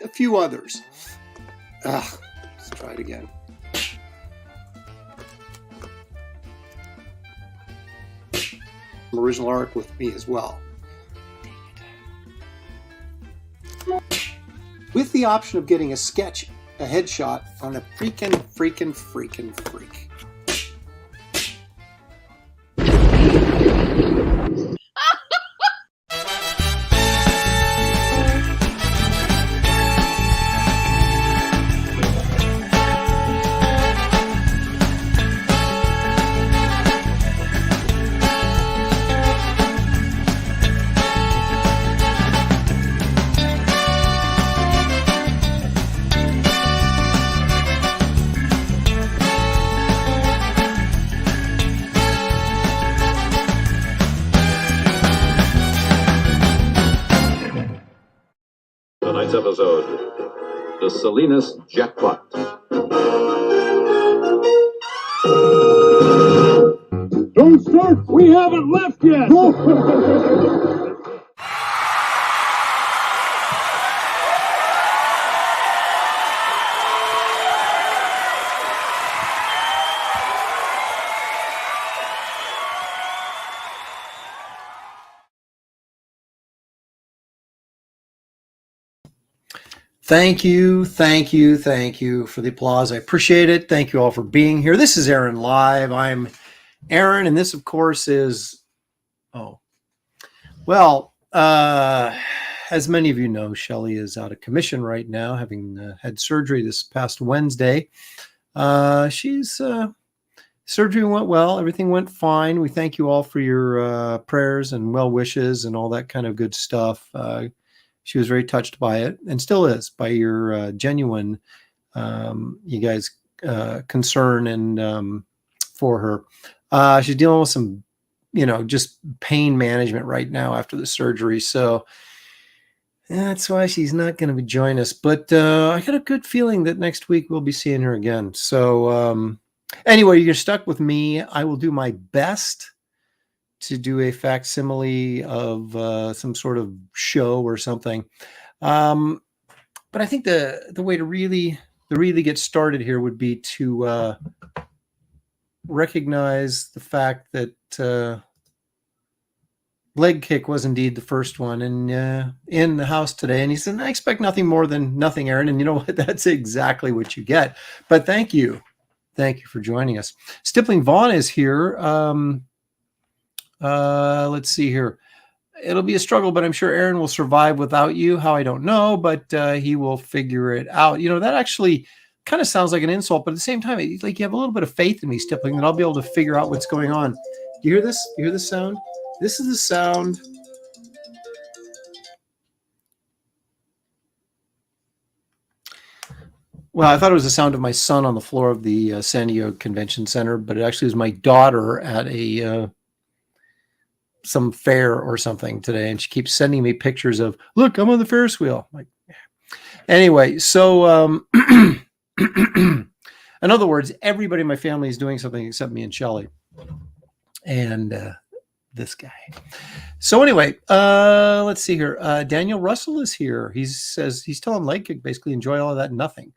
a few others. Let's try it again. Some original art with me as well. With the option of getting a sketch, a headshot on a freaking freak. Tonight's episode, the Salinas Jackpot. Don't start! We haven't left yet! Thank you for the applause. I appreciate it. Thank you all for being here. This is Aaron Live. I'm Aaron, and this, of course, is, as many of you know, Shelly is out of commission right now, having had surgery this past Wednesday. Surgery went well. Everything went fine. We thank you all for your prayers and well wishes and all that kind of good stuff. She was very touched by it, and still is, by your genuine, you guys, concern and for her. She's dealing with some, just pain management right now after the surgery. So that's why she's not going to join us. But I got a good feeling that next week we'll be seeing her again. So anyway, you're stuck with me. I will do my best to do a facsimile of some sort of show or something. But I think the way to really get started here would be to recognize the fact that Leg Kick was indeed the first one in the house today. And he said, I expect nothing more than nothing, Aaron. And you know what? That's exactly what you get. But thank you. Thank you for joining us. Stippling Vaughn is here. Let's see here. It'll be a struggle, but I'm sure Aaron will survive without you. How, I don't know, but he will figure it out. That actually kind of sounds like an insult, but at the same time, it's like you have a little bit of faith in me, Stippling, that I'll be able to figure out what's going on. Do you hear this? You hear this sound? This is the sound. Well, I thought it was the sound of my son on the floor of the San Diego Convention Center, but it actually was my daughter at some fair or something today, and she keeps sending me pictures of, look, I'm on the Ferris wheel. I'm like, anyway, so in other words, everybody in my family is doing something except me and Shelly and this guy. So anyway, let's see here. Daniel Russell is here. He says he's telling Leg Kick basically enjoy all of that, nothing.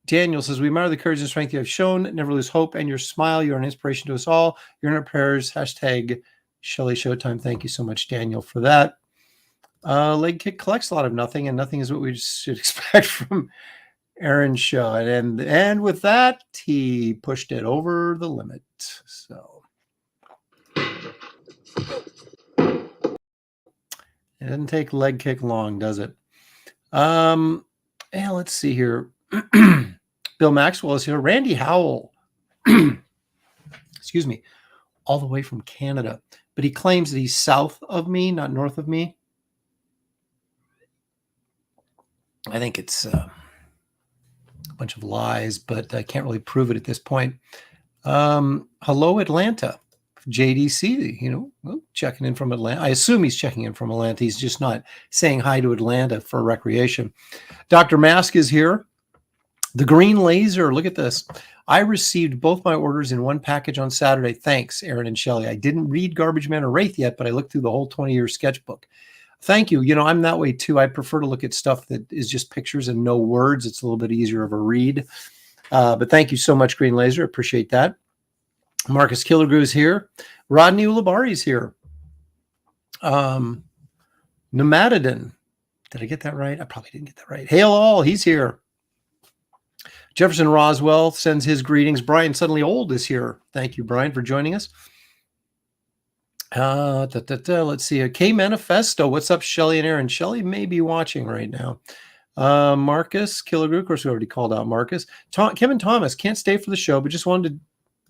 Daniel says, we admire the courage and strength you have shown. Never lose hope and your smile. You're an inspiration to us all. You're in our prayers. Hashtag Shelly Showtime. Thank you so much, Daniel, for that. Leg Kick collects a lot of nothing, and nothing is what we should expect from Aaron's show. And with that, he pushed it over the limit. So it doesn't take Leg Kick long, does it? Yeah, let's see here. Bill Maxwell is here. Randy Howell, excuse me, all the way from Canada, but he claims that he's south of me, not north of me. I think it's a bunch of lies, but I can't really prove it at this point. Hello, Atlanta. JDC, checking in from Atlanta. I assume he's checking in from Atlanta. He's just not saying hi to Atlanta for recreation. Dr. Mask is here. The Green Laser, look at this. I received both my orders in one package on Saturday. Thanks, Aaron and Shelly. I didn't read Garbage Man or Wraith yet, but I looked through the whole 20-year sketchbook. Thank you. I'm that way too. I prefer to look at stuff that is just pictures and no words. It's a little bit easier of a read. But thank you so much, Green Laser. Appreciate that. Marcus Killigrew is here. Rodney Ulabari is here. Nomadidin. Did I get that right? I probably didn't get that right. Hail all. He's here. Jefferson Roswell sends his greetings. Brian Suddenly Old is here. Thank you, Brian, for joining us. Let's see. K Manifesto. What's up, Shelly and Aaron? Shelly may be watching right now. Marcus Killigrew. Of course, we already called out Marcus. Kevin Thomas. Can't stay for the show, but just wanted to...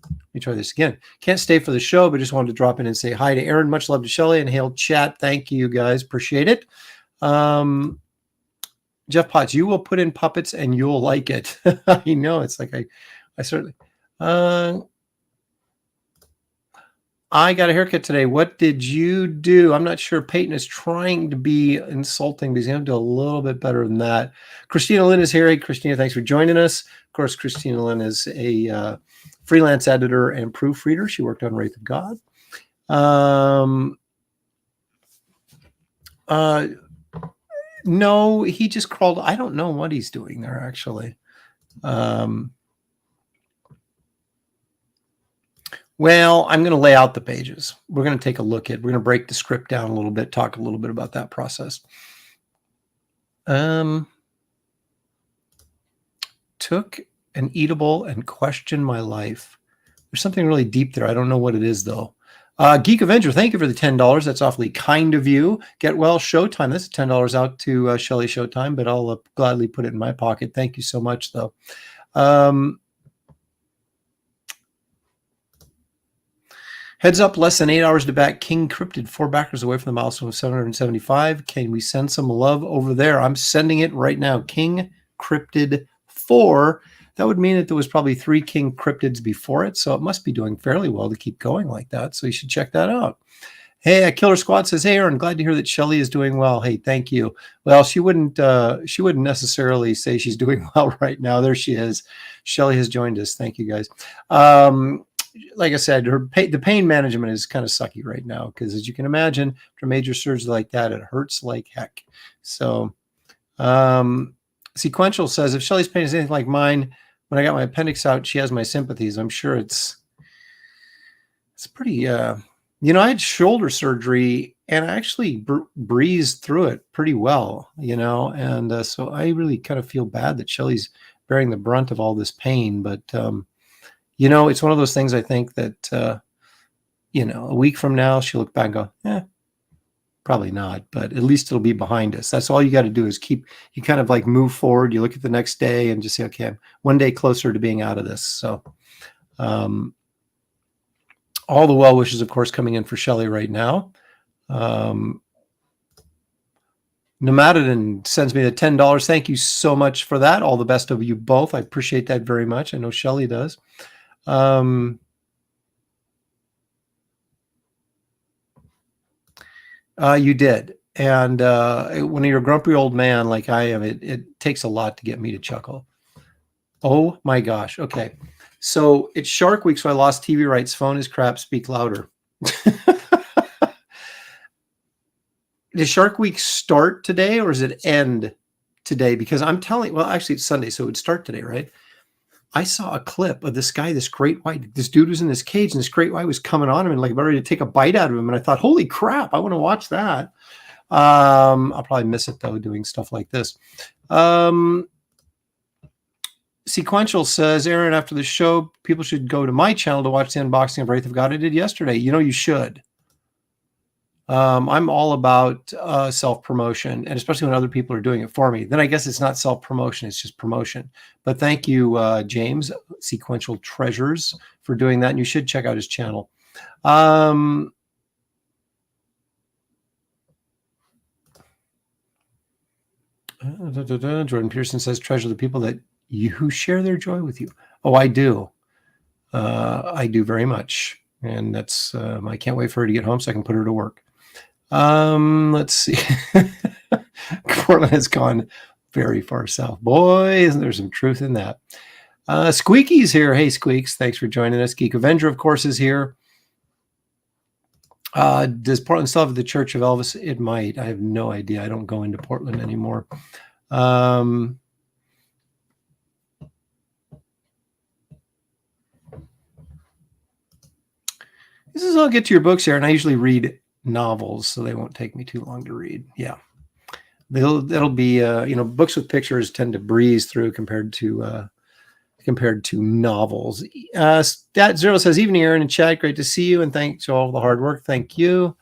Let me try this again. Can't stay for the show, but just wanted to drop in and say hi to Aaron. Much love to Shelly and hail chat. Thank you, guys. Appreciate it. Jeff Potts, you will put in puppets and you'll like it. I know. It's like I certainly... I got a haircut today. What did you do? I'm not sure. Peyton is trying to be insulting because he's going to do a little bit better than that. Christina Lynn is here. Hey, Christina, thanks for joining us. Of course, Christina Lynn is a freelance editor and proofreader. She worked on Wraith of God. No, he just crawled. I don't know what he's doing there, actually. Well, I'm going to lay out the pages. We're going to take a look at, we're going to break the script down a little bit, talk a little bit about that process. Took an eatable and questioned my life. There's something really deep there. I don't know what it is, though. Geek Avenger, thank you for the $10. That's awfully kind of you. Get well, Showtime. That's $10 out to Shelly Showtime, but I'll gladly put it in my pocket. Thank you so much, though. Heads up, less than 8 hours to back King Cryptid, 4 backers away from the milestone of 775. Can we send some love over there? I'm sending it right now. King Cryptid 4. That would mean that there was probably 3 King Cryptids before it, so it must be doing fairly well to keep going like that. So you should check that out. Hey, Killer Squad says, hey, Aaron, glad to hear that Shelly is doing well. Hey, thank you. Well, she wouldn't necessarily say she's doing well right now. There she is. Shelly has joined us. Thank you, guys. Like I said, the pain management is kind of sucky right now because, as you can imagine, after a major surgery like that, it hurts like heck. So, Sequential says, if Shelly's pain is anything like mine, when I got my appendix out, she has my sympathies. I'm sure it's pretty, I had shoulder surgery and I actually breezed through it pretty well, and so I really kind of feel bad that Shelly's bearing the brunt of all this pain, but, it's one of those things I think that, a week from now, she'll look back and go, probably not, but at least it'll be behind us. That's all you got to do is you kind of like move forward. You look at the next day and just say, okay, I'm one day closer to being out of this. So all the well wishes, of course, coming in for Shelly right now. Nomadidin sends me the $10. Thank you so much for that. All the best of you both. I appreciate that very much. I know Shelly does. You did. And when you're a grumpy old man like I am, it takes a lot to get me to chuckle. Oh my gosh. Okay. So it's Shark Week, so I lost TV rights. Phone is crap. Speak louder. Does Shark Week start today or does it end today? Because I'm telling, well, actually it's Sunday, so it would start today, right? I saw a clip of this guy, this great white, this dude was in this cage and this great white was coming on him and like ready to take a bite out of him. And I thought, holy crap, I want to watch that. I'll probably miss it though, doing stuff like this. Sequential says, Aaron, after the show, people should go to my channel to watch the unboxing of Wraith of God I did yesterday. You should. I'm all about self-promotion, and especially when other people are doing it for me. Then I guess it's not self-promotion, it's just promotion. But thank you, James, Sequential Treasures, for doing that. And you should check out his channel. Jordan Pearson says, treasure the people who share their joy with you. Oh, I do. I do very much. And that's, I can't wait for her to get home so I can put her to work. Let's see. Portland has gone very far south. Boy, isn't there some truth in that. Squeaky's here. Hey, Squeaks. Thanks for joining us. Geek Avenger, of course, is here. Does Portland still have the Church of Elvis? It might. I have no idea. I don't go into Portland anymore. This is I'll get to your books here, and I usually read novels, so they won't take me too long to read. Yeah, that'll be books with pictures tend to breeze through compared to novels. Stat Zero says, "Evening, Aaron and Chad. Great to see you, and thanks for all the hard work. Thank you."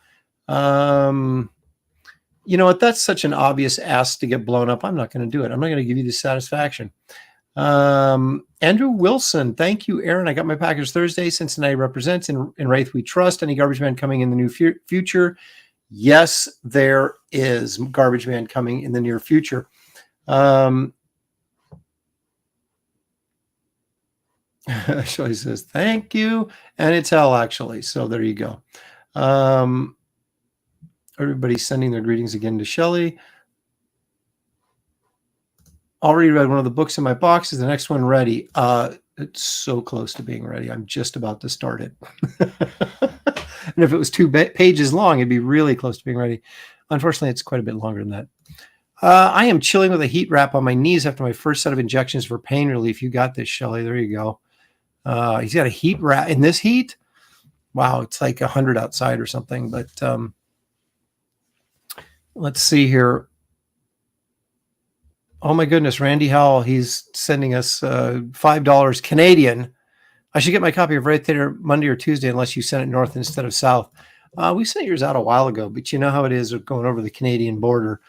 You know what? That's such an obvious ask to get blown up. I'm not going to do it. I'm not going to give you the satisfaction. Andrew Wilson, thank you, Aaron. I got my package Thursday. Cincinnati represents in Wraith we trust. Any garbage man coming in the new future? Yes, there is garbage man coming in the near future. Shelly says thank you, and it's hell actually. So there you go. Everybody's sending their greetings again to Shelly. Already read one of the books in my box. Is the next one ready? It's so close to being ready. I'm just about to start it. And if it was 2 pages long, it'd be really close to being ready. Unfortunately, it's quite a bit longer than that. I am chilling with a heat wrap on my knees after my first set of injections for pain relief. You got this, Shelly. There you go. He's got a heat wrap in this heat. Wow, it's like 100 outside or something. But let's see here. Oh my goodness, Randy Howell, he's sending us $5 Canadian. I should get my copy of Wraith Theater Monday or Tuesday unless you send it north instead of south. We sent yours out a while ago, but you know how it is going over the Canadian border.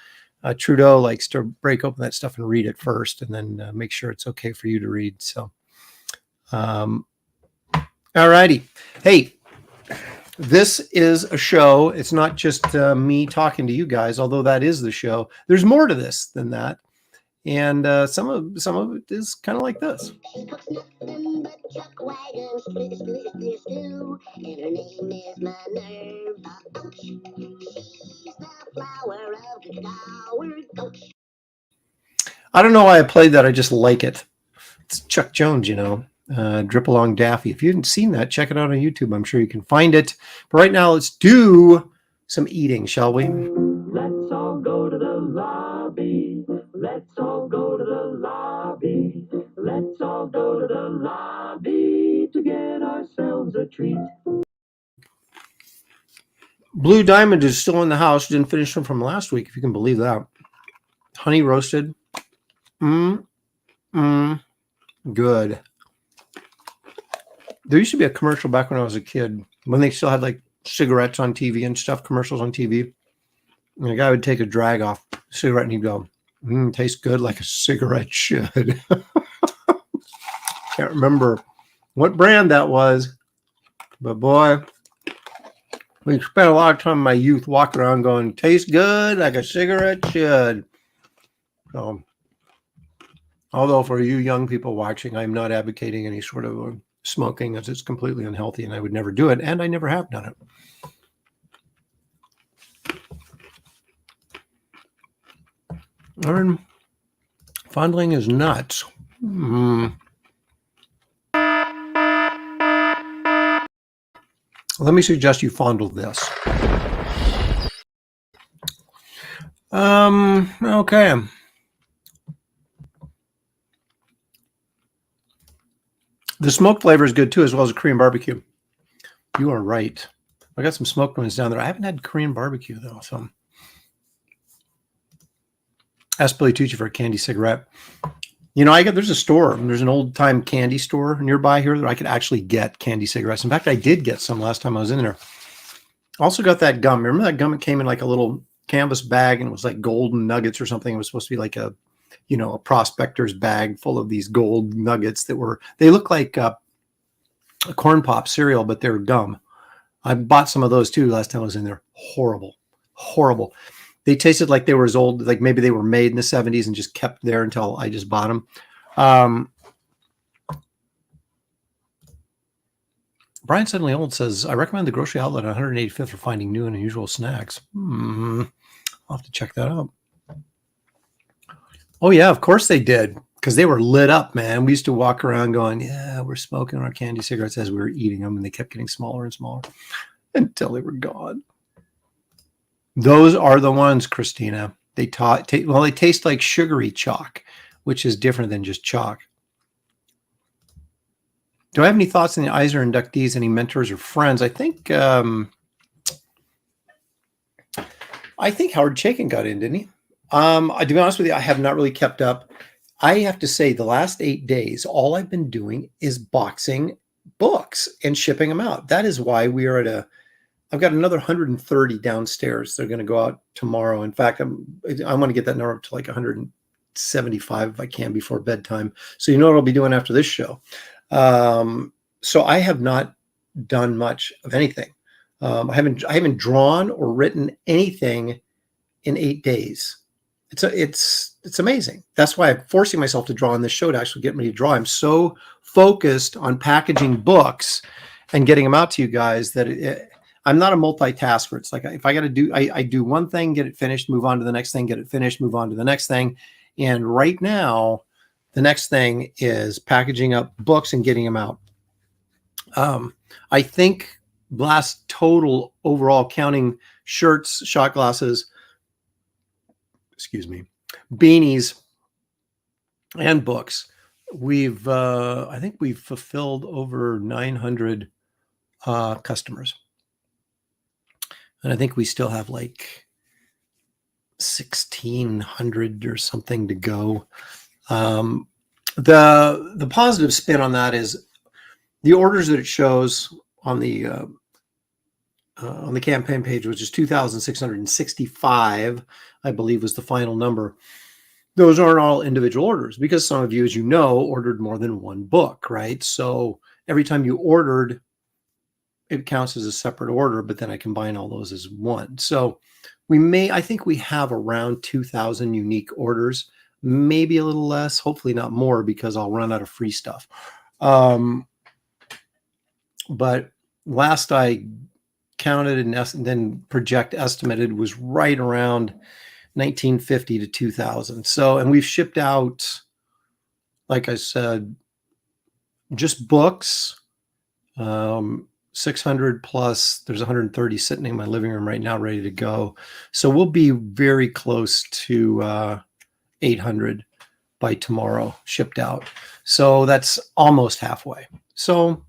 Trudeau likes to break open that stuff and read it first and then make sure it's okay for you to read. So, all righty. Hey, this is a show. It's not just me talking to you guys, although that is the show. There's more to this than that. And some of it is kind of like this. She cooks nothing but chuck wagons, stew, and her name is Minerva. Ouch. She's the flower of the devoured coach. I don't know why I played that. I just like it. It's Chuck Jones, Drip Along Daffy. If you haven't seen that, check it out on YouTube. I'm sure you can find it. But right now, let's do some eating, shall we? Let's all go to the lobby. Let's all go to the lobby. Let's all go to the lobby to get ourselves a treat. Blue Diamond is still in the house. Didn't finish them from last week, if you can believe that. Honey roasted. Good. There used to be a commercial back when I was a kid, when they still had like cigarettes on TV and stuff, commercials on TV. And a guy would take a drag off a cigarette and he'd go, tastes good like a cigarette should. Can't remember what brand that was, but boy, we spent a lot of time in my youth walking around going, tastes good like a cigarette should. So, although for you young people watching, I'm not advocating any sort of smoking, as it's completely unhealthy and I would never do it, and I never have done it. Aaron, fondling is nuts. Let me suggest you fondle this. Okay. The smoked flavor is good too, as well as a Korean barbecue. You are right. I got some smoked ones down there. I haven't had Korean barbecue though, so. Ask Billy Tucci for a candy cigarette. There's a store. There's an old time candy store nearby here that I could actually get candy cigarettes. In fact, I did get some last time I was in there. Also got that gum. Remember that gum? It came in like a little canvas bag and it was like golden nuggets or something. It was supposed to be like a prospector's bag full of these gold nuggets they look like a corn pop cereal, but they're gum. I bought some of those too last time I was in there. Horrible. They tasted like they were as old, like maybe they were made in the 70s and just kept there until I just bought them. Brian Suddenly Old says, I recommend the grocery outlet on 185th for finding new and unusual snacks. I'll have to check that out. Oh, yeah, of course they did, because they were lit up, man. We used to walk around going, yeah, we're smoking our candy cigarettes as we were eating them, and they kept getting smaller and smaller. until they were gone. Those are the ones, Christina. They they taste like sugary chalk, which is different than just chalk. Do I have any thoughts on the Eisner inductees? Any mentors or friends? I think Howard Chaykin got in, didn't he? To be honest with you, I have not really kept up. I have to say, the last 8 days, all I've been doing is boxing books and shipping them out. That is why we are at I've got another 130 downstairs. They're going to go out tomorrow. In fact, I want to get that number up to like 175 if I can before bedtime. So you know what I'll be doing after this show. So I have not done much of anything. I haven't drawn or written anything in 8 days. It's amazing. That's why I'm forcing myself to draw on this show to actually get me to draw. I'm so focused on packaging books and getting them out to you guys that I'm not a multitasker. It's like if I got to do, I do one thing, get it finished, move on to the next thing, get it finished, move on to the next thing. And right now, the next thing is packaging up books and getting them out. I think last total overall, counting shirts, shot glasses, beanies, and books, I think we've fulfilled over 900 customers. And I think we still have like 1,600 or something to go. The positive spin on that is the orders that it shows on the campaign page, which is 2,665, I believe was the final number. Those aren't all individual orders because some of you, as you know, ordered more than one book, right? So every time you ordered, it counts as a separate order, but then I combine all those as one. So I think we have around 2,000 unique orders, maybe a little less, hopefully not more because I'll run out of free stuff. But last I counted and then project estimated was right around 1950 to 2000. So, and we've shipped out, like I said, just books, 600 plus. There's 130 sitting in my living room right now, ready to go. So we'll be very close to 800 by tomorrow shipped out. So that's almost halfway. So,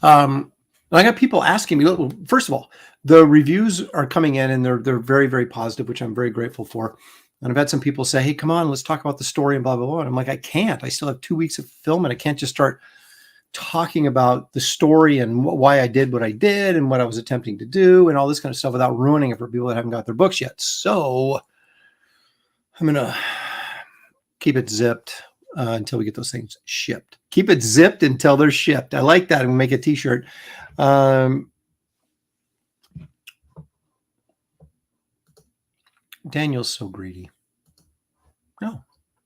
I got people asking me, well, first of all, the reviews are coming in and they're very, very positive, which I'm very grateful for. And I've had some people say, hey, come on, let's talk about the story and blah, blah, blah. And I'm like, I can't. I still have 2 weeks of film and I can't just start talking about the story and why I did what I did and what I was attempting to do and all this kind of stuff without ruining it for people that haven't got their books yet. So I'm going to keep it zipped until we get those things shipped. Keep it zipped until they're shipped. I like that. I'm going to make a t-shirt. Daniel's so greedy. No,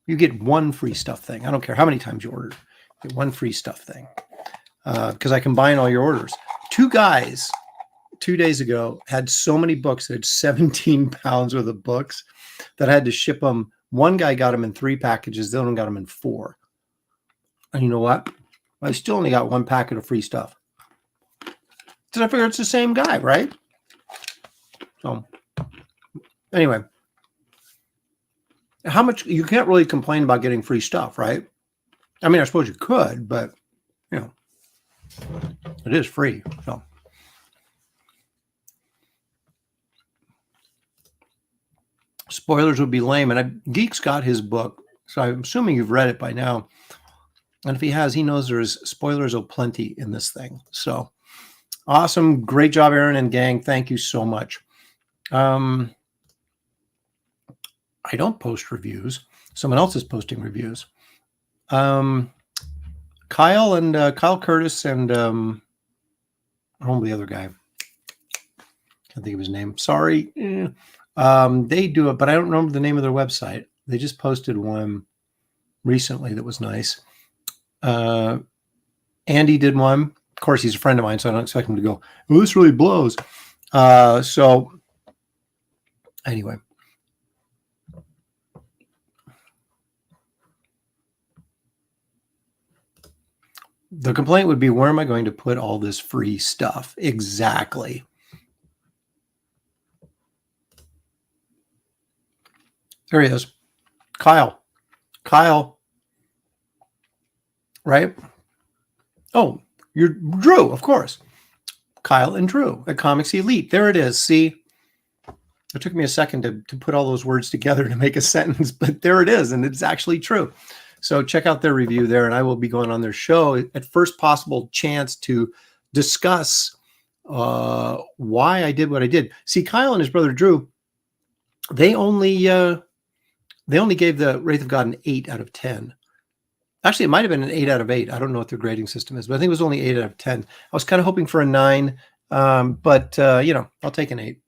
you get one free stuff thing. I don't care how many times you ordered. You get one free stuff thing because I combine all your orders. 2 guys 2 days ago had so many books. They had 17 pounds worth of books that I had to ship them. One guy got them in 3 packages. The other one got them in 4. And you know what? I still only got 1 packet of free stuff. So I figure it's the same guy, right? So anyway, how much you can't really complain about getting free stuff, right? I mean, I suppose you could, but you know, it is free. So spoilers would be lame. And Geek's got his book, so I'm assuming you've read it by now. And if he has, he knows there's spoilers aplenty in this thing. So awesome. Great job, Aaron and gang. Thank you so much. I don't post reviews. Someone else is posting reviews. Kyle Curtis and I don't know the other guy. Can't think of his name. Sorry. They do it, but I don't remember the name of their website. They just posted one recently that was nice. Andy did one. Of course, he's a friend of mine, so I don't expect him to go, well, this really blows. So anyway. The complaint would be, where am I going to put all this free stuff? Exactly. There he is. Kyle, right? Oh, you're Drew, of course. Kyle and Drew at Comics Elite. There it is. See, it took me a second to put all those words together to make a sentence, but there it is. And it's actually true. So check out their review there, and I will be going on their show at first possible chance to discuss why I did what I did. See, Kyle and his brother Drew, they only gave the Wraith of God an 8 out of 10. Actually, it might have been an 8 out of 8. I don't know what their grading system is, but I think it was only 8 out of 10. I was kind of hoping for a 9, but I'll take an 8.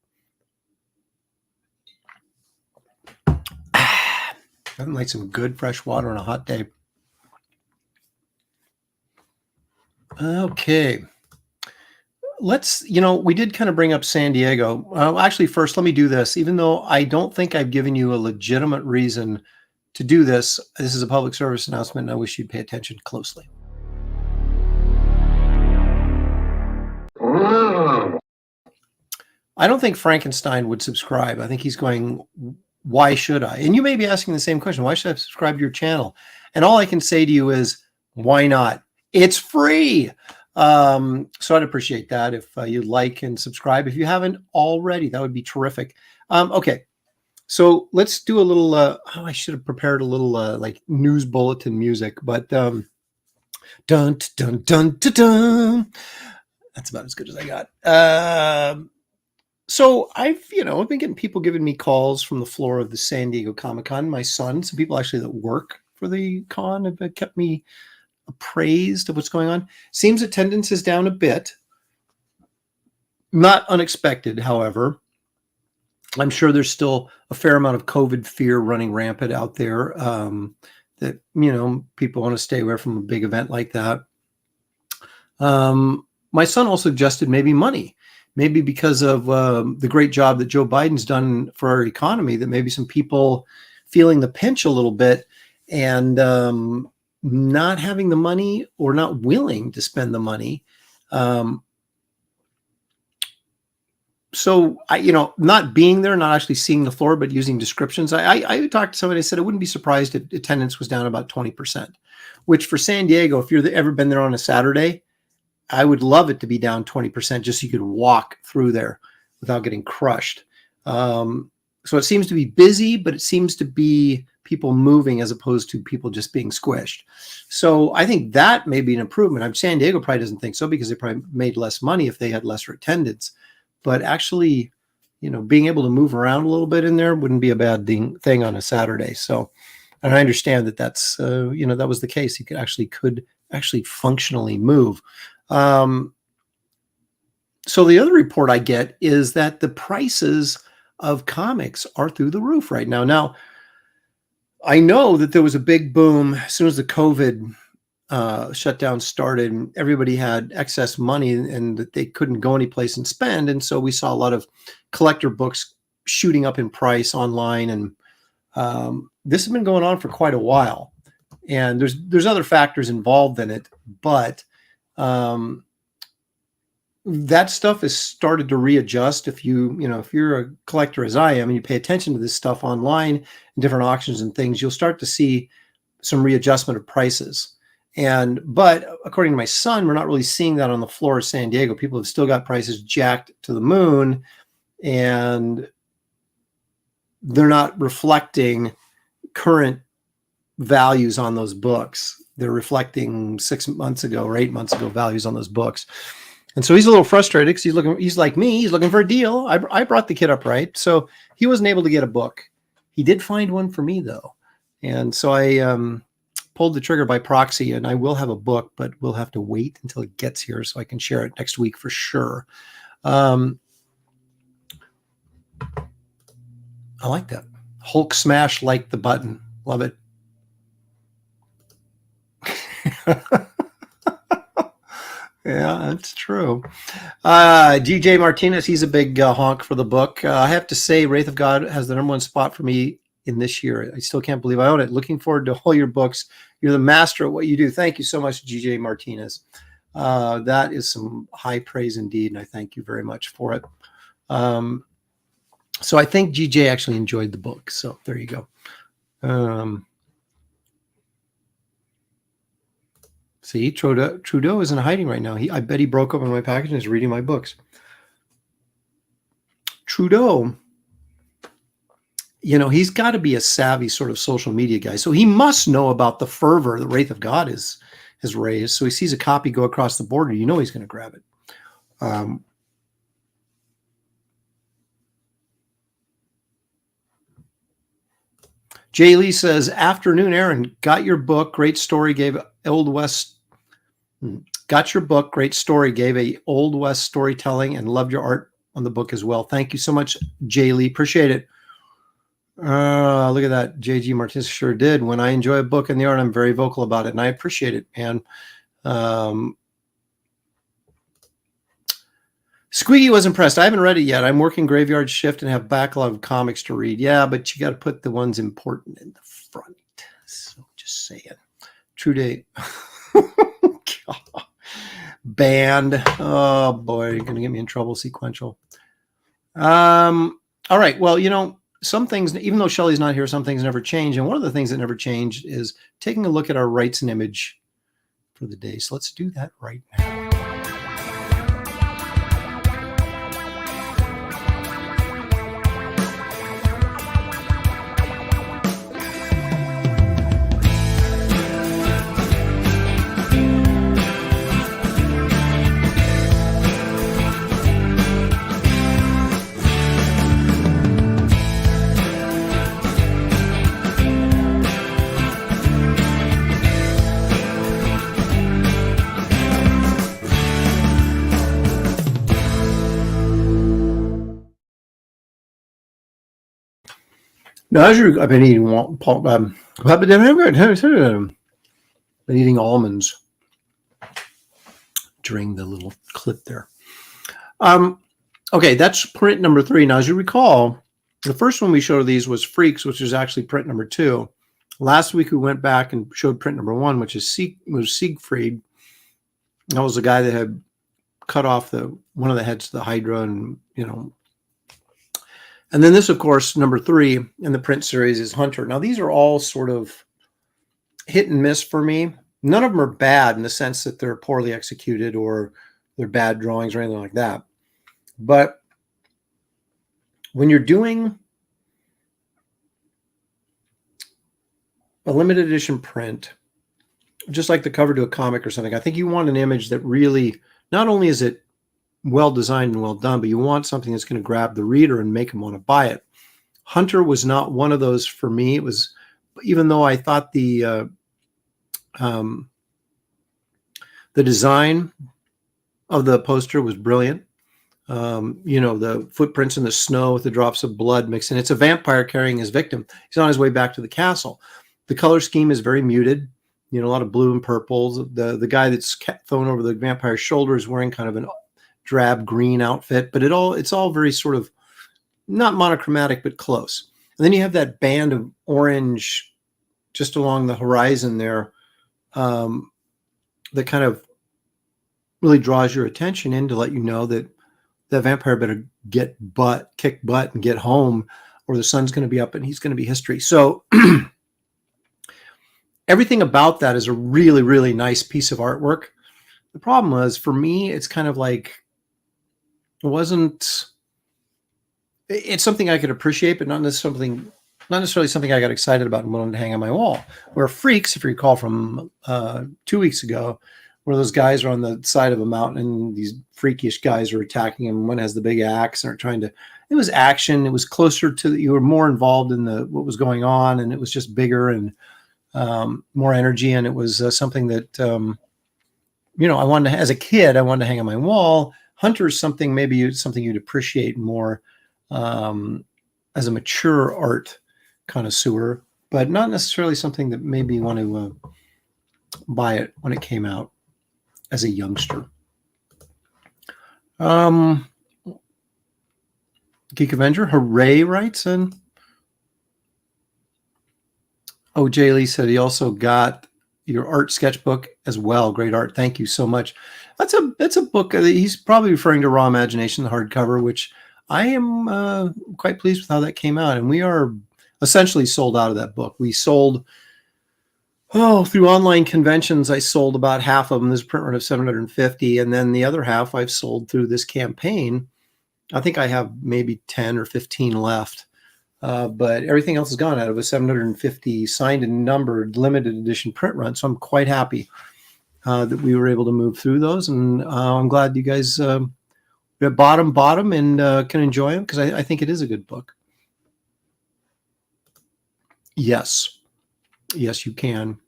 Nothing like some good fresh water on a hot day. Okay. We did kind of bring up San Diego. Actually, first, let me do this. Even though I don't think I've given you a legitimate reason to do this, this is a public service announcement, and I wish you'd pay attention closely. I don't think Frankenstein would subscribe. I think he's going, why should I? And you may be asking the same question. Why should I subscribe to your channel? And all I can say to you is, why not? It's free. So I'd appreciate that if you'd like and subscribe. If you haven't already, that would be terrific. Okay. So let's do a little, I should have prepared a little like news bulletin music, but dun, dun, dun, dun, dun. That's about as good as I got. So I've been getting people giving me calls from the floor of the San Diego Comic-Con. My son, some people actually that work for the con have kept me appraised of what's going on. Seems attendance is down a bit. Not unexpected, however. I'm sure there's still a fair amount of COVID fear running rampant out there, that, people want to stay away from a big event like that. My son also suggested maybe money. Maybe because of the great job that Joe Biden's done for our economy, that maybe some people feeling the pinch a little bit and not having the money or not willing to spend the money. So not being there, not actually seeing the floor, but using descriptions. I talked to somebody, I said, I wouldn't be surprised if attendance was down about 20%, which for San Diego, if you've ever been there on a Saturday, I would love it to be down 20% just so you could walk through there without getting crushed. So it seems to be busy, but it seems to be people moving as opposed to people just being squished. So I think that may be an improvement. San Diego probably doesn't think so because they probably made less money if they had lesser attendance. But actually, being able to move around a little bit in there wouldn't be a bad thing on a Saturday. So, and I understand that that's, that was the case. You could actually functionally move. So the other report I get is that the prices of comics are through the roof right now. Now, I know that there was a big boom as soon as the COVID shutdown started, and everybody had excess money and that they couldn't go anyplace and spend. And so we saw a lot of collector books shooting up in price online. And this has been going on for quite a while. And there's other factors involved in it, but that stuff has started to readjust. If you're a collector as I am and you pay attention to this stuff online and different auctions and things, you'll start to see some readjustment of prices. But according to my son, we're not really seeing that on the floor of San Diego. People have still got prices jacked to the moon, and they're not reflecting current values on those books. They're reflecting 6 months ago or 8 months ago values on those books. And so he's a little frustrated because he's like me, he's looking for a deal. I brought the kid up right. So he wasn't able to get a book. He did find one for me though. And so I pulled the trigger by proxy, and I will have a book, but we'll have to wait until it gets here so I can share it next week for sure. I like that. Hulk smash, like the button. Love it. Yeah, that's true. DJ Martinez, he's a big honk for the book. I have to say, Wraith of God has the #1 spot for me in this year. I still can't believe I own it. Looking forward to all your books. You're the master at what you do. Thank you so much, GJ Martinez. That is some high praise indeed, and I thank you very much for it. So I think GJ actually enjoyed the book. So there you go. See, Trudeau is in hiding right now. I bet he broke open my package and is reading my books. Trudeau, he's got to be a savvy sort of social media guy. So he must know about the fervor that Wraith of God has raised. So he sees a copy go across the border. He's going to grab it. Jay Lee says, afternoon, Aaron, got your book. Great story. Gave Old West. Got your book. Great story. Gave a Old West storytelling and loved your art on the book as well. Thank you so much, Jay Lee. Appreciate it. Look at that. JG Martinez sure did. When I enjoy a book and the art, I'm very vocal about it, and I appreciate it. And Squeaky was impressed. I haven't read it yet. I'm working graveyard shift and have backlog of comics to read. Yeah, but you got to put the ones important in the front. So just saying. True Day. Banned. Oh boy, you're gonna get me in trouble. Sequential. All right. Well, some things, even though Shelly's not here, some things never change. And one of the things that never changed is taking a look at our rights and image for the day. So let's do that right now. No, I've been eating been eating almonds during the little clip there. Okay, that's print number 3. Now, as you recall, the first one we showed of these was Freaks, which is actually print number 2. Last week we went back and showed print number 1, which is Siegfried. That was the guy that had cut off one of the heads of the Hydra, and and then this, of course, number 3 in the print series is Hunter. Now, these are all sort of hit and miss for me. None of them are bad in the sense that they're poorly executed or they're bad drawings or anything like that. But when you're doing a limited edition print, just like the cover to a comic or something, I think you want an image that really, not only is it well designed and well done, but you want something that's going to grab the reader and make them want to buy it. Hunter was not one of those for me. It was, even though I thought the design of the poster was brilliant. The footprints in the snow with the drops of blood mixing. It's a vampire carrying his victim. He's on his way back to the castle. The color scheme is very muted. A lot of blue and purples. The guy that's thrown over the vampire's shoulder is wearing kind of an drab green outfit, but it's all very sort of not monochromatic, but close. And then you have that band of orange just along the horizon there that kind of really draws your attention in to let you know that that vampire better kick butt and get home, or the sun's going to be up and he's going to be history. So everything about that is a really, really nice piece of artwork. The problem was, for me, it's kind of like, it's something I could appreciate, but not necessarily something I got excited about and wanted to hang on my wall. Where Freaks, if you recall from 2 weeks ago, where those guys are on the side of a mountain and these freakish guys are attacking him. One has the big axe and are trying to, it was action. It was closer to, you were more involved in what was going on, and it was just bigger and more energy. And it was something that, I wanted to, as a kid, I wanted to hang on my wall. Hunter is something, something you'd appreciate more as a mature art connoisseur, but not necessarily something that made me want to buy it when it came out as a youngster. Geek Avenger, hooray, writes, and Oh, Jay Lee said he also got your art sketchbook as well. Great art. Thank you so much. That's a book. He's probably referring to Raw Imagination, the hardcover, which I am quite pleased with how that came out. And we are essentially sold out of that book. We sold, through online conventions, I sold about half of them. There's a print run of 750. And then the other half I've sold through this campaign. I think I have maybe 10 or 15 left. But everything else is gone out of a 750 signed and numbered limited edition print run. So I'm quite happy that we were able to move through those. And I'm glad you guys bottom and can enjoy them, because I think it is a good book. Yes, you can.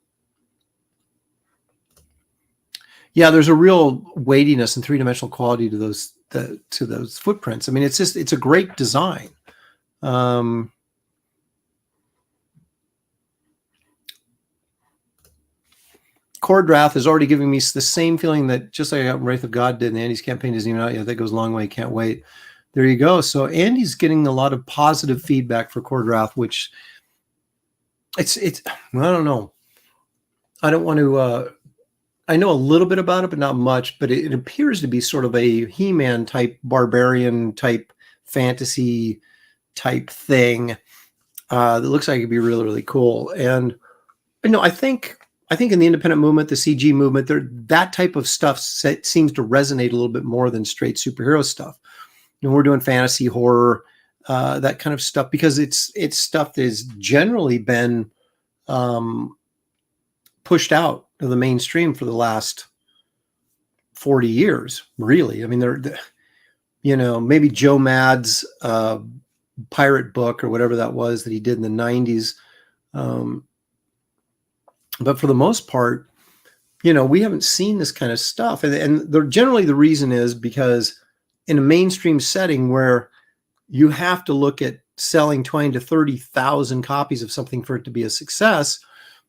Yeah, there's a real weightiness and three-dimensional quality to those footprints. I mean, it's a great design. Cordrath is already giving me the same feeling that just like I got Wraith of God did, and Andy's campaign isn't even out yet. That goes a long way. Can't wait. There you go. So Andy's getting a lot of positive feedback for Cordrath, which it's I don't know. I don't want to. I know a little bit about it, but not much. But it appears to be sort of a He-Man type, barbarian type, fantasy type thing that looks like it'd be really, really cool. And I think in the independent movement, the CG movement, that type of stuff seems to resonate a little bit more than straight superhero stuff. We're doing fantasy, horror, that kind of stuff, because it's stuff that has generally been pushed out of the mainstream for the last 40 years, really. I mean, maybe Joe Mad's pirate book or whatever that was that he did in the 90s. But for the most part, we haven't seen this kind of stuff. And generally the reason is because in a mainstream setting where you have to look at selling 20 to 30,000 copies of something for it to be a success,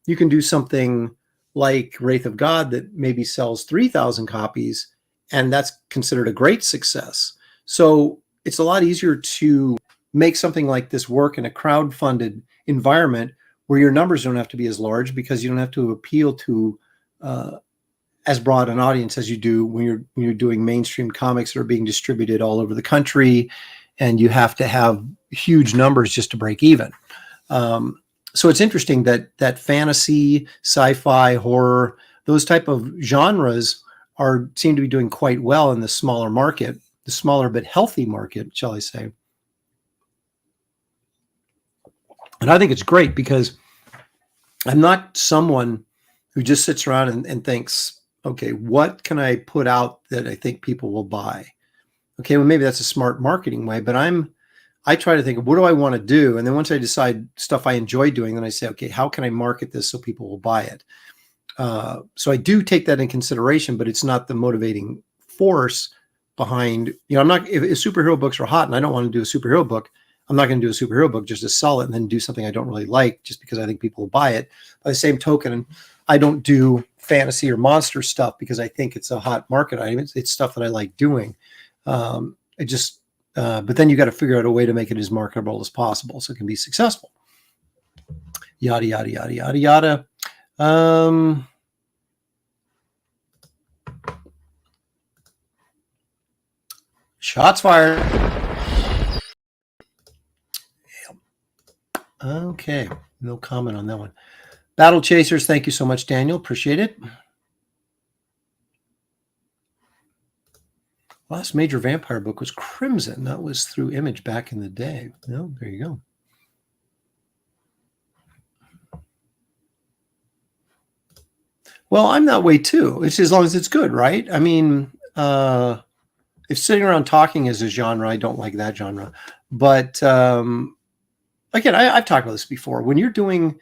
you can do something like Wraith of God that maybe sells 3,000 copies, and that's considered a great success. So it's a lot easier to make something like this work in a crowd-funded environment where your numbers don't have to be as large, because you don't have to appeal to as broad an audience as you do when you're doing mainstream comics that are being distributed all over the country, and you have to have huge numbers just to break even. So it's interesting that fantasy, sci-fi, horror, those type of genres seem to be doing quite well in the smaller market, the smaller but healthy market, shall I say. And I think it's great, because I'm not someone who just sits around and thinks, okay, what can I put out that I think people will buy? Okay, well, maybe that's a smart marketing way, but I try to think of what do I want to do? And then once I decide stuff I enjoy doing, then I say, okay, how can I market this so people will buy it? So I do take that in consideration, but it's not the motivating force behind, I'm not, if superhero books are hot and I don't want to do a superhero book, I'm not going to do a superhero book just to sell it and then do something I don't really like just because I think people will buy it. By the same token, I don't do fantasy or monster stuff because I think it's a hot market item. It's stuff that I like doing. But then you got to figure out a way to make it as marketable as possible so it can be successful. Yada, yada, yada, yada, yada. Shots fired. Okay, no comment on that one. Battle Chasers, thank you so much, Daniel. Appreciate it. Last major vampire book was Crimson. That was through Image back in the day. Oh, there you go. Well, I'm that way too. It's as long as it's good, right? I mean, if sitting around talking is a genre, I don't like that genre. But again, I've talked about this before. When you're doing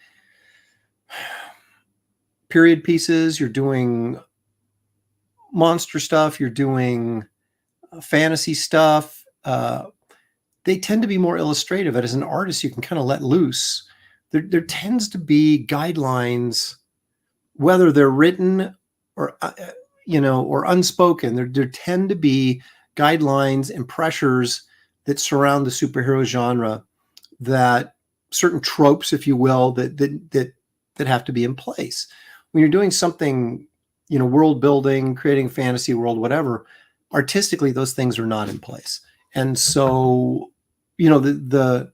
period pieces, you're doing monster stuff, you're doing fantasy stuff, they tend to be more illustrative. And as an artist, you can kind of let loose. There tends to be guidelines, whether they're written or or unspoken. There tend to be guidelines and pressures that surround the superhero genre, that certain tropes, if you will, that that have to be in place. When you're doing something, world building, creating fantasy world, whatever, artistically, those things are not in place. And so, the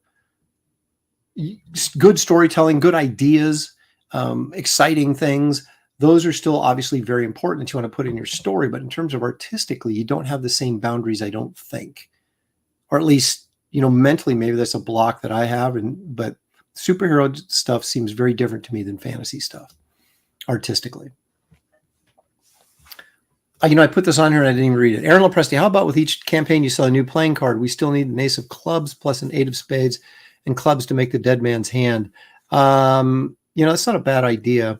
good storytelling, good ideas, exciting things, those are still obviously very important that you want to put in your story. But in terms of artistically, you don't have the same boundaries, I don't think. Or at least, mentally, maybe that's a block that I have. But superhero stuff seems very different to me than fantasy stuff, artistically. I put this on here and I didn't even read it. Aaron Lopresti, how about with each campaign you sell a new playing card? We still need an ace of clubs plus an 8 of spades and clubs to make the dead man's hand. That's not a bad idea.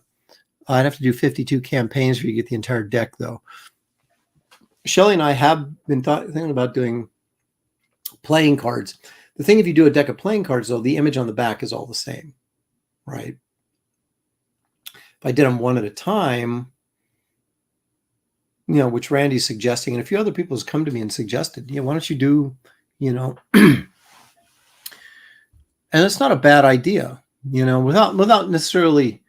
I'd have to do 52 campaigns for you to get the entire deck, though. Shelly and I have been thinking about doing playing cards. The thing, if you do a deck of playing cards, though, the image on the back is all the same, right? If I did them one at a time, which Randy's suggesting, and a few other people has come to me and suggested, why don't you do, and it's not a bad idea, without necessarily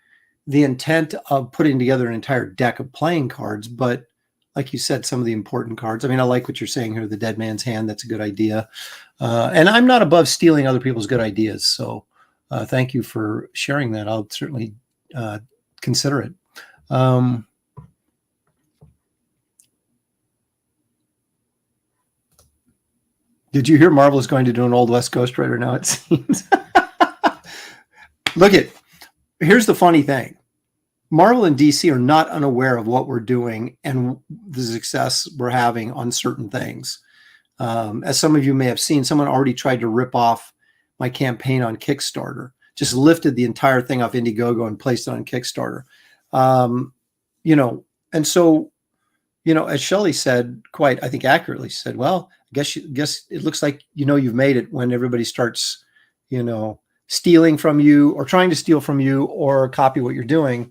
the intent of putting together an entire deck of playing cards, but like you said, some of the important cards. I mean, I like what you're saying here, the dead man's hand. That's a good idea. And I'm not above stealing other people's good ideas. So thank you for sharing that. I'll certainly consider it. Did you hear Marvel is going to do an Old West Ghost Rider now, it seems? Here's the funny thing. Marvel and DC are not unaware of what we're doing and the success we're having on certain things. As some of you may have seen, someone already tried to rip off my campaign on Kickstarter, just lifted the entire thing off Indiegogo and placed it on Kickstarter. And so, as Shelly said, quite, I think accurately, she said, well, I guess it looks like, you've made it when everybody starts, stealing from you or trying to steal from you or copy what you're doing.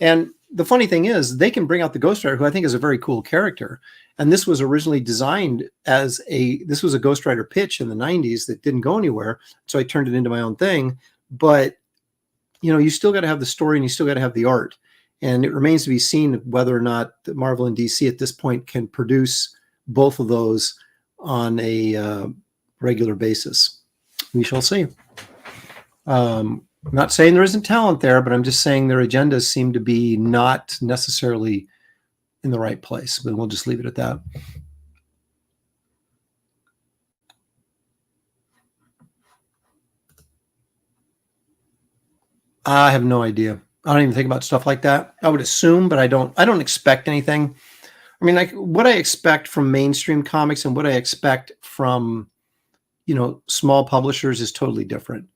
And the funny thing is they can bring out the Ghost Rider, who I think is a very cool character. And this was originally designed this was a Ghost Rider pitch in the 90s that didn't go anywhere. So I turned it into my own thing. But, you still got to have the story and you still got to have the art. And it remains to be seen whether or not Marvel and DC at this point can produce both of those on a regular basis. We shall see. I'm not saying there isn't talent there, but I'm just saying their agendas seem to be not necessarily in the right place. But we'll just leave it at that. I have no idea. I don't even think about stuff like that. I would assume, but I don't expect anything. I mean, like what I expect from mainstream comics and what I expect from, small publishers is totally different.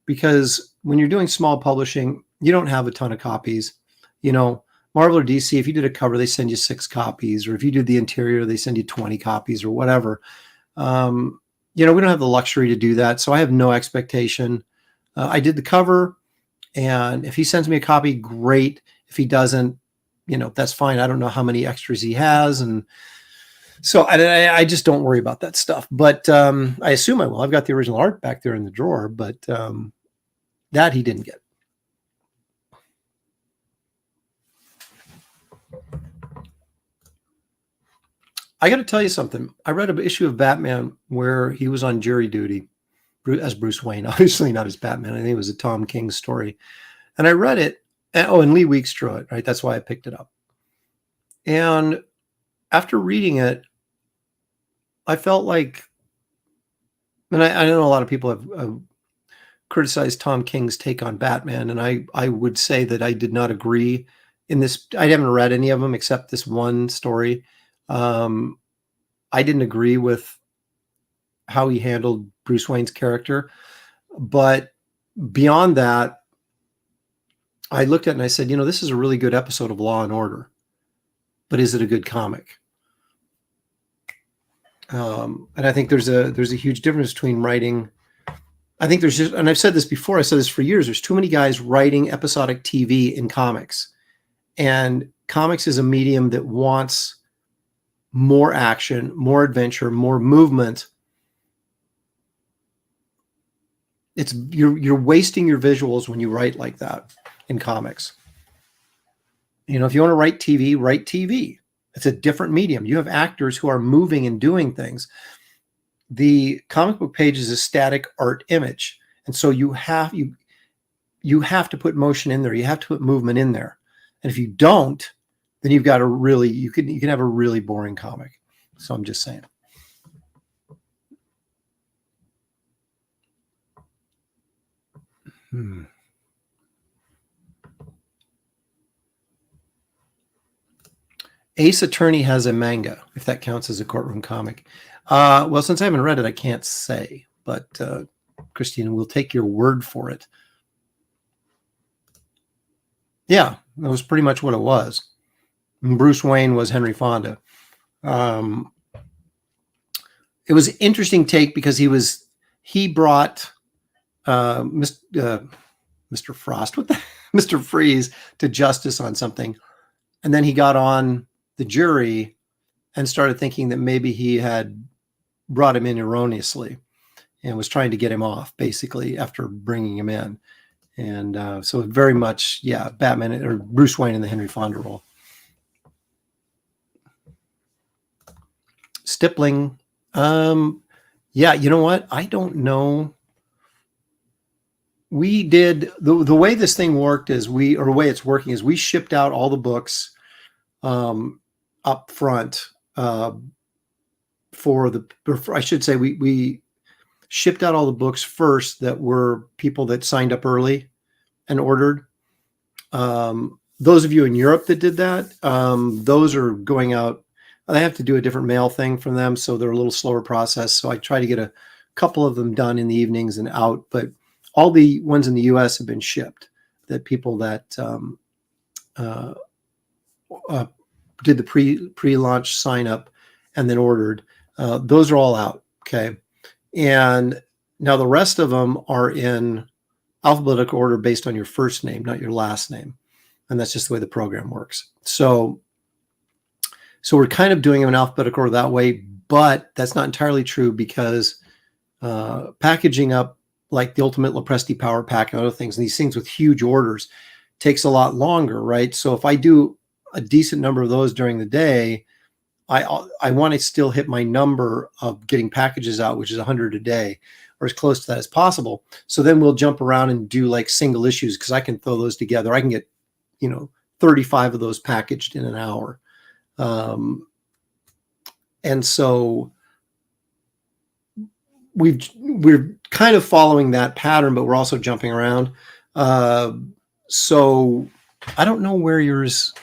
Because when you're doing small publishing, you don't have a ton of copies. Marvel or DC, if you did a cover, they send you 6 copies. Or if you did the interior, they send you 20 copies or whatever. We don't have the luxury to do that. So I have no expectation. I did the cover. And if he sends me a copy, great. If he doesn't, that's fine. I don't know how many extras he has. And so I just don't worry about that stuff. But I assume I will. I've got the original art back there in the drawer, but that he didn't get. I got to tell you something. I read an issue of Batman where he was on jury duty as Bruce Wayne, obviously not as Batman. I think it was a Tom King story. And I read it. And Lee Weeks drew it, right? That's why I picked it up. And after reading it, I felt like, and I know a lot of people have criticized Tom King's take on Batman, and I would say that I did not agree in this. I haven't read any of them except this one story. I didn't agree with how he handled Bruce Wayne's character. But beyond that, I looked at it and I said, this is a really good episode of Law and Order, but is it a good comic? And I think there's a huge difference between writing. I think there's just, and I've said this before, I said this for years, there's too many guys writing episodic TV in comics. And comics is a medium that wants more action, more adventure, more movement. You're wasting your visuals when you write like that. in comics. You know, if you want to write TV, write TV. It's a different medium. You have actors who are moving and doing things. The comic book page is a static art image. And so you have to put motion in there. You have to put movement in there. And if you don't, then you've got you can have a really boring comic. So I'm just saying. Ace Attorney has a manga, if that counts as a courtroom comic. Well, since I haven't read it, I can't say. But Christina, we'll take your word for it. Yeah, that was pretty much what it was. And Bruce Wayne was Henry Fonda. It was an interesting take because he brought Mr. Frost, Mr. Freeze to justice on something. And then he got on the jury and started thinking that maybe he had brought him in erroneously and was trying to get him off, basically, after bringing him in. And so very much, yeah, Batman or Bruce Wayne in the Henry Fonda role. Stippling. Yeah, you know what? I don't know. We did the way this thing worked is the way it's working is we shipped out all the books up front I should say we shipped out all the books first that were people that signed up early and ordered. Those of you in Europe that did that, those are going out. I have to do a different mail thing from them, so they're a little slower process. So I try to get a couple of them done in the evenings and out, but all the ones in the U.S. have been shipped. That people that did the pre-launch sign up and then ordered, those are all out. Okay, and now the rest of them are in alphabetical order based on your first name, not your last name, and that's just the way the program works. So we're kind of doing them in alphabetical order that way, but that's not entirely true because packaging up like the Ultimate Lopresti Power Pack and other things, and these things with huge orders takes a lot longer, right? So if I do a decent number of those during the day, I want to still hit my number of getting packages out, which is 100 a day or as close to that as possible. So then we'll jump around and do like single issues because I can throw those together. I can get, 35 of those packaged in an hour. And so we're kind of following that pattern, but we're also jumping around. So I don't know where yours.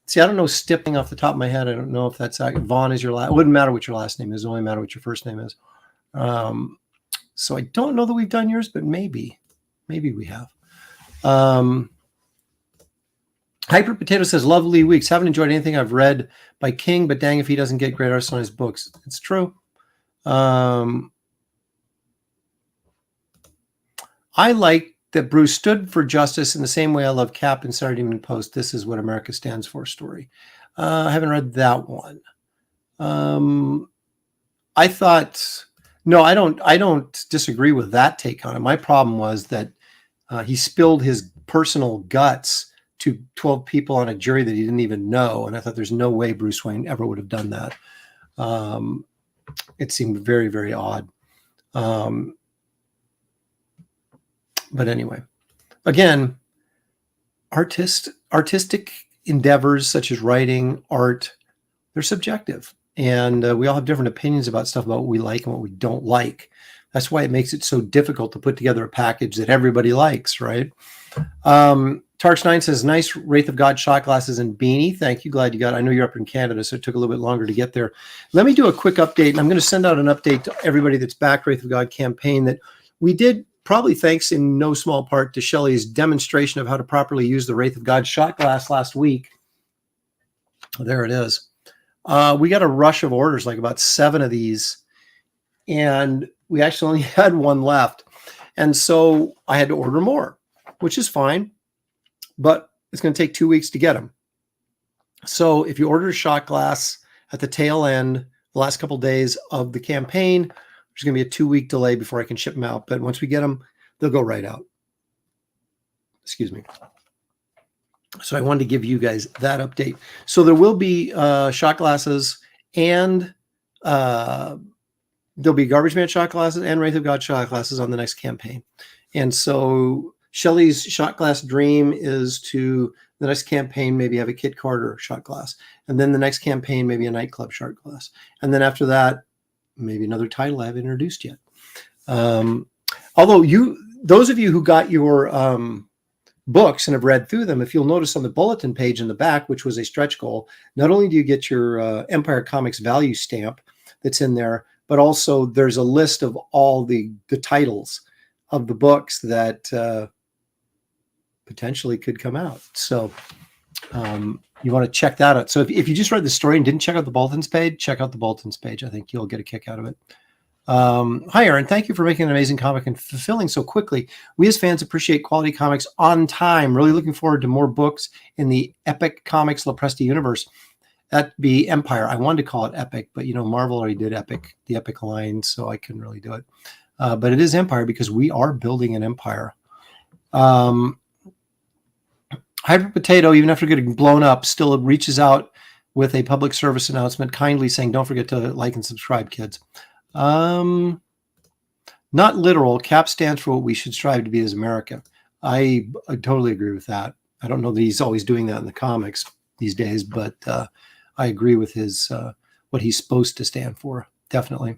See, I don't know Stippling off the top of my head. I don't know if that's Vaughn is your last. It wouldn't matter what your last name is. It only matter what your first name is. So I don't know that we've done yours, but maybe we have. Hyper Potato says, lovely weeks. Haven't enjoyed anything I've read by King, but dang if he doesn't get great artists on his books. It's true. I like that Bruce stood for justice in the same way I love Cap and Saturday Evening Post. This is what America stands for story. I haven't read that one. I thought, no, I don't disagree with that take on it. My problem was that he spilled his personal guts to 12 people on a jury that he didn't even know. And I thought there's no way Bruce Wayne ever would have done that. It seemed very, very odd. But anyway, again, artistic endeavors such as writing, art, they're subjective. And we all have different opinions about stuff, about what we like and what we don't like. That's why it makes it so difficult to put together a package that everybody likes, right? Tarks9 says, nice Wraith of God shot glasses and beanie. Thank you. Glad you got it. I know you're up in Canada, so it took a little bit longer to get there. Let me do a quick update, and I'm going to send out an update to everybody that's backed Wraith of God campaign that we did, probably thanks in no small part to Shelly's demonstration of how to properly use the Wraith of God shot glass last week. There it is. We got a rush of orders, like about 7 of these, and we actually only had 1 left. And so I had to order more, which is fine, but it's going to take 2 weeks to get them. So if you order a shot glass at the tail end, the last couple of days of the campaign, there's going to be a 2-week delay before I can ship them out. But once we get them, they'll go right out. Excuse me. So I wanted to give you guys that update. So there will be shot glasses and there'll be Garbage Man shot glasses and Wraith of God shot glasses on the next campaign. And so Shelly's shot glass dream is to the next campaign maybe have a Kit Carter shot glass, and then the next campaign maybe a nightclub shot glass, and then after that maybe another title I haven't introduced yet. Although those of you who got your books and have read through them, if you'll notice on the bulletin page in the back, which was a stretch goal, not only do you get your Empire Comics value stamp that's in there, but also there's a list of all the titles of the books that potentially could come out. So you want to check that out. So if you just read the story and didn't check out the bulletins page, check out the bulletins page. I think you'll get a kick out of it. Hi, Aaron. Thank you for making an amazing comic and fulfilling so quickly. We as fans appreciate quality comics on time. Really looking forward to more books in the Epic Comics Lopresti universe. That'd be Empire. I wanted to call it Epic, but Marvel already did Epic, the Epic line, so I couldn't really do it. But it is Empire because we are building an empire. Hyper Potato, even after getting blown up, still reaches out with a public service announcement, kindly saying, "Don't forget to like and subscribe, kids." Not literal. CAP stands for what we should strive to be as America. I totally agree with that. I don't know that he's always doing that in the comics these days, but I agree with his what he's supposed to stand for. Definitely.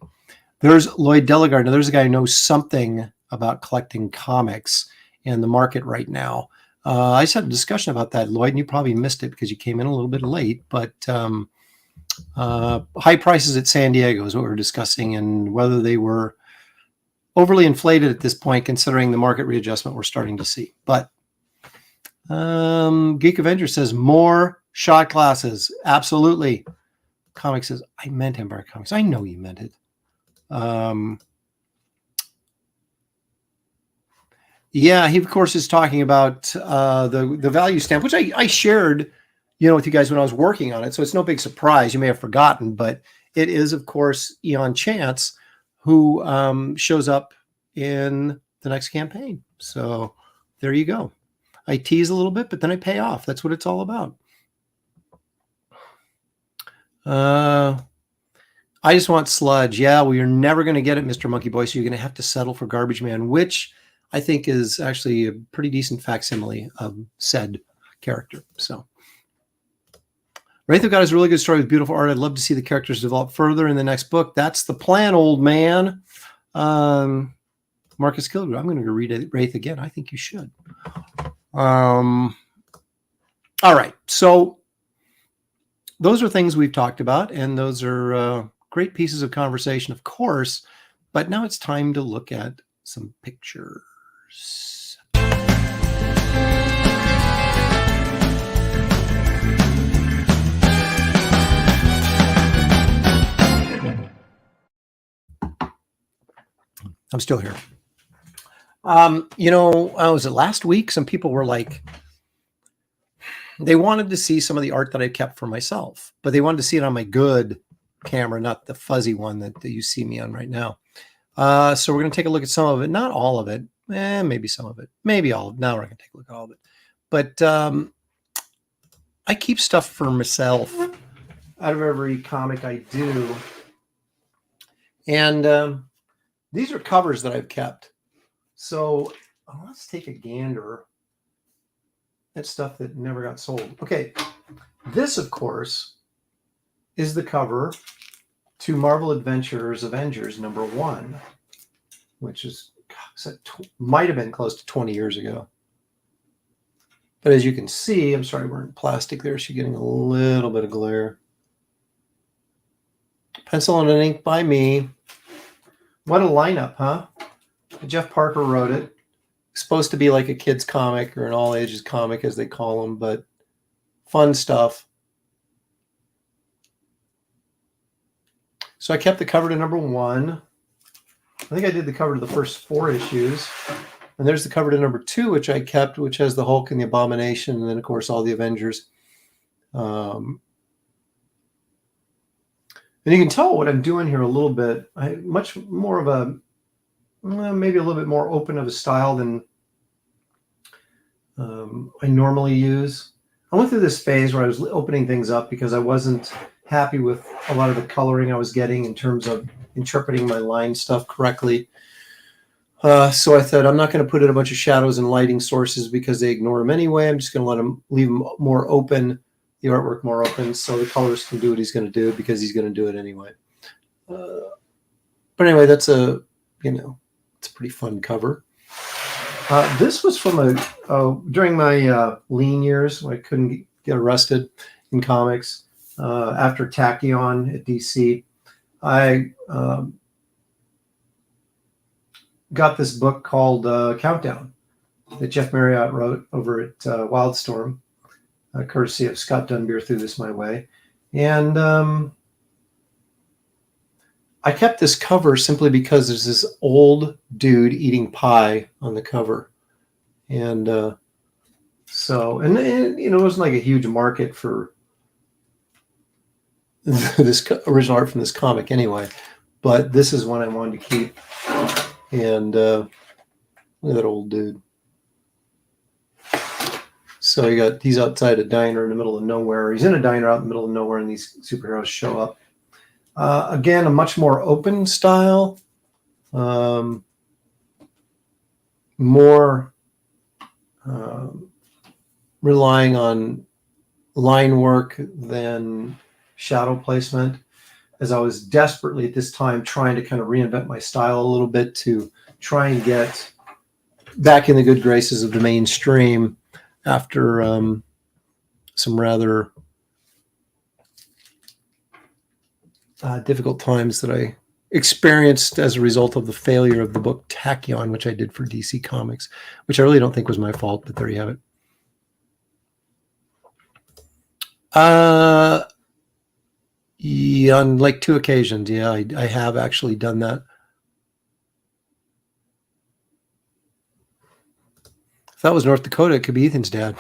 There's Lloyd Delegard. Now, there's a guy who knows something about collecting comics and the market right now. I just had a discussion about that, Lloyd, and you probably missed it because you came in a little bit late, but high prices at San Diego is what we're discussing, and whether they were overly inflated at this point, considering the market readjustment we're starting to see. But Geek Avenger says more shot glasses. Absolutely. Comic says, I meant Empire Comics. I know you meant it. Yeah, he of course is talking about the value stamp, which I shared, with you guys when I was working on it. So it's no big surprise. You may have forgotten, but it is of course Eon Chance who shows up in the next campaign. So there you go. I tease a little bit, but then I pay off. That's what it's all about. I just want Sludge. Yeah, well, you're never going to get it, Mr. Monkey Boy. So you're going to have to settle for Garbage Man, which I think is actually a pretty decent facsimile of said character. So Wraith of God is a really good story with beautiful art. I'd love to see the characters develop further in the next book. That's the plan, old man. Marcus Kilgore. I'm going to read Wraith again. I think you should. All right. So those are things we've talked about, and those are great pieces of conversation, of course. But now it's time to look at some pictures. I'm still here. Was it last week? Some people were like, they wanted to see some of the art that I kept for myself, but they wanted to see it on my good camera, not the fuzzy one that you see me on right now. So we're going to take a look at some of it, not all of it, maybe some of it, maybe all of it. Now we're going to take a look at all of it. But I keep stuff for myself out of every comic I do. And these are covers that I've kept. So let's take a gander at stuff that never got sold. Okay, this, of course, is the cover to Marvel Adventures Avengers #1, which is might have been close to 20 years ago. But as you can see, I'm sorry, we're in plastic there, so you're getting a little bit of glare. Pencil and an ink by me. What a lineup, huh? Jeff Parker wrote it. It's supposed to be like a kid's comic or an all ages comic, as they call them, but fun stuff. So I kept the cover to #1. I think I did the cover to the first 4 issues. And there's the cover to #2, which I kept, which has the Hulk and the Abomination, and then, of course, all the Avengers. And you can tell what I'm doing here a little bit. Much more of a, maybe a little bit more open of a style than I normally use. I went through this phase where I was opening things up because I wasn't happy with a lot of the coloring I was getting in terms of interpreting my line stuff correctly. So I thought I'm not going to put in a bunch of shadows and lighting sources because they ignore them anyway. I'm just going to leave them more open, the artwork more open, so the colorist can do what he's going to do because he's going to do it anyway. But anyway, that's it's a pretty fun cover. This was from during my lean years when I couldn't get arrested in comics. After Tachyon at DC, I got this book called Countdown that Jeff Marriott wrote over at Wildstorm, courtesy of Scott Dunbier threw this my way. And I kept this cover simply because there's this old dude eating pie on the cover. And it wasn't like a huge market for this original art from this comic anyway, but this is one I wanted to keep. And look at that old dude. So he's outside a diner in the middle of nowhere. He's in a diner out in the middle of nowhere, and these superheroes show up. Again, a much more open style, more relying on line work than shadow placement, as I was desperately at this time trying to kind of reinvent my style a little bit to try and get back in the good graces of the mainstream after some rather difficult times that I experienced as a result of the failure of the book Tachyon, which I did for DC Comics, which I really don't think was my fault, but there you have it. Yeah, on like 2 occasions. Yeah, I have actually done that. If that was North Dakota, it could be Ethan's dad.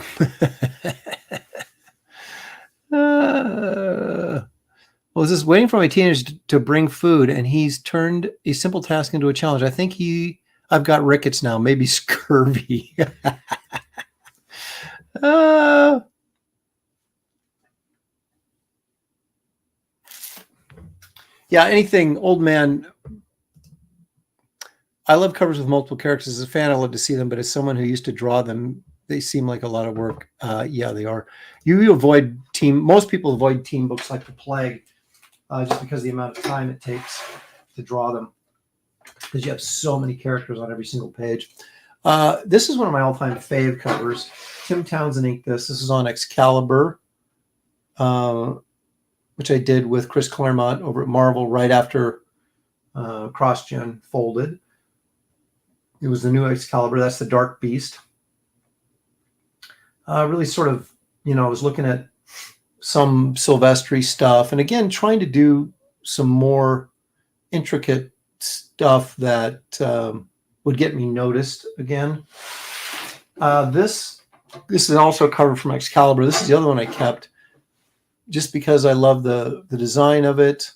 Was this waiting for my teenagers to bring food, and he's turned a simple task into a challenge. I think I've got rickets now, maybe scurvy. Yeah, anything, old man. I love covers with multiple characters. As a fan, I love to see them, but as someone who used to draw them, they seem like a lot of work. Yeah, they are. Most people avoid team books like the plague, just because of the amount of time it takes to draw them, because you have so many characters on every single page. This is one of my all-time fave covers. Tim Townsend inked this. This is on Excalibur, which I did with Chris Claremont over at Marvel right after CrossGen folded. It was the new Excalibur. That's the Dark Beast. Really sort of, I was looking at some Silvestri stuff, and again, trying to do some more intricate stuff that would get me noticed again. This is also a cover from Excalibur. This is the other one I kept, just because I love the design of it.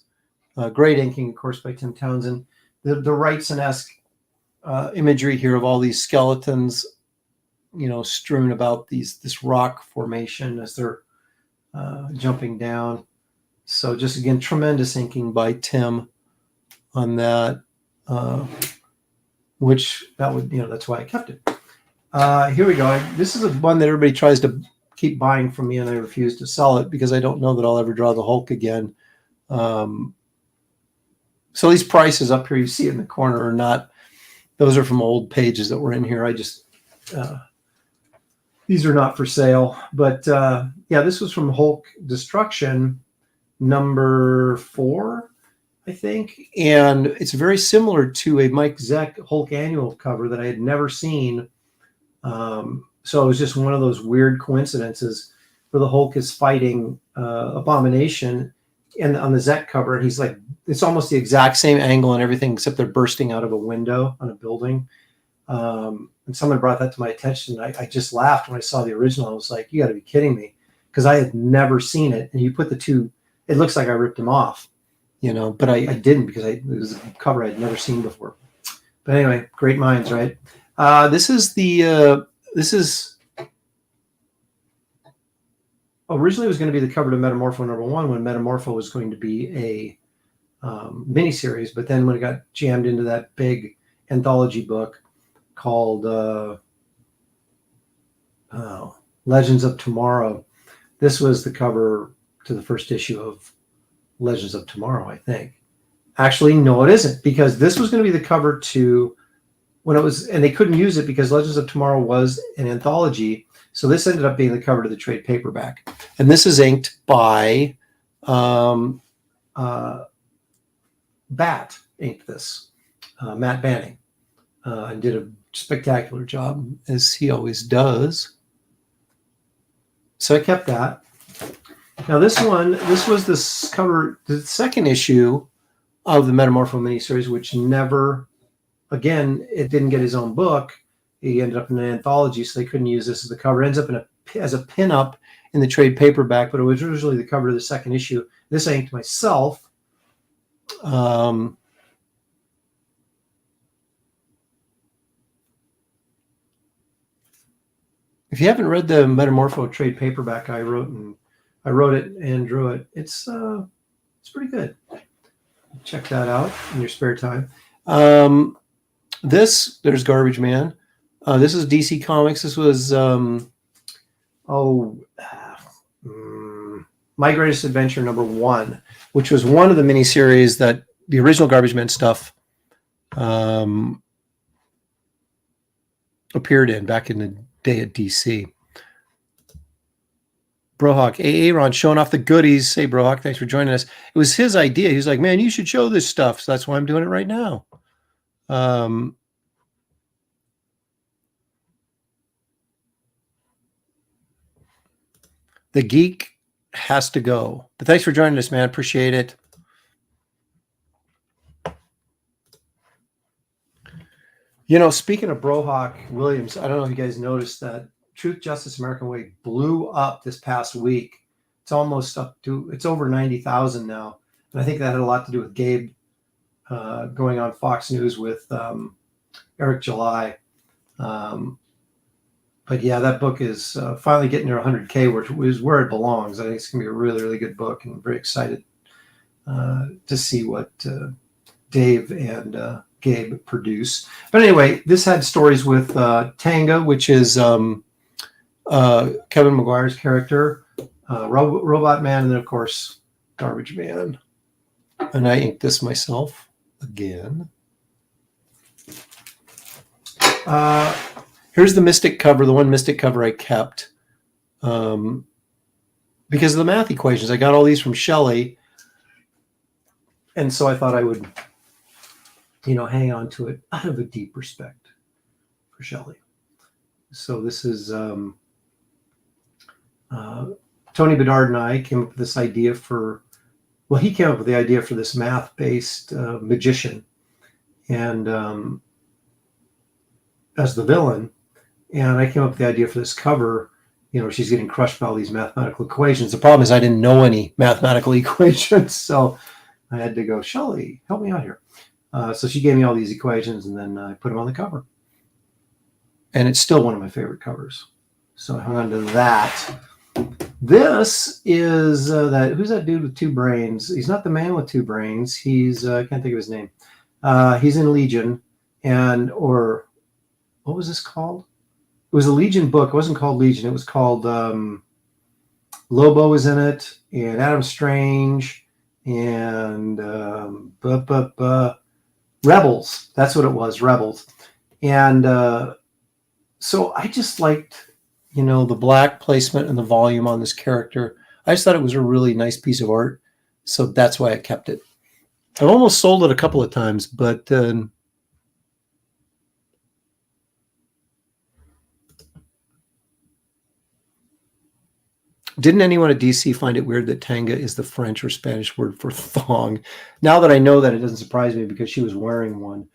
Great inking, of course, by Tim Townsend. The Wrightson-esque imagery here of all these skeletons, strewn about this rock formation as they're jumping down. So just again, tremendous inking by Tim on that, that's why I kept it. Here we go. This is one that everybody tries to keep buying from me, and I refuse to sell it because I don't know that I'll ever draw the Hulk again. So these prices up here you see in the corner are not, those are from old pages that were in here. I just, these are not for sale. But yeah, this was from Hulk Destruction number 4, I think. And it's very similar to a Mike Zeck Hulk annual cover that I had never seen. So it was just one of those weird coincidences where the Hulk is fighting Abomination and on the Zeck cover, and he's like, it's almost the exact same angle and everything, except they're bursting out of a window on a building. And someone brought that to my attention. I just laughed when I saw the original. I was like, you got to be kidding me, because I had never seen it. And you put the two, it looks like I ripped them off, but I didn't, because it was a cover I'd never seen before. But anyway, great minds, right? This is originally was going to be the cover to Metamorpho #1 when Metamorpho was going to be a miniseries, but then when it got jammed into that big anthology book called Legends of Tomorrow, this was the cover to the first issue of Legends of Tomorrow, I think. Actually, no, it isn't, because this was going to be the cover to when it was, and they couldn't use it because Legends of Tomorrow was an anthology. So this ended up being the cover to the trade paperback. And this is inked by Bat, inked this, Matt Banning, and did a spectacular job, as he always does. So I kept that. Now this was the cover, the second issue of the Metamorpho miniseries, which never, again, it didn't get his own book. He ended up in an anthology, so they couldn't use this as the cover. It ends up as a pin-up in the trade paperback, but it was originally the cover of the second issue. This I inked myself. If you haven't read the Metamorpho trade paperback I wrote it and drew it, it's pretty good. Check that out in your spare time. There's Garbage Man. This is DC Comics. This was My Greatest Adventure #1, which was one of the miniseries that the original Garbage Man stuff appeared in back in the day at DC. Brohawk, Aaron showing off the goodies. Hey, Brohawk, thanks for joining us. It was his idea. He was like, man, you should show this stuff. So that's why I'm doing it right now. The geek has to go. But thanks for joining us, man. Appreciate it. You know, speaking of Brohawk Williams, I don't know if you guys noticed that Truth, Justice, American Way blew up this past week. It's almost it's over 90,000 now. And I think that had a lot to do with Gabe going on Fox News with Eric July. But yeah, that book is finally getting near 100K, which is where it belongs. I think it's going to be a really, really good book, and I'm very excited to see what Dave and Gabe produce. But anyway, this had stories with Tanga, which is Kevin Maguire's character, Robot Man, and then, of course, Garbage Man. And I inked this myself again. Here's the Mystic cover, the one Mystic cover I kept because of the math equations. I got all these from Shelly, and so I thought I would, hang on to it out of a deep respect for Shelly. So this is Tony Bedard and I came up with this idea he came up with the idea for this math-based magician, and as the villain. And I came up with the idea for this cover. She's getting crushed by all these mathematical equations. The problem is I didn't know any mathematical equations, so I had to go, Shelly, help me out here. So she gave me all these equations, and then I put them on the cover. And it's still one of my favorite covers. So I hung on to that. This is who's that dude with two brains? He's not the man with two brains. He's I can't think of his name. He's in Legion, or what was this called? It was a Legion book. It wasn't called Legion. It was called Lobo was in it, and Adam Strange, and Rebels. That's what it was, Rebels. And so I just liked, the black placement and the volume on this character. I just thought it was a really nice piece of art. So that's why I kept it. I've almost sold it a couple of times, but didn't anyone at DC find it weird that Tanga is the French or Spanish word for thong? Now that I know that, it doesn't surprise me because she was wearing one.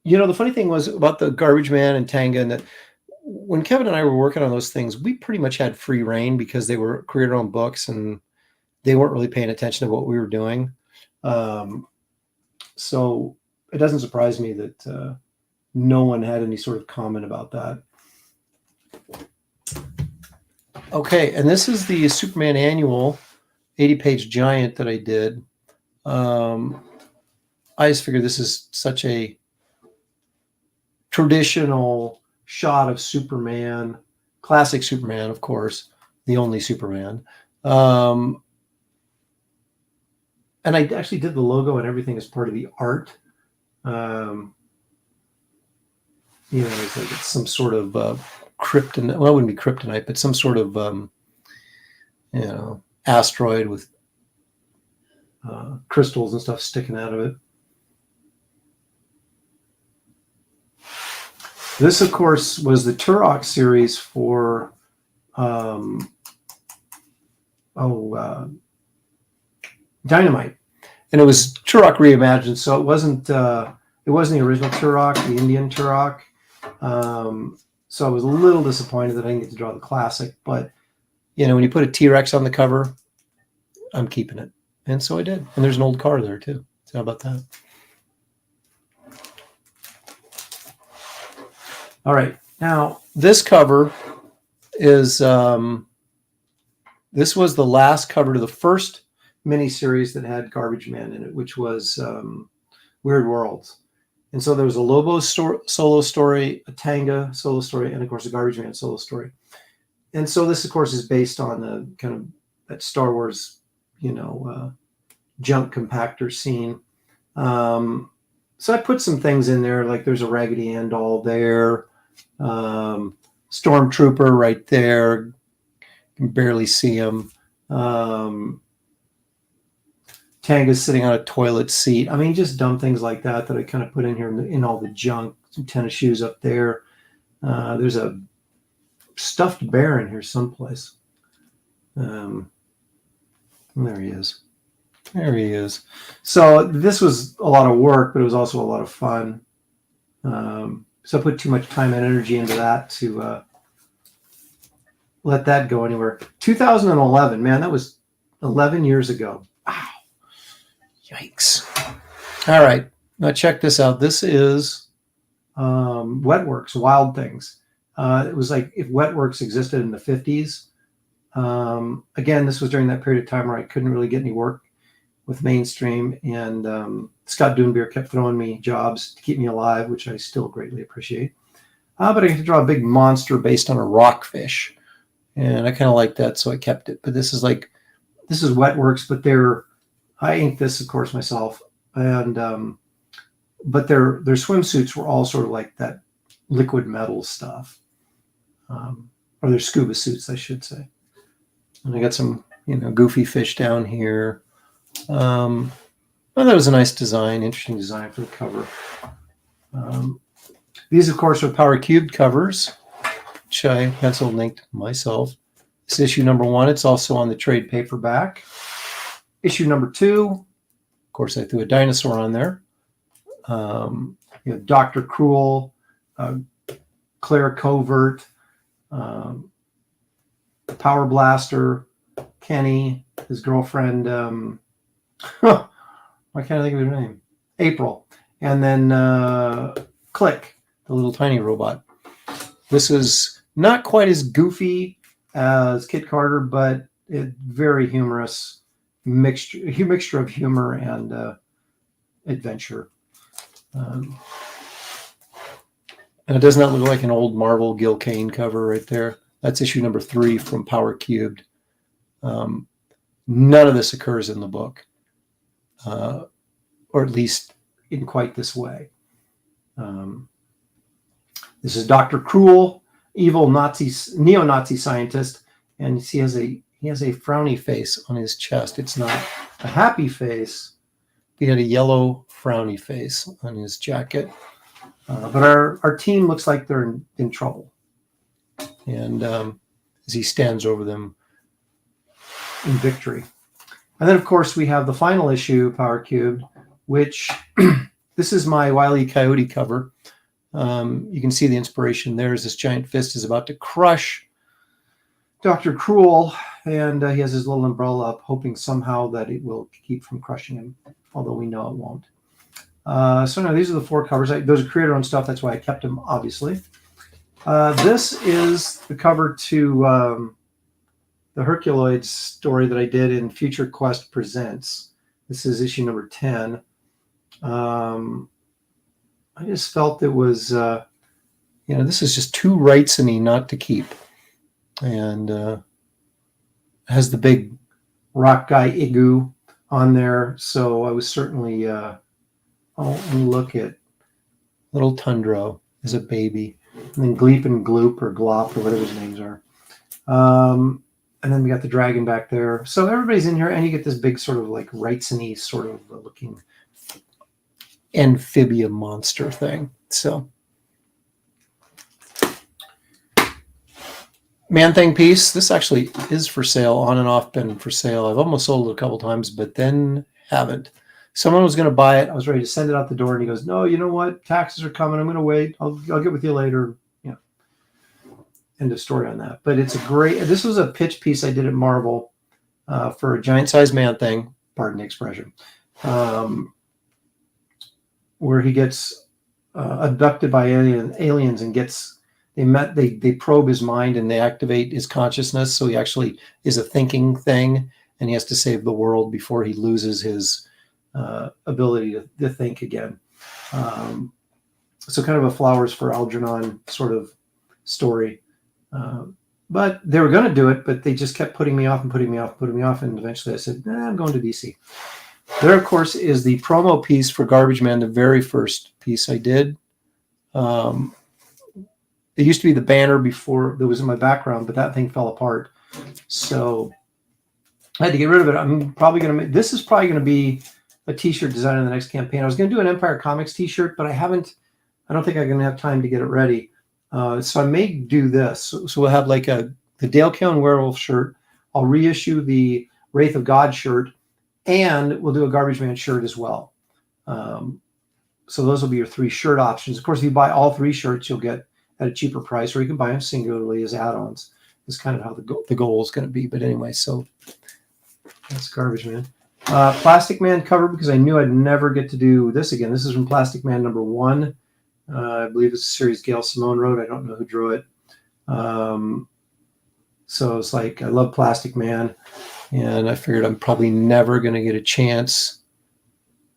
The funny thing was about the Garbage Man and Tanga, and that when Kevin and I were working on those things, we pretty much had free reign because they were creator-owned books and they weren't really paying attention to what we were doing. So it doesn't surprise me that no one had any sort of comment about that. Okay, and this is the Superman annual 80-page giant that I did. I just figured this is such a traditional shot of Superman, classic Superman, of course, the only Superman. And I actually did the logo and everything as part of the art. It's some sort of kryptonite. Well, it wouldn't be kryptonite, but some sort of asteroid with crystals and stuff sticking out of it. This, of course, was the Turok series for Dynamite, and it was Turok reimagined. So it wasn't the original Turok, the Indian Turok. So I was a little disappointed that I didn't get to draw the classic. But when you put a T-Rex on the cover, I'm keeping it, and so I did. And there's an old car there too. So how about that? All right, now this cover is this was the last cover to the first miniseries that had Garbage Man in it, which was Weird Worlds. And so there was a Lobo solo story, a Tanga solo story, and of course a Garbage Man solo story. And so this, of course, is based on the kind of that Star Wars, junk compactor scene. So I put some things in there, like there's a Raggedy Ann doll there, Stormtrooper right there. You can barely see him. Tanga's sitting on a toilet seat. I mean, just dumb things like that I kind of put in here in all the junk. Some tennis shoes up there. There's a stuffed bear in here someplace. There he is. There he is. So this was a lot of work, but it was also a lot of fun. So I put too much time and energy into that to let that go anywhere. 2011, man, that was 11 years ago. Wow. Yikes. All right. Now check this out. This is Wetworks, Wild Things. It was like if Wetworks existed in the 50s. Again, this was during that period of time where I couldn't really get any work with mainstream, and Scott Doonbeer kept throwing me jobs to keep me alive, which I still greatly appreciate. But I had to draw a big monster based on a rockfish, and I kind of liked that, so I kept it. But this is Wetworks, but I inked this, of course, myself, and but their swimsuits were all sort of like that liquid metal stuff, or their scuba suits, I should say. And I got some, goofy fish down here. Well, that was a nice design, interesting design for the cover. These, of course, are Power Cubed covers, which I pencil linked myself. This is issue number 1. It's also on the trade paperback. Issue number 2, of course, I threw a dinosaur on there. Dr. Cruel, Claire Covert, Power Blaster, Kenny, his girlfriend, why can't I think of her name? April. And then Click, the little tiny robot. This is not quite as goofy as Kit Carter, but very humorous mixture of humor and adventure. And it does not look like an old Marvel Gil Kane cover right there. That's issue number 3 from Power Cubed. None of this occurs in the book, or at least in quite this way. This is Dr. Cruel, evil neo-Nazi scientist, and he has a frowny face on his chest. It's not a happy face. He had a yellow frowny face on his jacket. But our team looks like they're in trouble. And as he stands over them in victory. And then, of course, we have the final issue, Power Cubed, which this is my Wile E. Coyote cover. You can see the inspiration there as this giant fist is about to crush Dr. Cruel, and he has his little umbrella up, hoping somehow that it will keep from crushing him, although we know it won't. So now these are the 4 covers. Those are creator-owned stuff. That's why I kept them, obviously. This is the cover to the Herculoids story that I did in Future Quest Presents. This is issue number 10. I just felt it was, this is just too rightsy not to keep. And has the big rock guy Igu on there. So I was certainly, and look at little Tundro as a baby. And then Gleep and Gloop or Glop or whatever his names are. And then we got the dragon back there. So everybody's in here, and you get this big sort of like rightsy sort of looking amphibian monster thing. So Man-Thing piece. This actually is for sale, on and off been for sale. I've almost sold it a couple times, but then haven't. Someone was going to buy it. I was ready to send it out the door, and he goes, "No, you know what? Taxes are coming. I'm going to wait. I'll get with you later." End of story on that. But it's a great. This was a pitch piece I did at Marvel for a giant-sized Man-Thing. Pardon the expression. Where he gets abducted by aliens and gets they probe his mind and they activate his consciousness, so he actually is a thinking thing, and he has to save the world before he loses his ability to think again. So kind of a Flowers for Algernon sort of story. But they were going to do it, but they just kept putting me off, and eventually I said, I'm going to DC. There, of course, is the promo piece for Garbage Man, the very first piece I did. It used to be the banner before that was in my background, but that thing fell apart. So I had to get rid of it. I'm probably going to make, this is probably going to be a t-shirt design in the next campaign. I was going to do an Empire Comics t-shirt, but I don't think I'm going to have time to get it ready. So I may do this. So we'll have like the Dale Keown Werewolf shirt. I'll reissue the Wraith of God shirt, and we'll do a Garbage Man shirt as well. So those will be your 3 shirt options. Of course, if you buy all 3 shirts, you'll get at a cheaper price, or you can buy them singularly as add-ons. That's kind of how the goal is going to be. But anyway, so that's Garbage Man. Plastic Man cover, because I knew I'd never get to do this again. This is from Plastic Man number 1. I believe it's a series Gail Simone wrote. I don't know who drew it. So it's like, I love Plastic Man, and I figured I'm probably never going to get a chance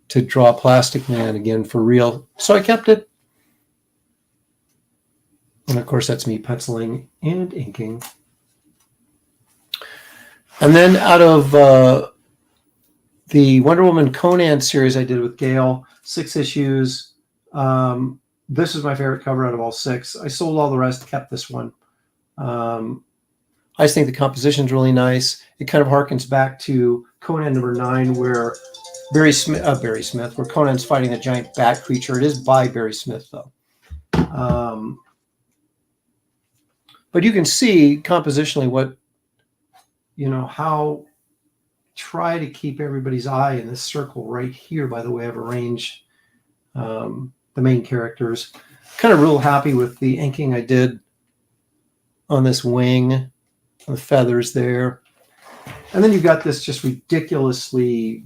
to draw Plastic Man again for real. So I kept it. And of course, that's me penciling and inking. And then out of the Wonder Woman Conan series I did with Gail, 6 issues. This is my favorite cover out of all 6. I sold all the rest, kept this one. I just think the composition is really nice. It kind of harkens back to Conan number 9, where Barry Smith, where Conan's fighting the giant bat creature. It is by Barry Smith, though. But you can see compositionally how try to keep everybody's eye in this circle right here. By the way, I've arranged the main characters. Kind of real happy with the inking I did on this wing, the feathers there. And then you've got this just ridiculously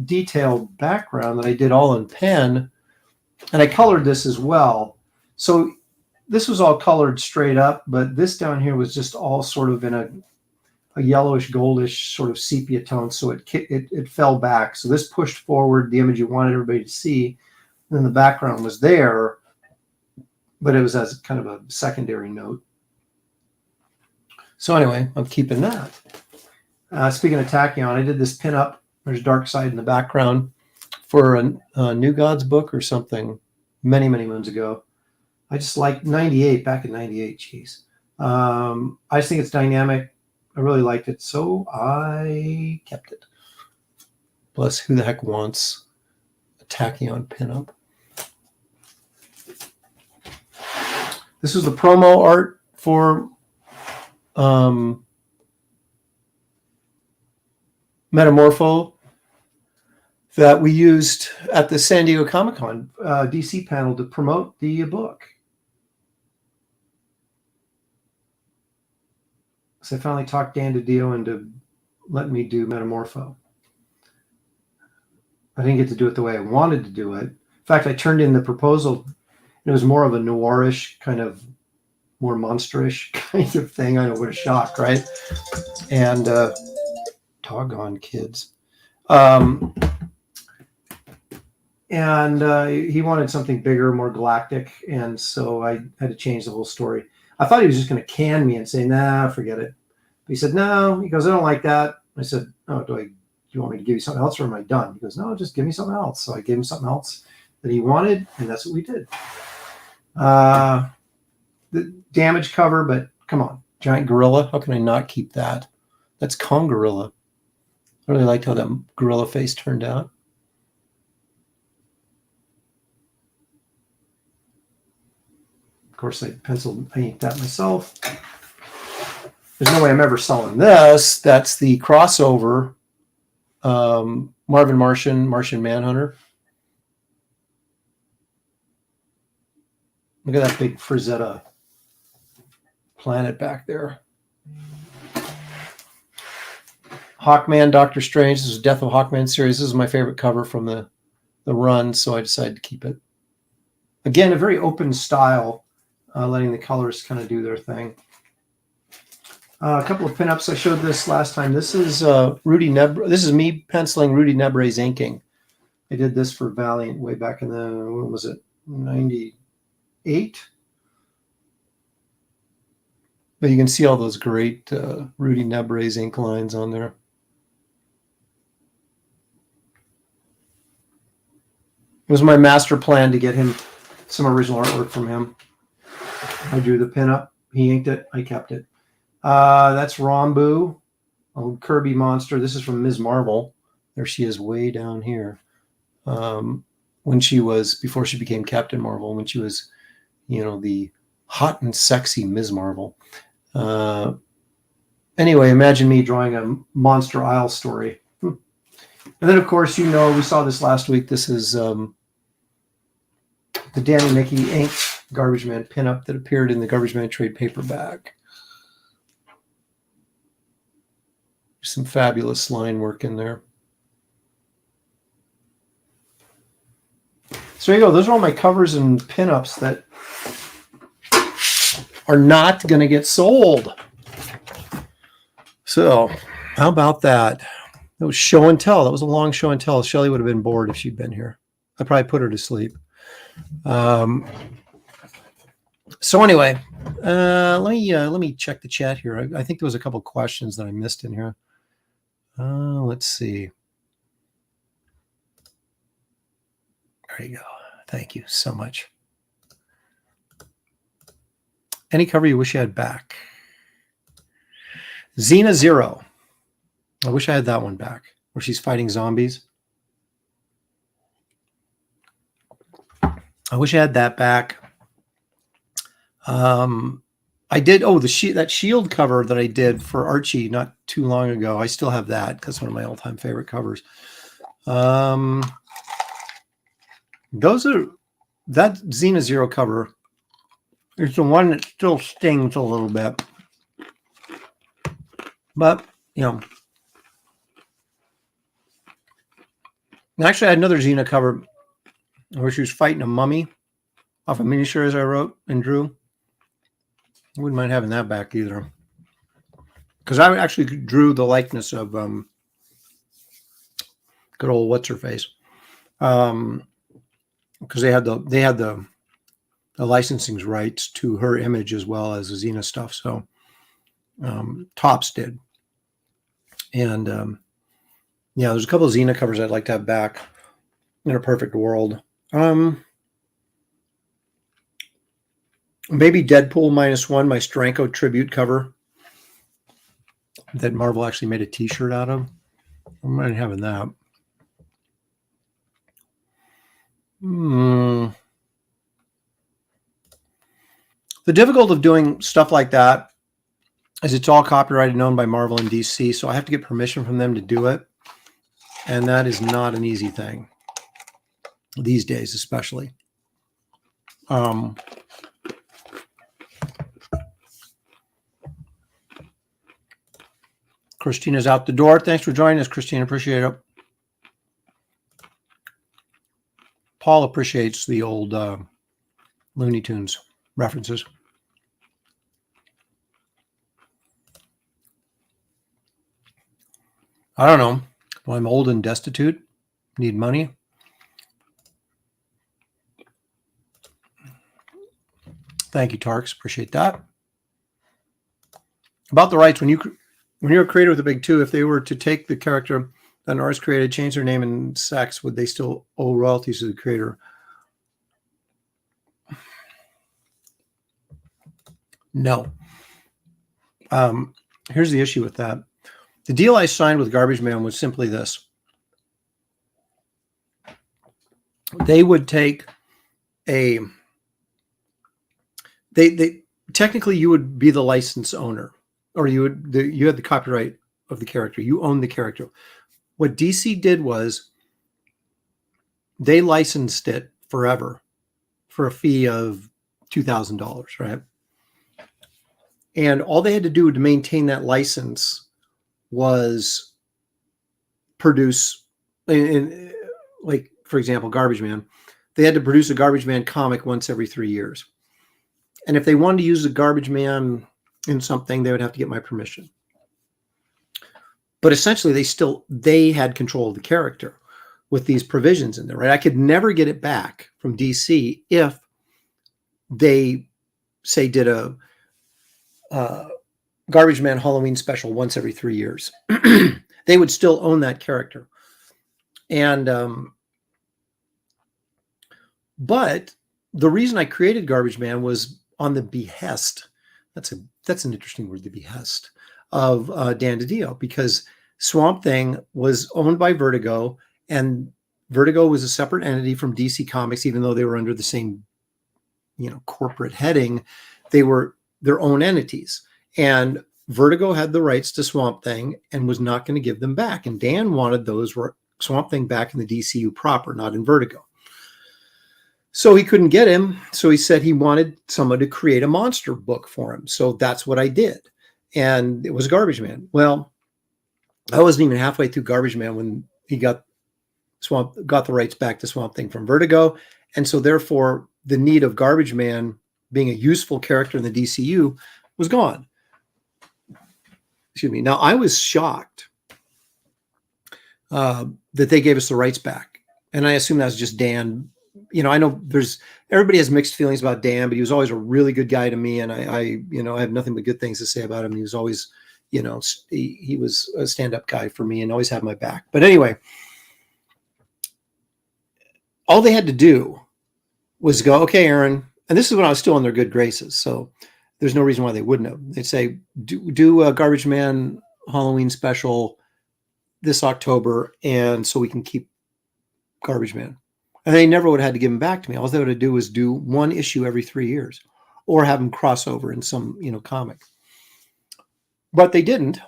detailed background that I did all in pen. And I colored this as well. So this was all colored straight up, but this down here was just all sort of in a yellowish, goldish sort of sepia tone. So it fell back. So this pushed forward the image you wanted everybody to see. And then the background was there, but it was as kind of a secondary note. So anyway, I'm keeping that. Speaking of Tachyon, I did this pinup. There's Dark Side in the background for a New Gods book or something many, many moons ago. I just like 98, back in 98, geez. I just think it's dynamic. I really liked it, so I kept it. Plus, who the heck wants a Tachyon pinup? This is the promo art for Metamorpho that we used at the San Diego Comic-Con DC panel to promote the book. So I finally talked Dan DiDio into letting me do Metamorpho. I didn't get to do it the way I wanted to do it. In fact, I turned in the proposal. It was more of a noirish kind of more monsterish kind of thing. I know, what a shock, right? And doggone kids. And he wanted something bigger, more galactic, and so I had to change the whole story. I thought he was just going to can me and say, "Nah, forget it." But he said, "No." He goes, "I don't like that." I said, "Oh, do you want me to give you something else, or am I done?" He goes, "No, just give me something else." So I gave him something else that he wanted, and that's what we did. The damage cover, but come on, giant gorilla. How can I not keep that? That's Kong Gorilla. I really liked how that gorilla face turned out. Of course, I inked that myself. There's no way I'm ever selling this. That's the crossover Marvin Martian Manhunter. Look at that big Frazetta planet back there. Hawkman, Doctor Strange. This is Death of Hawkman series. This is my favorite cover from the run, so I decided to keep it. Again, a very open style, letting the colors kind of do their thing. A couple of pinups. I showed this last time. This is Rudy Nebre. This is me penciling Rudy Nebre's inking. I did this for Valiant way back in the, when was it, 98? But you can see all those great Rudy Nebre's ink lines on there. It was my master plan to get him some original artwork from him. I drew the pinup. He inked it. I kept it. That's Rambu, a Kirby monster. This is from Ms. Marvel. There she is way down here. When she was, before she became Captain Marvel, when she was, the hot and sexy Ms. Marvel. Anyway, imagine me drawing a Monster Isle story. And then, of course, we saw this last week. This is the Danny Mickey inked Garbage Man pinup that appeared in the Garbage Man trade paperback. Some fabulous line work in there. So there you go. Those are all my covers and pinups that are not going to get sold. So how about that? That was show and tell. That was a long show and tell. Shelly would have been bored if she'd been here. I probably put her to sleep. So anyway, let me check the chat here. I think there was a couple questions that I missed in here. Let's see. There you go. Thank you so much. Any cover you wish you had back? Xena Zero. I wish I had that one back, where she's fighting zombies. I wish I had that back. I did. Oh, that Shield cover that I did for Archie not too long ago. I still have that because it's one of my all-time favorite covers. Those are that Xena Zero cover. It's the one that still stings a little bit, but actually, I had another Xena cover where she was fighting a mummy off a miniseries I wrote and drew. I wouldn't mind having that back either, because I actually drew the likeness of good old what's her face, because they had the licensing rights to her image as well as the Xena stuff. So Topps did, and there's a couple of Xena covers I'd like to have back in a perfect world. Maybe Deadpool -1, my Stranko tribute cover that Marvel actually made a T-shirt out of. I mind having that. The difficulty of doing stuff like that is it's all copyrighted and owned by Marvel and DC, so I have to get permission from them to do it, and that is not an easy thing these days, especially. Christina's out the door. Thanks for joining us, Christina. Appreciate it. Paul appreciates the old Looney Tunes references. I don't know. Well, I'm old and destitute, need money. Thank you, Tarks. Appreciate that. About the rights, when you're a creator with a big two, if they were to take the character that an artist created, change their name and sex, would they still owe royalties to the creator? No. Here's the issue with that. The deal I signed with Garbage Man was simply this. They would take they technically you would be the license owner, or you had the copyright of the character. You own the character. What DC did was they licensed it forever for a fee of $2,000, right? And all they had to do to maintain that license was produce, like, for example, Garbage Man. They had to produce a Garbage Man comic once every 3 years. And if they wanted to use the Garbage Man in something, they would have to get my permission. But essentially, they had control of the character with these provisions in there, right? I could never get it back from DC if they, say, did a Garbage Man Halloween special once every 3 years. They would still own that character. And but the reason I created Garbage Man was on the behest. That's an interesting word, the behest of Dan DiDio, because Swamp Thing was owned by Vertigo, and Vertigo was a separate entity from DC Comics, even though they were under the same, corporate heading. They were their own entities, and Vertigo had the rights to Swamp Thing and was not going to give them back. And Dan wanted those Swamp Thing back in the DCU proper, not in Vertigo. So he couldn't get him. So he said he wanted someone to create a monster book for him. So that's what I did. And it was Garbage Man. Well, I wasn't even halfway through Garbage Man when he got the rights back to Swamp Thing from Vertigo. And so therefore the need of Garbage Man being a useful character in the DCU was gone. Excuse me. Now, I was shocked that they gave us the rights back. And I assume that's just Dan. I know everybody has mixed feelings about Dan, but he was always a really good guy to me. And I have nothing but good things to say about him. He was always, he was a stand-up guy for me and always had my back. But anyway, all they had to do was go, okay, Aaron, and this is when I was still in their good graces. So there's no reason why they wouldn't have. They'd say, do a Garbage Man Halloween special this October, and so we can keep Garbage Man. And they never would have had to give him back to me. All they would have to do was do one issue every 3 years, or have him cross over in some, comic. But they didn't.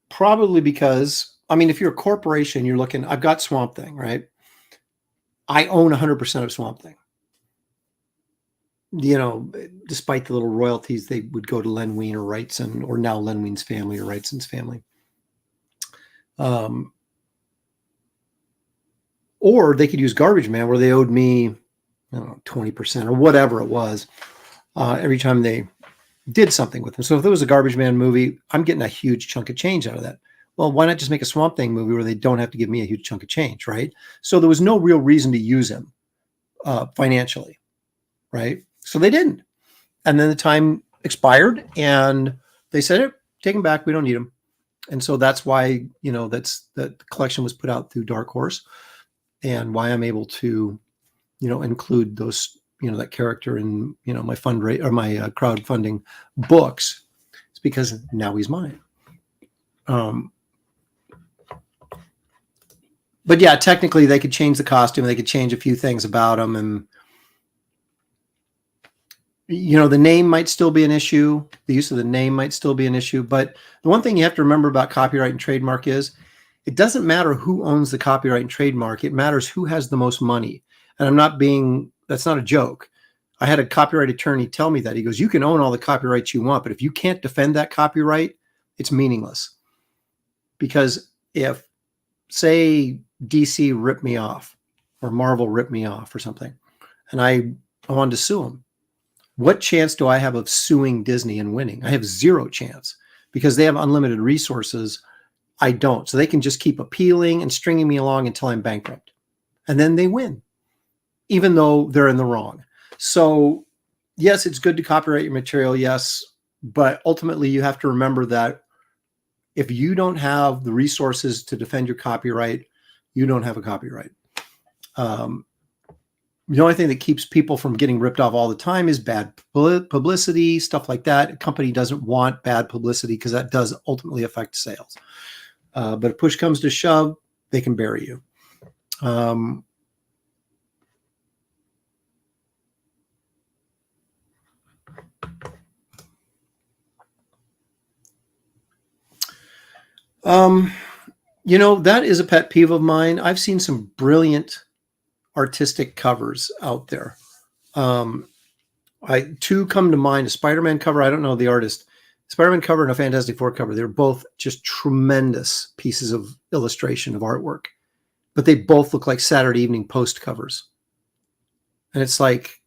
Probably because, if you're a corporation, you're looking, I've got Swamp Thing, right? I own 100% of Swamp Thing. Despite the little royalties, they would go to Len Wein or Wrightson, or now Len Wein's family or Wrightson's family. Or they could use Garbage Man, where they owed me, 20% or whatever it was, every time they did something with them. So if there was a Garbage Man movie, I'm getting a huge chunk of change out of that. Well, why not just make a Swamp Thing movie where they don't have to give me a huge chunk of change, right? So there was no real reason to use him financially, right? So they didn't. And then the time expired, and they said, take him back. We don't need him. And so that's why, that the collection was put out through Dark Horse, and why I'm able to, include those, that character in, my my crowdfunding books. It's because now he's mine. But yeah, technically they could change the costume. They could change a few things about him, and the name might still be an issue. The use of the name might still be an issue. But the one thing you have to remember about copyright and trademark is it doesn't matter who owns the copyright and trademark. It matters who has the most money. And that's not a joke. I had a copyright attorney tell me that. He goes, you can own all the copyrights you want, but if you can't defend that copyright, it's meaningless. Because if, say, DC ripped me off, or Marvel ripped me off or something, and I wanted to sue them, what chance do I have of suing Disney and winning? I have zero chance, because they have unlimited resources. I don't. So they can just keep appealing and stringing me along until I'm bankrupt. And then they win, even though they're in the wrong. So yes, it's good to copyright your material. Yes. But ultimately you have to remember that if you don't have the resources to defend your copyright, you don't have a copyright. The only thing that keeps people from getting ripped off all the time is bad publicity, stuff like that. A company doesn't want bad publicity because that does ultimately affect sales. But if push comes to shove, they can bury you. You know, that is a pet peeve of mine. I've seen some brilliant artistic covers out there. Two come to mind: a Spider-Man cover. I don't know the artist. Spider-Man cover and a Fantastic Four cover. They're both just tremendous pieces of illustration of artwork, but they both look like Saturday Evening Post covers. And it's like,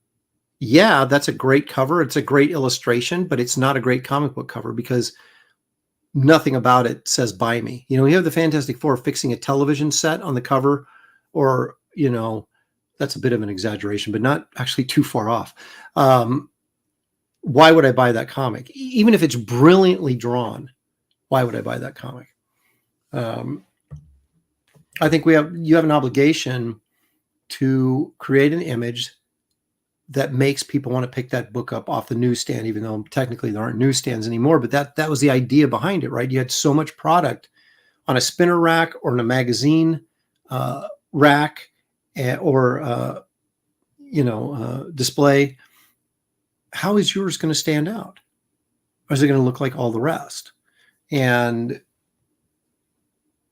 yeah, that's a great cover. It's a great illustration, but it's not a great comic book cover because nothing about it says buy me. You know, you have the Fantastic Four fixing a television set on the cover, or, you know, that's a bit of an exaggeration, but not actually too far off. Why would I buy that comic? Even if it's brilliantly drawn, why would I buy that comic? I think you have an obligation to create an image that makes people want to pick that book up off the newsstand, even though technically there aren't newsstands anymore. But that was the idea behind it, right? You had so much product on a spinner rack or in a magazine rack or display. How is yours going to stand out? Or is it going to look like all the rest? And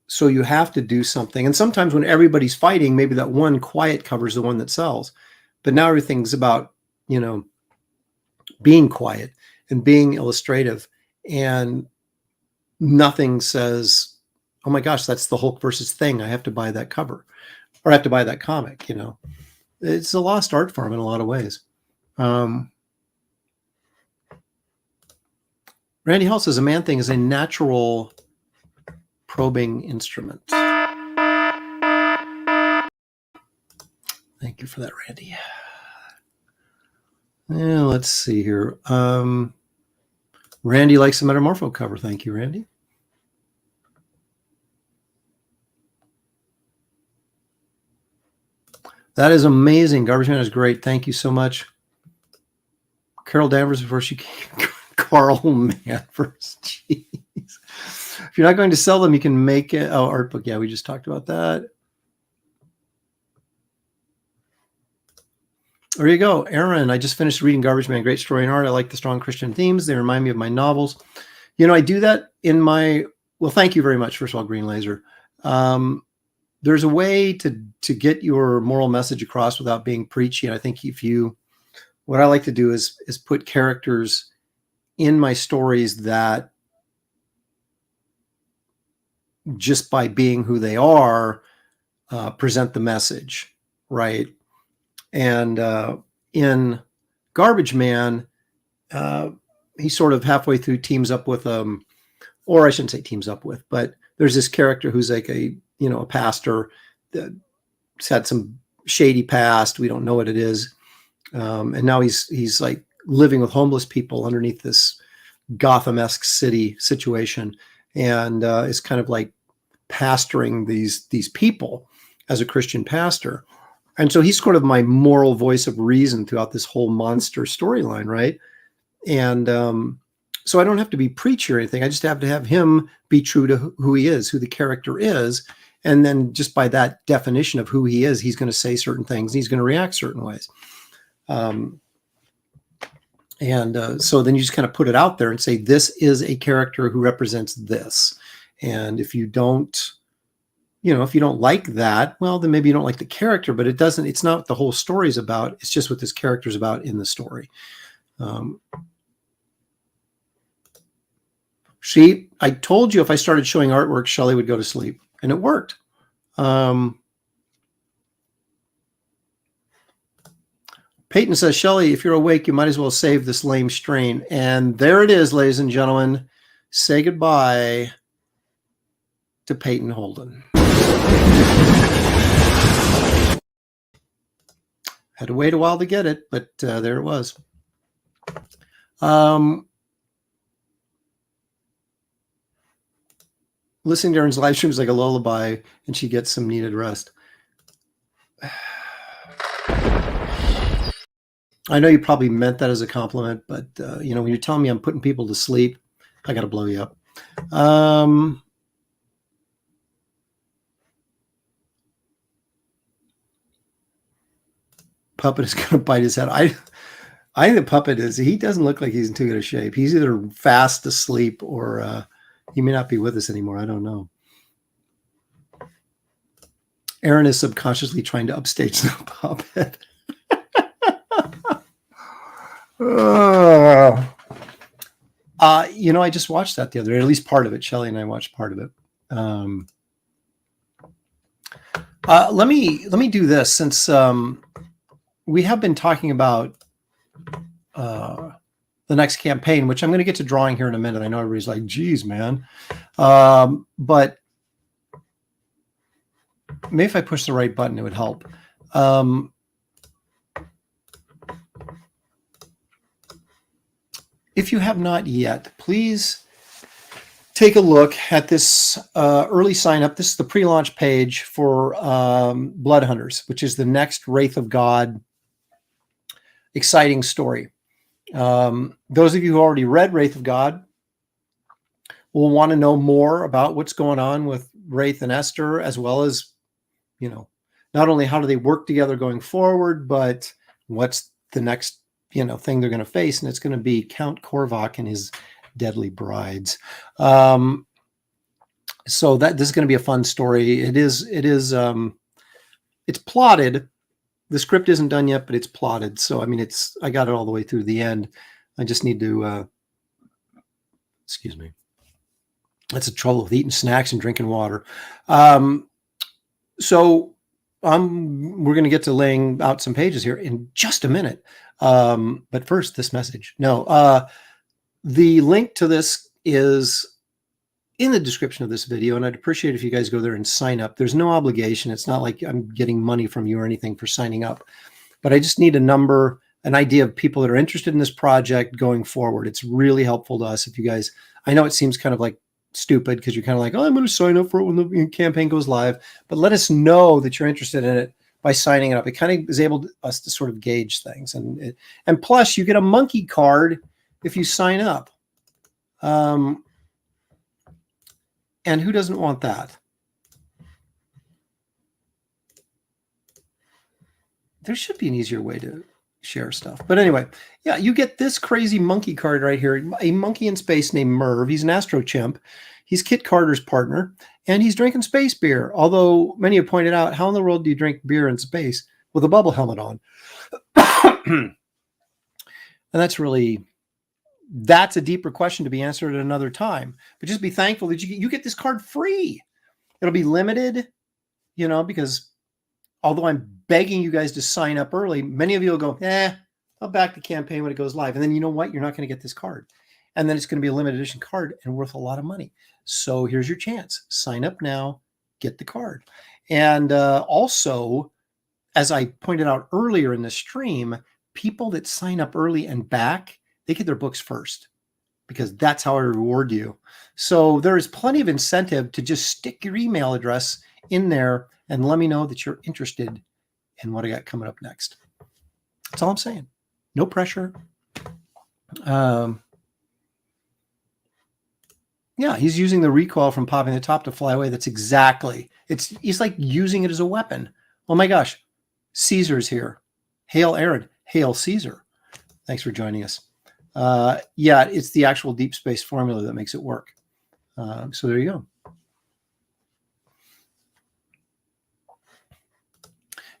so you have to do something. And sometimes when everybody's fighting, maybe that one quiet cover is the one that sells. But now everything's about, you know, being quiet and being illustrative. And nothing says, oh my gosh, that's the Hulk versus Thing. I have to buy that cover, or I have to buy that comic, you know. It's a lost art form in a lot of ways. Randy Hall says a man thing is a natural probing instrument. Thank you for that, Randy. Yeah, let's see here. Randy likes the Metamorpho cover. Thank you, Randy. That is amazing. Garbage Man is great. Thank you so much. Carol Danvers before she came. Carl Manvers. Jeez. If you're not going to sell them, you can make it. Oh, art book. Yeah, we just talked about that. There you go. Aaron, I just finished reading Garbage Man. Great story and art. I like the strong Christian themes. They remind me of my novels. You know, I do that in my, well, thank you very much. First of all, Green Laser. There's a way to get your moral message across without being preachy. And I think what I like to do is put characters in my stories that just by being who they are, present the message, right? And in Garbage Man, he sort of halfway through teams up with, or I shouldn't say teams up with, but there's this character who's like a pastor that's had some shady past. We don't know what it is. And now he's like living with homeless people underneath this Gotham-esque city situation, and is kind of like pastoring these people as a Christian pastor. And so he's sort of my moral voice of reason throughout this whole monster storyline, right? And so I don't have to be preachy or anything. I just have to have him be true to who he is, who the character is. And then just by that definition of who he is, he's going to say certain things. He's going to react certain ways. So then you just kind of put it out there and say, this is a character who represents this. And if you don't like that, well, then maybe you don't like the character, but it's not what the whole story is about. It's just what this character is about in the story. I told you if I started showing artwork, Shelly would go to sleep, and it worked. Peyton says, Shelly, if you're awake, you might as well save this lame strain. And there it is, ladies and gentlemen. say goodbye to Peyton Holden. Had to wait a while to get it, but there it was. Listening to Erin's live stream is like a lullaby, and she gets some needed rest. I know you probably meant that as a compliment, but you know, when you're telling me I'm putting people to sleep, I got to blow you up. Puppet is going to bite his head. I think the puppet is, he doesn't look like he's in too good a shape. He's either fast asleep or he may not be with us anymore. I don't know. Erin is subconsciously trying to upstage the puppet. You know, I just watched that the other day, at least part of it. Shelly and I watched part of it. Let me do this, since we have been talking about the next campaign, which I'm going to get to drawing here in a minute. I know everybody's like, geez, man. But maybe if I push the right button, it would help. If you have not yet, please take a look at this early sign up. This is the pre-launch page for Blood Hunters, which is the next Wraith of God exciting story. Those of you who already read Wraith of God will want to know more about what's going on with Wraith and Esther, as well as, you know, not only how do they work together going forward, but what's the next, you know, thing they're going to face. And it's going to be Count Korvac and his deadly brides. So that this is going to be a fun story. It's plotted. The script isn't done yet, but it's plotted. So, I mean, I got it all the way through the end. I just need to, excuse me. That's the trouble with eating snacks and drinking water. So we're going to get to laying out some pages here in just a minute. But first, this message. No, the link to this is in the description of this video, and I'd appreciate if you guys go there and sign up. There's no obligation. It's not like I'm getting money from you or anything for signing up, but I just need a number, an idea of people that are interested in this project going forward. It's really helpful to us if you guys, I know it seems kind of like stupid because you're kind of like, oh, I'm going to sign up for it when the campaign goes live, but let us know that you're interested in it by signing up. It kind of is able to us to sort of gauge things. And plus you get a monkey card if you sign up. And who doesn't want that? There should be an easier way to share stuff. But anyway, yeah, you get this crazy monkey card right here. A monkey in space named Merv. He's an astro chimp. He's Kit Carter's partner, and he's drinking space beer. Although many have pointed out, how in the world do you drink beer in space with a bubble helmet on? And that's a deeper question to be answered at another time. But just be thankful that you get this card free. It'll be limited, you know, because although I'm begging you guys to sign up early, many of you will go, I'll back the campaign when it goes live. And then you know what? You're not going to get this card. And then it's going to be a limited edition card and worth a lot of money. So here's your chance. Sign up now, get the card. And also, as I pointed out earlier in the stream, people that sign up early and back, they get their books first, because that's how I reward you. So there is plenty of incentive to just stick your email address in there and let me know that you're interested in what I got coming up next. That's all I'm saying. No pressure. Yeah, he's using the recoil from popping the top to fly away. That's exactly. He's like using it as a weapon. Oh my gosh. Caesar's here. Hail Aaron. Hail Caesar. Thanks for joining us. Yeah, it's the actual deep space formula that makes it work. So there you go.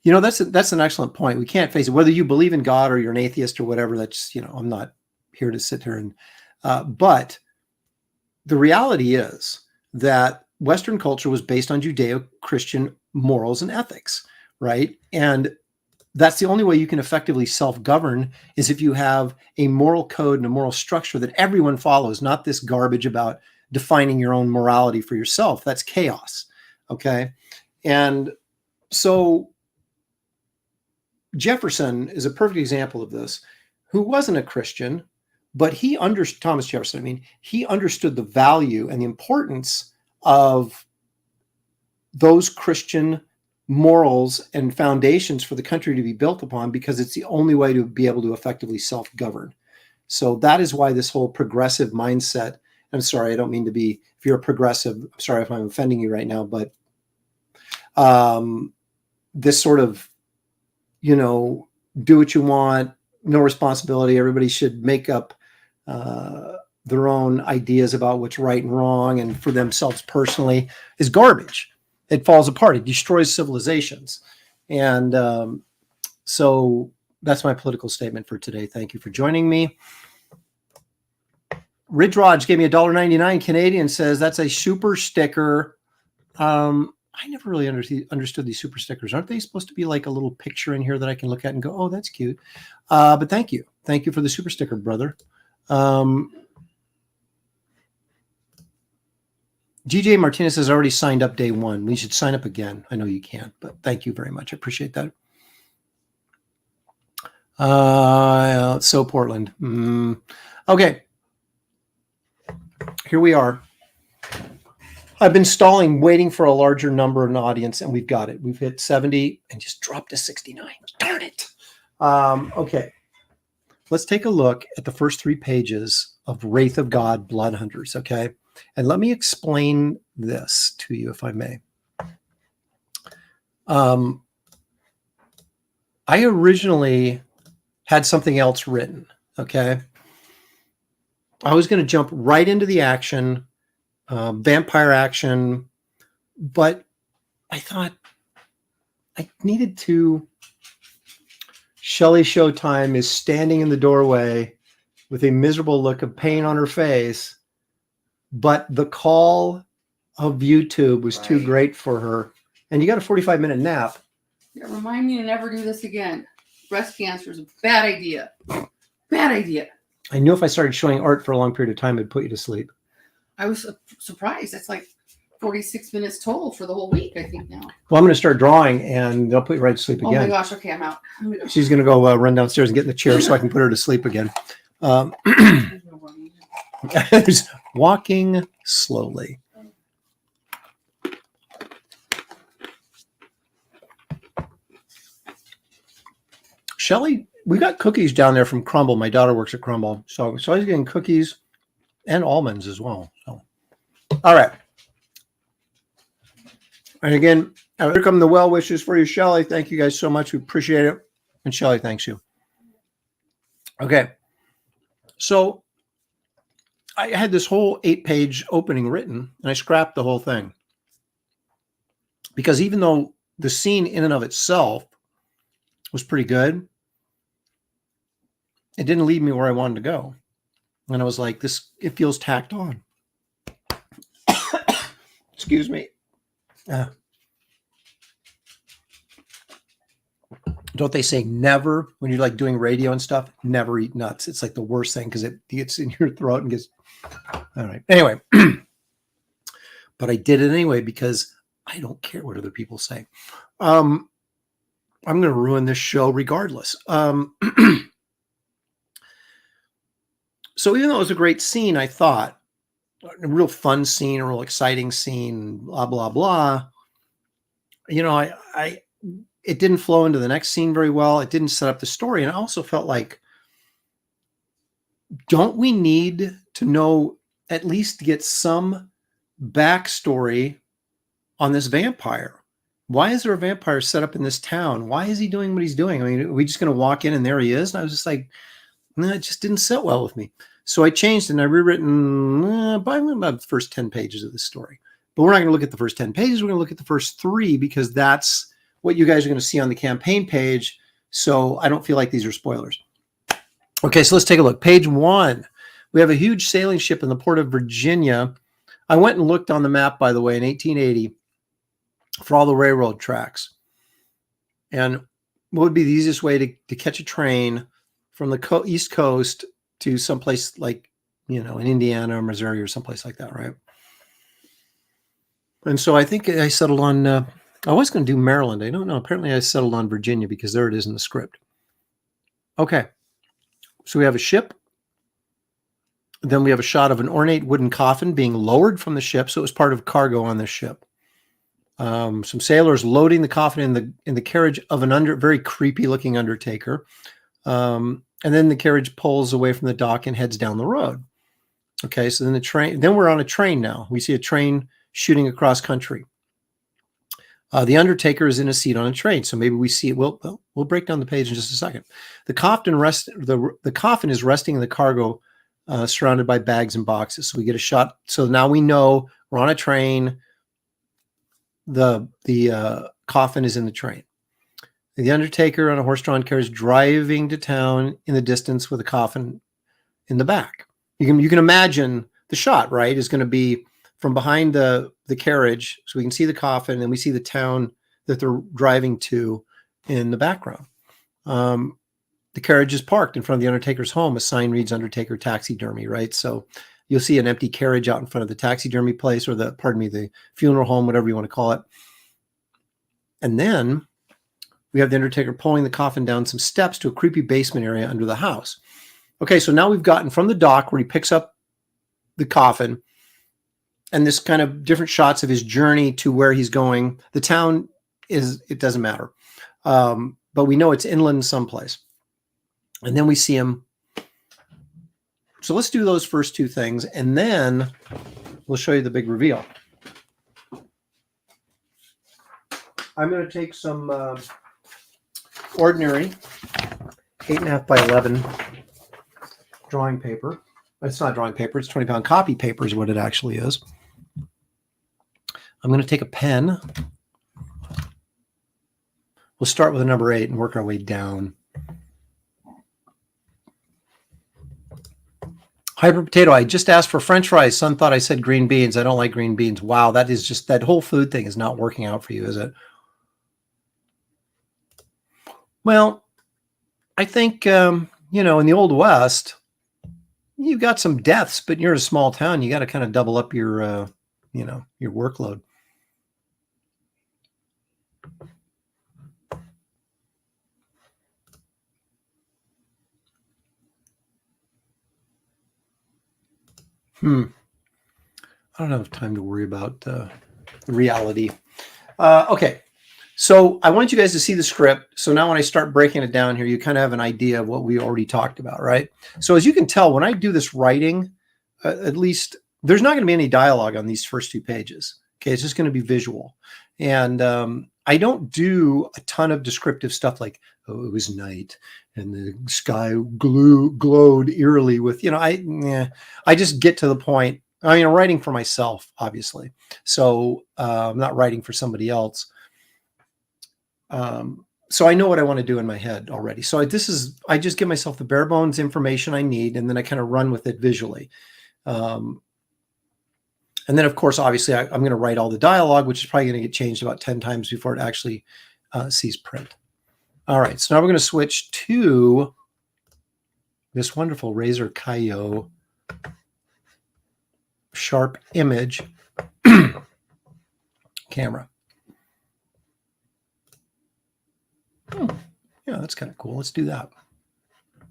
You know, that's an excellent point. We can't face it. Whether you believe in God or you're an atheist or whatever, that's, you know, I'm not here to sit here and, but the reality is that Western culture was based on Judeo-Christian morals and ethics, right? And that's the only way you can effectively self-govern, is if you have a moral code and a moral structure that everyone follows, not this garbage about defining your own morality for yourself. That's chaos. Okay. And so Jefferson is a perfect example of this, who wasn't a Christian, but Thomas Jefferson, I mean, he understood the value and the importance of those Christian morals and foundations for the country to be built upon, because it's the only way to be able to effectively self-govern. So that is why this whole progressive mindset, I'm sorry, I don't mean to be, if you're a progressive, I'm sorry if I'm offending you right now, but this sort of, do what you want, no responsibility, everybody should make up their own ideas about what's right and wrong and for themselves personally, is garbage. It falls apart. It destroys civilizations. And so that's my political statement for today. Thank you for joining me. Ridge Raj gave me $1.99 Canadian, says that's a super sticker. I never really understood these super stickers. Aren't they supposed to be like a little picture in here that I can look at and go, oh, that's cute. But thank you. Thank you for the super sticker, brother. GJ Martinez has already signed up day one. We should sign up again. I know you can't, but thank you very much. I appreciate that. So Portland. Okay. Here we are. I've been stalling, waiting for a larger number of an audience, and we've got it. We've hit 70 and just dropped to 69. Darn it. Okay. Let's take a look at the first 3 pages of Wraith of God, Blood Hunters, okay? And let me explain this to you, if I may. I originally had something else written, okay? I was going to jump right into the action, vampire action, but I thought I needed to. Shelly Showtime is standing in the doorway with a miserable look of pain on her face, but the call of YouTube was too great for her. And you got a 45-minute nap. Yeah, remind me to never do this again. Breast cancer is a bad idea. Bad idea. I knew if I started showing art for a long period of time, it'd put you to sleep. I was surprised. That's like 46 minutes total for the whole week, I think now. Well, I'm going to start drawing, and they'll put you right to sleep again. Oh my gosh, okay, I'm out. She's going to go run downstairs and get in the chair so I can put her to sleep again. Walking slowly. Shelly, we got cookies down there from Crumble. My daughter works at Crumble. So I was getting cookies and almonds as well. So, all right. And again, here come the well wishes for you, Shelly. Thank you guys so much. We appreciate it. And Shelly, thanks you. Okay. So I had this whole 8-page opening written, and I scrapped the whole thing. Because even though the scene in and of itself was pretty good, it didn't lead me where I wanted to go. And I was like, it feels tacked on. Excuse me. Don't they say never, when you're like doing radio and stuff, never eat nuts? It's like the worst thing because it gets in your throat and gets, all right. Anyway, but I did it anyway because I don't care what other people say. I'm going to ruin this show regardless. So even though it was a great scene, I thought, a real fun scene, a real exciting scene, blah, blah, blah. You know, it didn't flow into the next scene very well. It didn't set up the story. And I also felt like, don't we need to know, at least get some backstory on this vampire? Why is there a vampire set up in this town? Why is he doing what he's doing? I mean, are we just going to walk in and there he is? And I was just like, no, it just didn't sit well with me. So I changed and I rewritten about the first 10 pages of the story. But we're not going to look at the first 10 pages. We're going to look at the first 3 because that's what you guys are going to see on the campaign page. So I don't feel like these are spoilers. Okay, so let's take a look. Page 1. We have a huge sailing ship in the port of Virginia. I went and looked on the map, by the way, in 1880 for all the railroad tracks. And what would be the easiest way to catch a train from the East Coast to someplace like, in Indiana or Missouri or someplace like that, right? And so I think I settled on, I was going to do Maryland. I don't know. Apparently I settled on Virginia because there it is in the script. Okay. So we have a ship. Then we have a shot of an ornate wooden coffin being lowered from the ship. So it was part of cargo on this ship. Some sailors loading the coffin in the carriage of an very creepy looking undertaker. And then the carriage pulls away from the dock and heads down the road. Okay. So then we're on a train now. We see a train shooting across country. The undertaker is in a seat on a train. So maybe we see it. We'll break down the page in just a second. The coffin is resting in the cargo, surrounded by bags and boxes. So we get a shot. So now we know we're on a train. The coffin is in the train. The undertaker on a horse-drawn carriage driving to town in the distance with a coffin in the back. You can imagine the shot, right? Is going to be from behind the carriage, so we can see the coffin, and we see the town that they're driving to in the background. The carriage is parked in front of the undertaker's home. A sign reads "Undertaker Taxidermy," right? So you'll see an empty carriage out in front of the taxidermy place, or the funeral home, whatever you want to call it. And then we have the undertaker pulling the coffin down some steps to a creepy basement area under the house. Okay, so now we've gotten from the dock where he picks up the coffin, and this kind of different shots of his journey to where he's going. The town it doesn't matter. But we know it's inland someplace. And then we see him. So let's do those first two things, and then we'll show you the big reveal. I'm going to take some ordinary 8.5 by 11 drawing paper. It's not drawing paper. It's 20-pound copy paper is what it actually is. I'm going to take a pen. We'll start with a number 8 and work our way down. Hyper Potato, I just asked for French fries. Son thought I said green beans. I don't like green beans. Wow, that whole food thing is not working out for you, is it? Well, I think, in the Old West, you've got some deaths, but you're in a small town. You got to kind of double up your workload. I don't have time to worry about reality. Okay. So I want you guys to see the script. So now when I start breaking it down here, you kind of have an idea of what we already talked about, right? So as you can tell, when I do this writing, at least there's not going to be any dialogue on these first 2 pages. Okay. It's just going to be visual. And I don't do a ton of descriptive stuff like, oh, it was night and the sky glowed eerily with, I just get to the point. I mean, I'm writing for myself, obviously. So I'm not writing for somebody else. So I know what I want to do in my head already. So I just give myself the bare bones information I need, and then I kind of run with it visually. And then, of course, obviously, I'm going to write all the dialogue, which is probably going to get changed about 10 times before it actually sees print. All right, so now we're going to switch to this wonderful Razer Kaio Sharp Image camera. Yeah, that's kind of cool. Let's do that.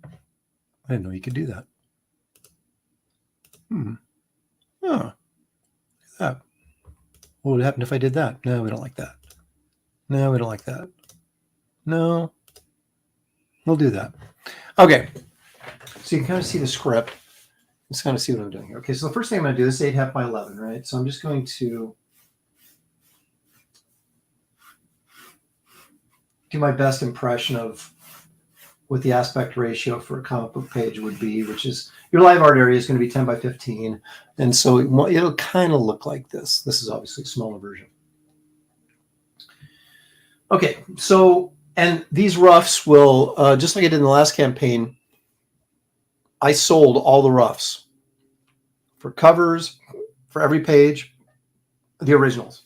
I didn't know you could do that. Oh, look at that. What would happen if I did that? No, we don't like that. No, we don't like that. No, we'll do that. Okay. So you can kind of see the script. Let's kind of see what I'm doing here. Okay, so the first thing I'm going to do is 8.5 by 11, right? So I'm just going to do my best impression of what the aspect ratio for a comic book page would be, which is your live art area is going to be 10 by 15. And so it'll kind of look like this. This is obviously a smaller version. Okay, so, and these roughs will, just like I did in the last campaign, I sold all the roughs for covers, for every page, the originals.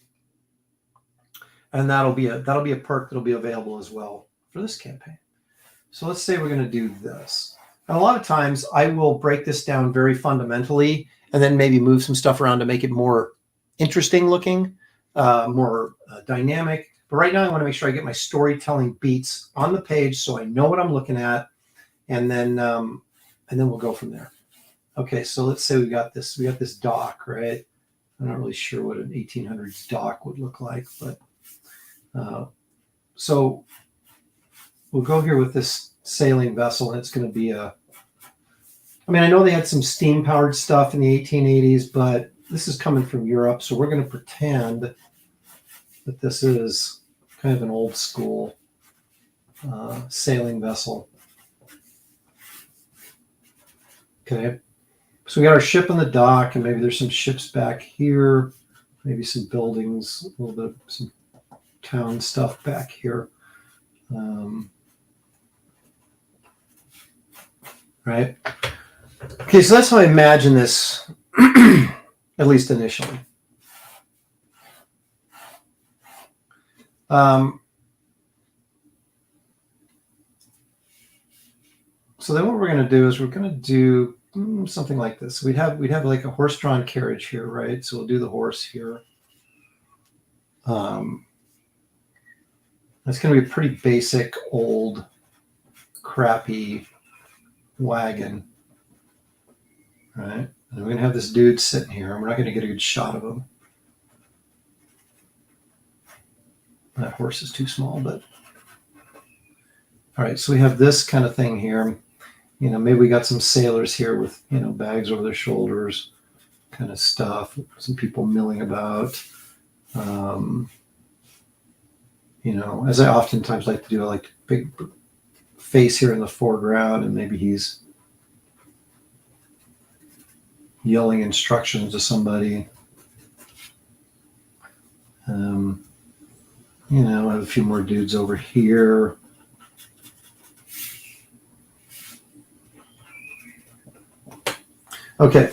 And that'll be a perk that'll be available as well for this campaign. So let's say we're going to do this. And a lot of times I will break this down very fundamentally and then maybe move some stuff around to make it more interesting looking, more dynamic. But right now I want to make sure I get my storytelling beats on the page so I know what I'm looking at, and then we'll go from there. Okay, so let's say we got this dock, right? I'm not really sure what an 1800s dock would look like, but so we'll go here with this sailing vessel, and it's going to be I know they had some steam-powered stuff in the 1880s, but this is coming from Europe, so we're going to pretend that this is kind of an old school sailing vessel. Okay, so we got our ship on the dock, and maybe there's some ships back here, maybe some buildings, a little bit of some town stuff back here. Right? Okay, so that's how I imagine this, at least initially. So then what we're going to do is we're going to do something like this. We'd have like a horse-drawn carriage here, right? So we'll do the horse here. That's going to be a pretty basic, old, crappy wagon, right? And we're going to have this dude sitting here, and we're not going to get a good shot of him. That horse is too small, but all right. So we have this kind of thing here. Maybe we got some sailors here with bags over their shoulders, kind of stuff. Some people milling about. As I oftentimes like to do, I like to big face here in the foreground, and maybe he's yelling instructions to somebody. I have a few more dudes over here. Okay.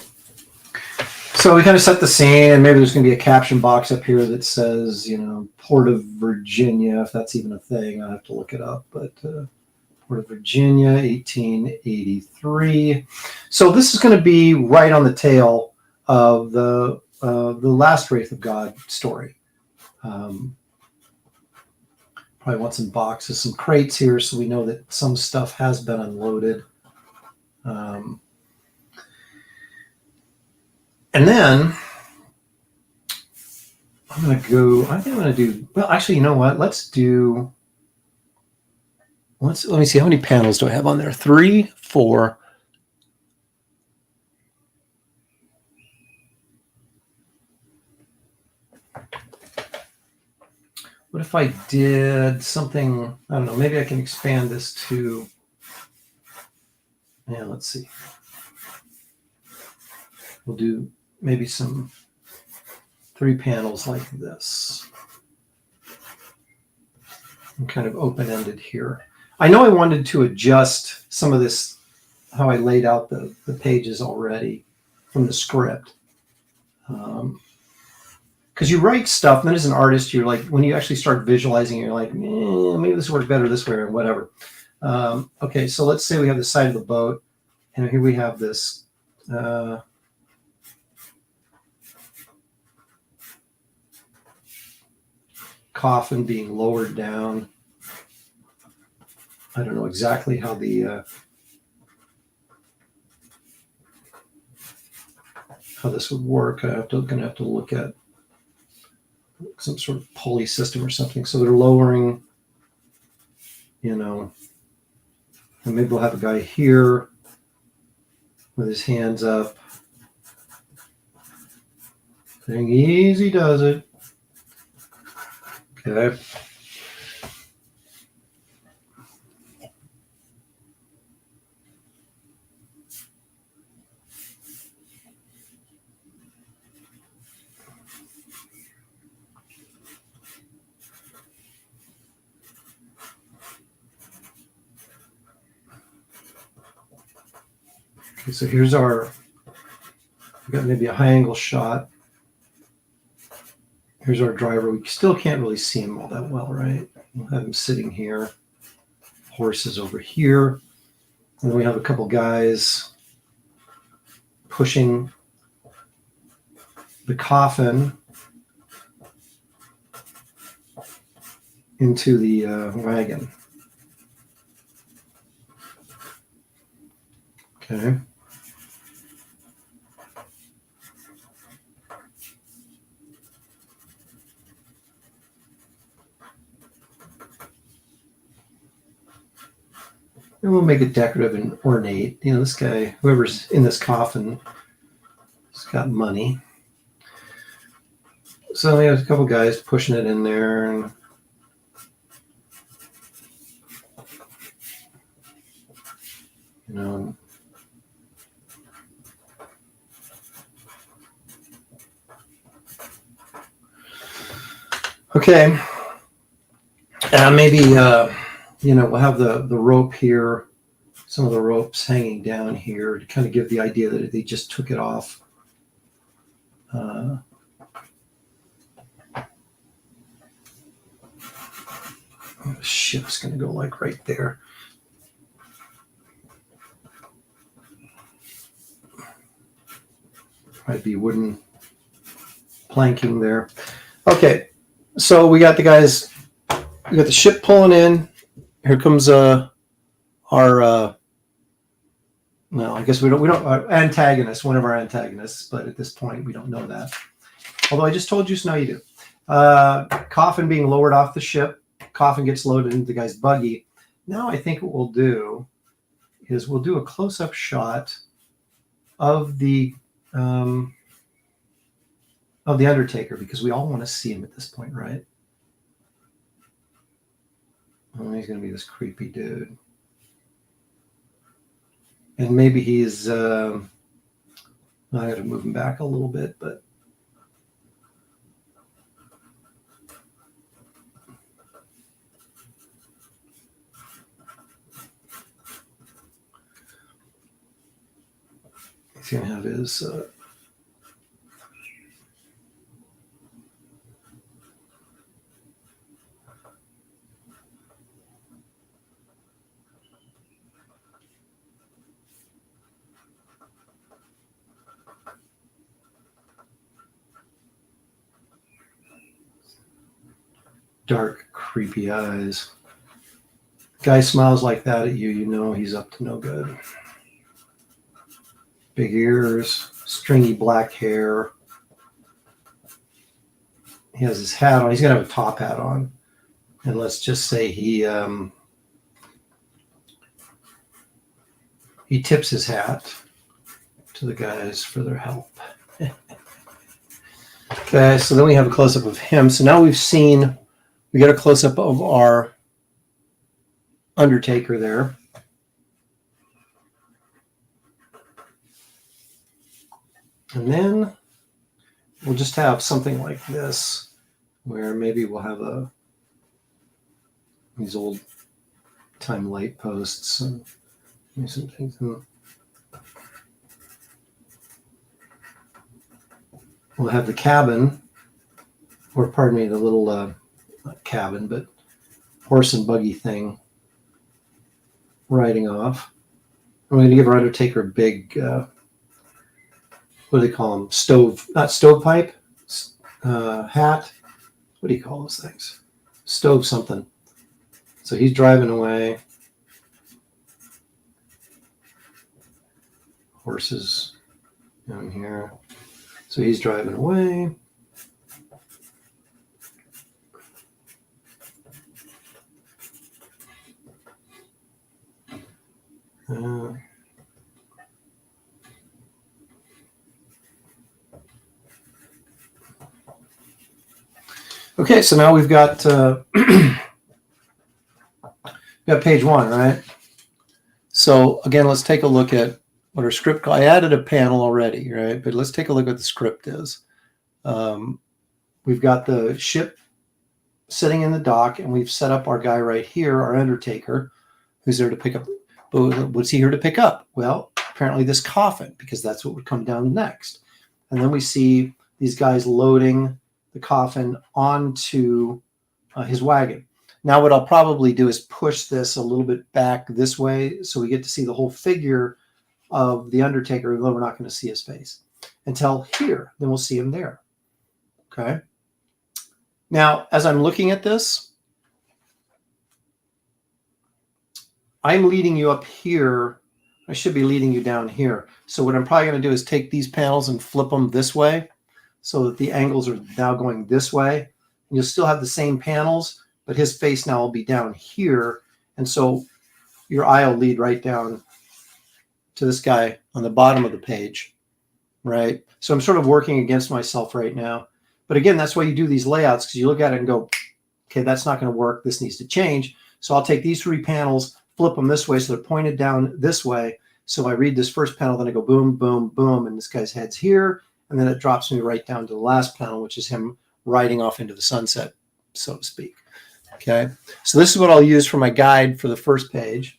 So we kind of set the scene, and maybe there's going to be a caption box up here that says, Port of Virginia, if that's even a thing. I'll have to look it up, but Port of Virginia, 1883. So this is going to be right on the tail of the last Wraith of God story. Probably want some boxes, some crates here, so we know that some stuff has been unloaded. And then I think I'm going to do, well, actually, you know what? Let me see, how many panels do I have on there? 3, 4. What if I did something, I don't know, maybe I can expand this to, let's see. We'll do maybe some 3 panels like this. I'm kind of open-ended here. I know I wanted to adjust some of this, how I laid out the pages already from the script. Because you write stuff, and then as an artist, you're like, when you actually start visualizing, you're like, maybe this works better this way or whatever. Okay, so let's say we have the side of the boat, and here we have this coffin being lowered down. I don't know exactly how how this would work. I'm going to have to look at some sort of pulley system or something. So they're lowering, and maybe we'll have a guy here with his hands up, saying, easy does it. Okay. Okay, so here's we've got maybe a high angle shot. Here's our driver. We still can't really see him all that well, right? We'll have him sitting here. horses over here. And then we have a couple guys pushing the coffin into the wagon. Okay. And we'll make it decorative and ornate. You know, this guy, whoever's in this coffin, has got money. So we have a couple guys pushing it in there. And you know, okay. Maybe, you know, we'll have the rope here, some of the ropes hanging down here to kind of give the idea that they just took it off. The ship's going to go like right there. Might be wooden planking there. Okay, so we got the guys, we got the ship pulling in. Here comes our well, I guess we don't our antagonist, one of our antagonists, but at this point we don't know that. Although I just told you, so now you do. Coffin being lowered off the ship. Coffin gets loaded into the guy's buggy. Now I think what we'll do is we'll do a close-up shot of the Undertaker, because we all want to see him at this point, right? Oh, he's going to be this creepy dude. And maybe he's, I got to move him back a little bit, but he's going to have his dark, creepy eyes. Guy smiles like that at you, you know he's up to no good. Big ears, stringy black hair. He has his hat on. He's going to have a top hat on. And let's just say he tips his hat to the guys for their help. Okay, so then we have a close-up of him. So now we get a close-up of our Undertaker there. And then we'll just have something like this, where maybe we'll have these old time light posts and some things. We'll have the cabin, or pardon me, the little not cabin, but horse and buggy thing riding off. I'm going to give our Undertaker a big, what do they call them? Not stovepipe, hat. What do you call those things? Stove something. So he's driving away. Horses down here. So he's driving away. Okay, so now we've got page one, right? So again, let's take a look at what our script. I added a panel already, right? But let's take a look at what the script is. We've got the ship sitting in the dock, and we've set up our guy right here, our Undertaker, who's there to pick up. But what's he here to pick up? Well, apparently this coffin, because that's what would come down next. And then we see these guys loading the coffin onto his wagon. Now what I'll probably do is push this a little bit back this way so we get to see the whole figure of the Undertaker, even though we're not going to see his face until here. Then we'll see him there. Okay. Now, as I'm looking at this, I'm leading you up here. I should be leading you down here. So what I'm probably going to do is take these panels and flip them this way so that the angles are now going this way. And you'll still have the same panels, but his face now will be down here. And so your eye will lead right down to this guy on the bottom of the page, right? So I'm sort of working against myself right now. But again, that's why you do these layouts, because you look at it and go, okay, that's not going to work. This needs to change. So I'll take these 3 panels, flip them this way so they're pointed down this way. So I read this first panel, then I go boom, boom, boom, and this guy's head's here. And then it drops me right down to the last panel, which is him riding off into the sunset, so to speak. Okay, so this is what I'll use for my guide for the first page.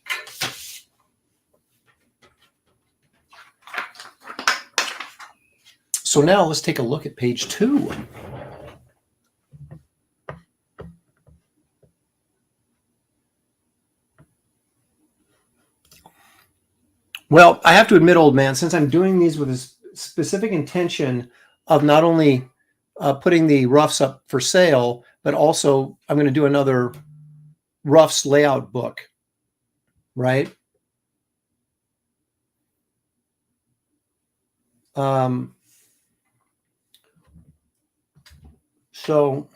So now let's take a look at page 2. Well, I have to admit, old man, since I'm doing these with a specific intention of not only putting the roughs up for sale, but also I'm going to do another roughs layout book, right? So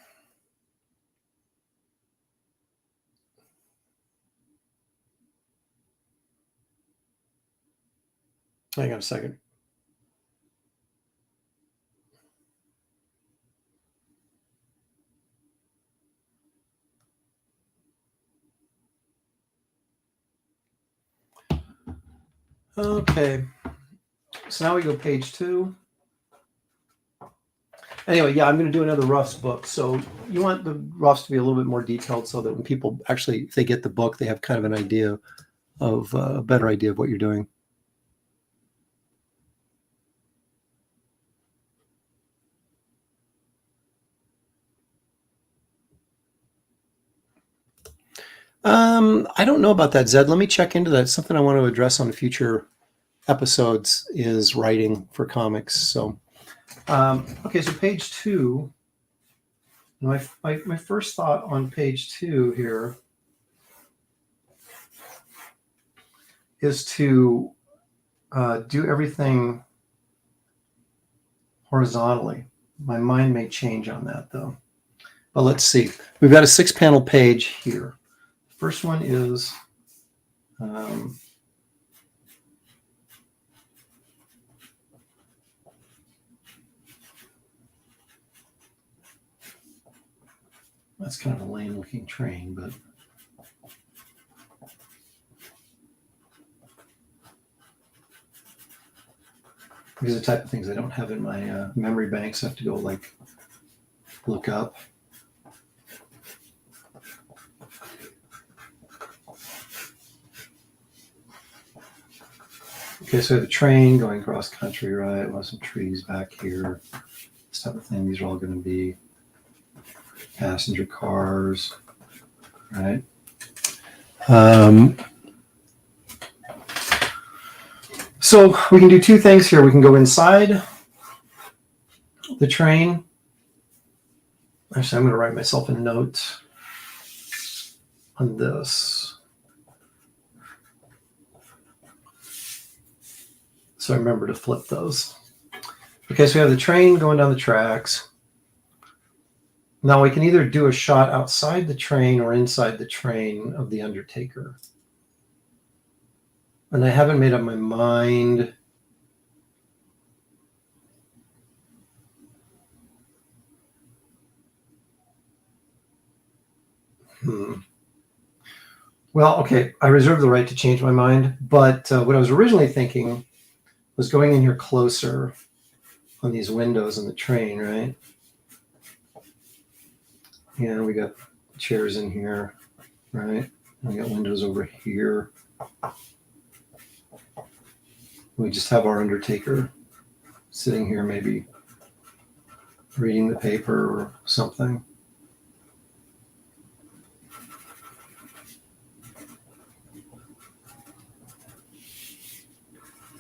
hang on a second. Okay, so now we go page 2. Anyway, yeah, I'm going to do another roughs book. So you want the roughs to be a little bit more detailed so that when people actually, if they get the book, they have kind of an idea of a better idea of what you're doing. I don't know about that, Zed. Let me check into that. It's something I want to address on future episodes is writing for comics. So, okay, so page 2. My first thought on page 2 here is to do everything horizontally. My mind may change on that, though. But let's see. We've got a 6-panel page here. First one is that's kind of a lame looking train, but these are the type of things I don't have in my memory banks. I have to go like look up. Okay, so the train going cross country, right? We'll have some trees back here. This type of thing. These are all going to be passenger cars, right? So we can do 2 things here. We can go inside the train. Actually, I'm going to write myself a note on this. So I remember to flip those. Okay, so we have the train going down the tracks. Now we can either do a shot outside the train or inside the train of the Undertaker. And I haven't made up my mind. Well, okay, I reserve the right to change my mind. But what I was originally thinking was going in here closer on these windows in the train, right? Yeah, we got chairs in here, right? We got windows over here. We just have our Undertaker sitting here, maybe reading the paper or something.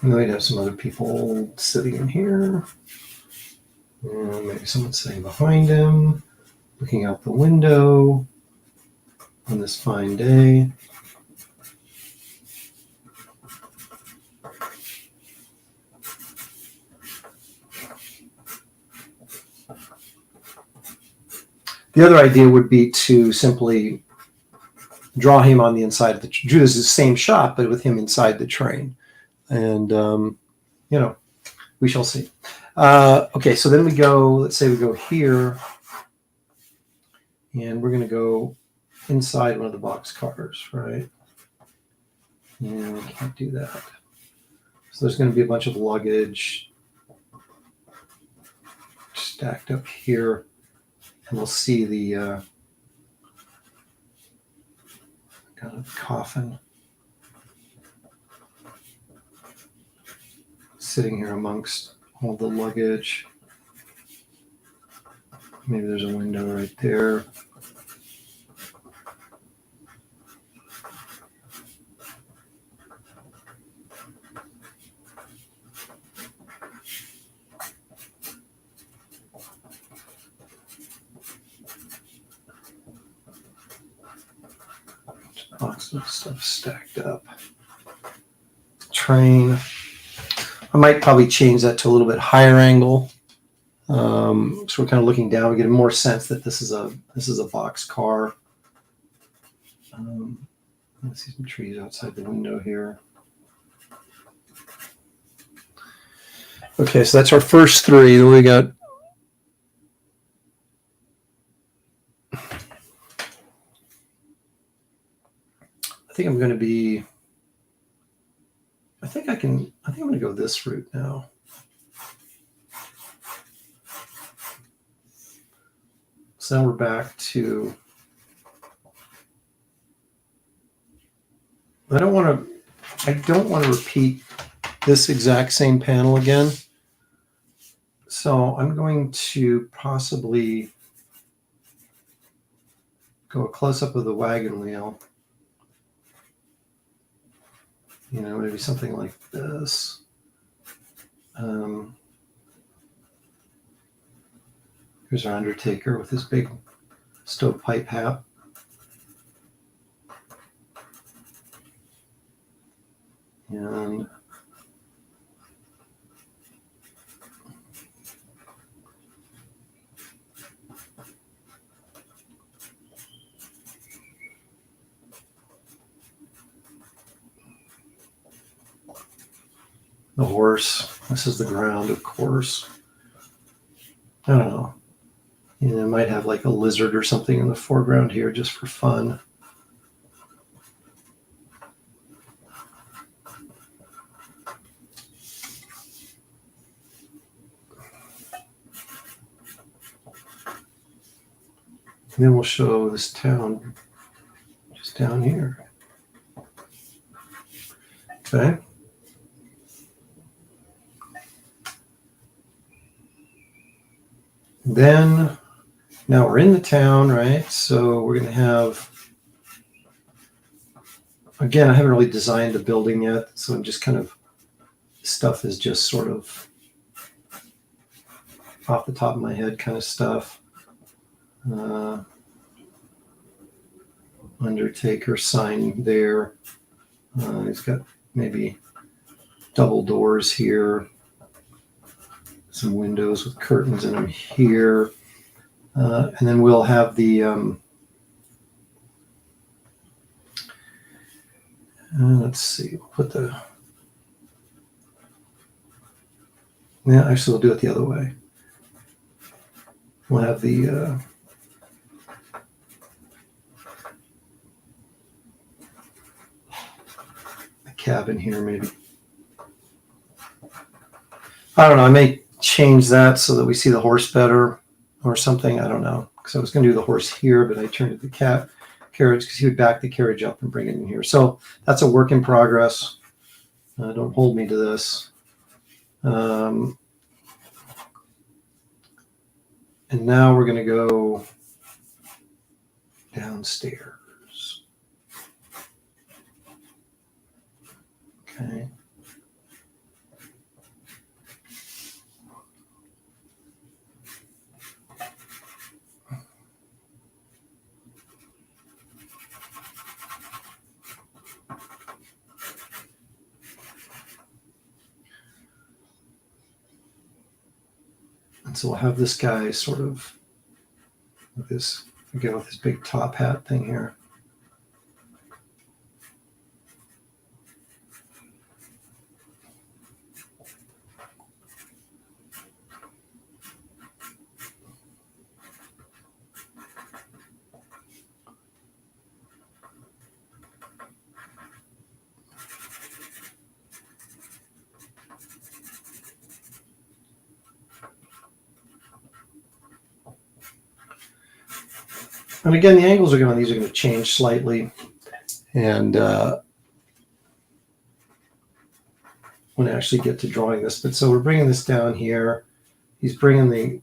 And we'd have some other people sitting in here. And maybe someone sitting behind him, looking out the window on this fine day. The other idea would be to simply draw him on the inside of the do this is the same shot, but with him inside the train. And, you know, we shall see. Okay, so then we go, let's say we go here, and we're going to go inside one of the box cars, right? And we can't do that. So there's going to be a bunch of luggage stacked up here, and we'll see the kind of coffin sitting here amongst all the luggage. Maybe there's a window right there. Lots of stuff stacked up. Train. I might probably change that to a little bit higher angle. So we're kind of looking down. We get a more sense that this is a box car. Let's see some trees outside the window here. Okay, so that's our first three. Then we got I think I'm going to go this route now. So now we're back to, I don't want to repeat this exact same panel again. So I'm going to possibly go a close-up of the wagon wheel. You know, maybe something like this. Here's our Undertaker with his big stovepipe hat. And the horse. This is the ground, of course. I don't know. You know, it might have like a lizard or something in the foreground here just for fun. And then we'll show this town just down here. Okay. Then, now we're in the town, right? So we're going to have, again, I haven't really designed the building yet. So I'm just kind of, stuff is just sort of off the top of my head kind of stuff. Undertaker sign there. He's got maybe double doors here. Some windows with curtains in them here. And then we'll have the, let's see, we'll put the, yeah, actually we'll do it the other way. We'll have the cabin here maybe. I don't know, I may change that so that we see the horse better or something. I don't know, because I was going to do the horse here, but I turned it to the carriage because he would back the carriage up and bring it in here. So that's a work in progress. Don't hold me to this. And now we're going to go downstairs. Okay. So we'll have this guy sort of with this, again, with this big top hat thing here. And again, the angles are these are going to change slightly. And when I actually get to drawing this, but so we're bringing this down here. He's bringing the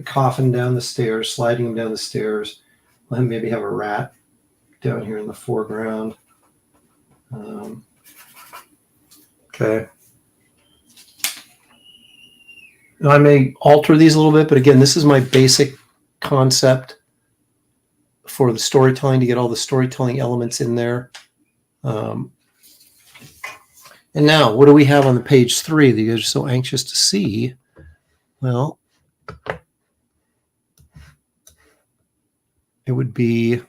coffin down the stairs, sliding him down the stairs. Let him maybe have a rat down here in the foreground. Okay. Now I may alter these a little bit, but again, this is my basic concept for the storytelling, to get all the storytelling elements in there. And now, what do we have on the page 3 that you're so anxious to see? Well, it would be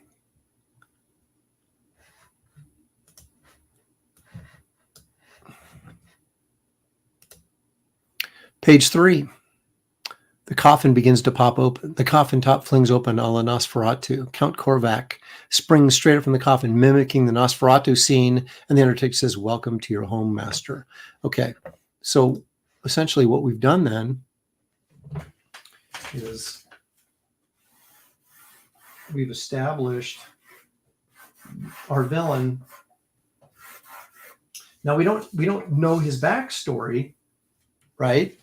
page 3. The coffin begins to pop open. The coffin top flings open a la Nosferatu. Count Korvac springs straight up from the coffin, mimicking the Nosferatu scene, and the Undertaker says, "Welcome to your home, master." Okay, so essentially what we've done then is we've established our villain. Now we don't know his backstory, right?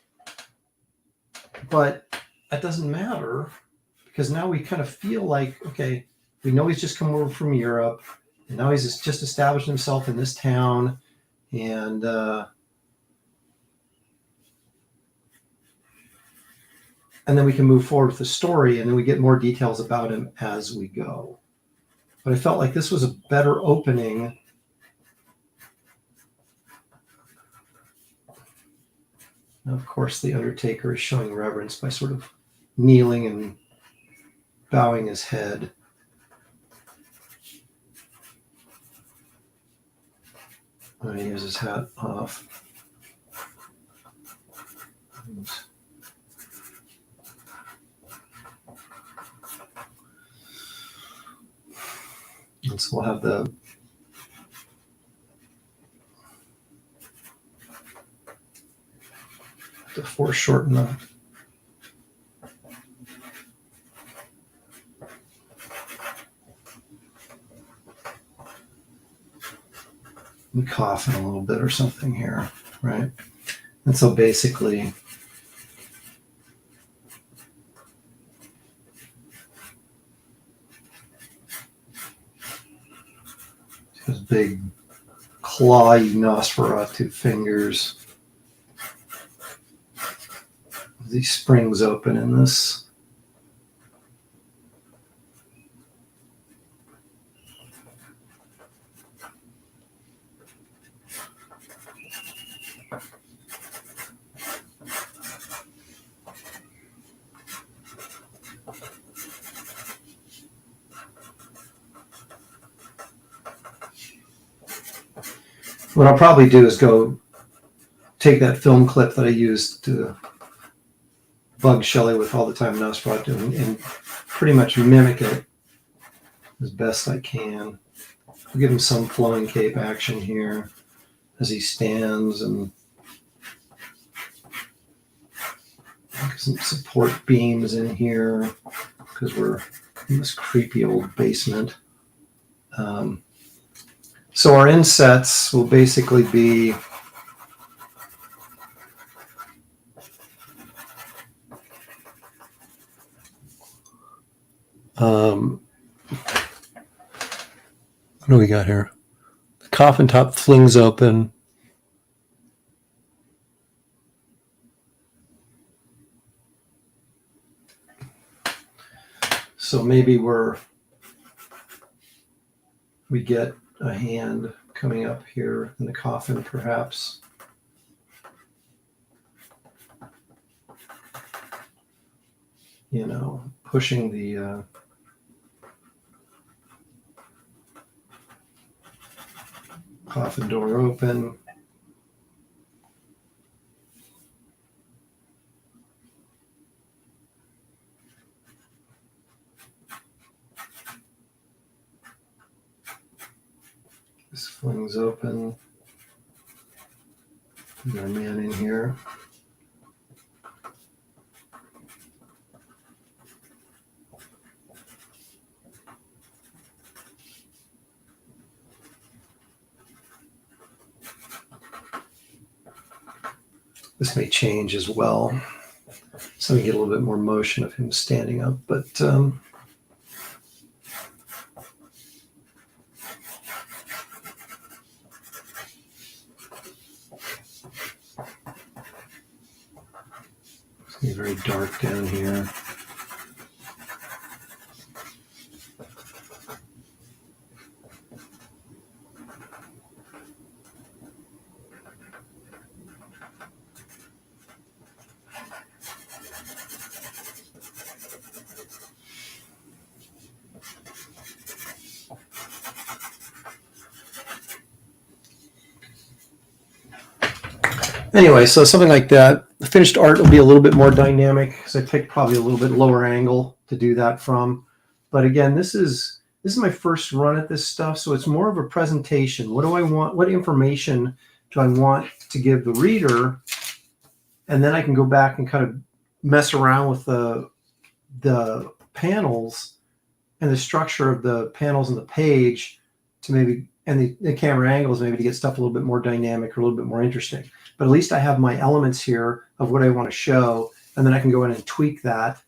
But that doesn't matter, because now we kind of feel like, okay, we know he's just come over from Europe, and now he's just established himself in this town, and then we can move forward with the story, and then we get more details about him as we go. But I felt like this was a better opening. Now, of course, the Undertaker is showing reverence by sort of kneeling and bowing his head. And he has his hat off. And so we'll have the foreshorten the coffin a little bit or something here, right? And so basically, his big clawy Nosferatu fingers. These springs open in this. What I'll probably do is go take that film clip that I used to bug Shelly with all the time Nosferatu and pretty much mimic it as best I can. I'll give him some flowing cape action here as he stands, and some support beams in here because we're in this creepy old basement. So our insets will basically be what do we got here? The coffin top flings open. So maybe we get a hand coming up here in the coffin, perhaps. you know, pushing the coffin door open. This flings open. Put our man in here. This may change as well. So we get a little bit more motion of him standing up, but it's gonna be very dark down here. Anyway, so something like that. The finished art will be a little bit more dynamic because I picked probably a little bit lower angle to do that from. But again, this is my first run at this stuff, so it's more of a presentation. What do I want? What information do I want to give the reader? And then I can go back and kind of mess around with the panels and the structure of the panels on the page to maybe, and the camera angles maybe to get stuff a little bit more dynamic or a little bit more interesting. But at least I have my elements here of what I want to show, and then I can go in and tweak that.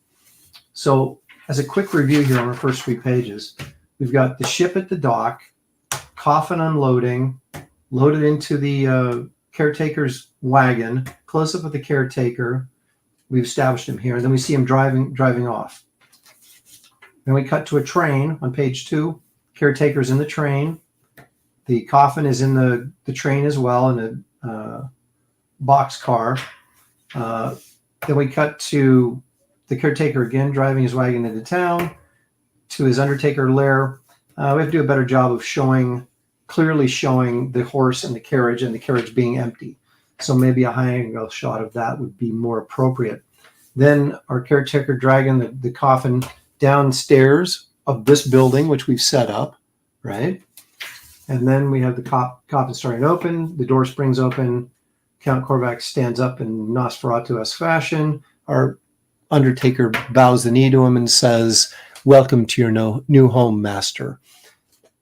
So as a quick review here on the first 3 pages, we've got the ship at the dock, coffin unloading, loaded into the caretaker's wagon, close up of the caretaker. We've established him here, and then we see him driving off. Then we cut to a train on page 2. Caretaker's in the train. The coffin is in the train as well, in a box car. Then we cut to the caretaker again driving his wagon into town to his undertaker lair. We have to do a better job of clearly showing the horse and the carriage being empty. So maybe a high angle shot of that would be more appropriate. Then our caretaker dragging the coffin downstairs of this building, which we've set up, right? And then we have the coffin starting to open, the door springs open, Count Korvac stands up in Nosferatu-esque fashion. Our undertaker bows the knee to him and says, "Welcome to your new home, master."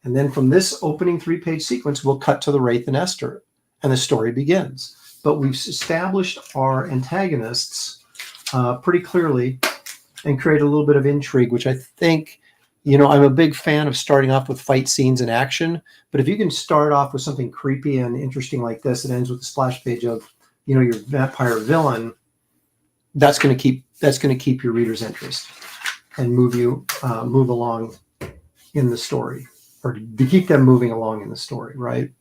And then from this opening 3-page sequence, we'll cut to the Wraith and Esther, and the story begins. But we've established our antagonists pretty clearly and create a little bit of intrigue, which I think, you know, I'm a big fan of starting off with fight scenes and action, but if you can start off with something creepy and interesting like this, it ends with a splash page of, you know, your vampire villain, that's going to keep your reader's interest and move along in the story, or to keep them moving along in the story, right?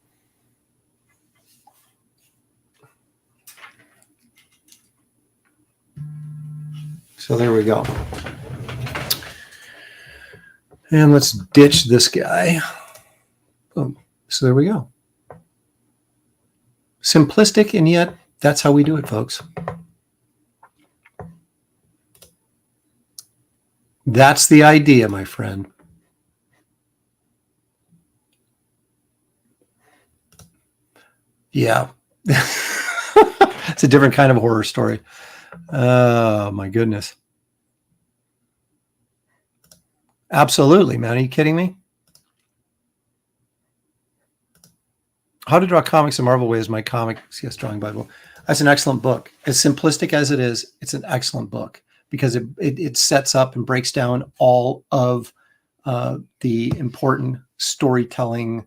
So there we go. And let's ditch this guy. Boom. So there we go. Simplistic, and yet that's how we do it, folks. That's the idea, my friend. Yeah. It's a different kind of horror story. Oh, my goodness. Absolutely, man. Are you kidding me? How to Draw Comics the Marvel Way is my comics, yes, drawing Bible. That's an excellent book. As simplistic as it is, it's an excellent book because it sets up and breaks down all of the important storytelling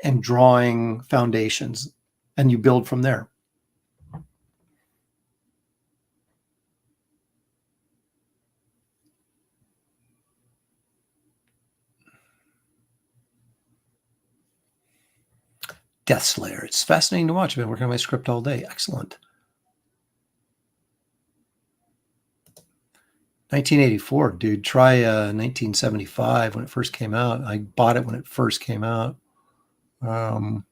and drawing foundations, and you build from there. Death Slayer. It's fascinating to watch. I've been working on my script all day. Excellent. 1984, dude. Try 1975 when it first came out. I bought it when it first came out. In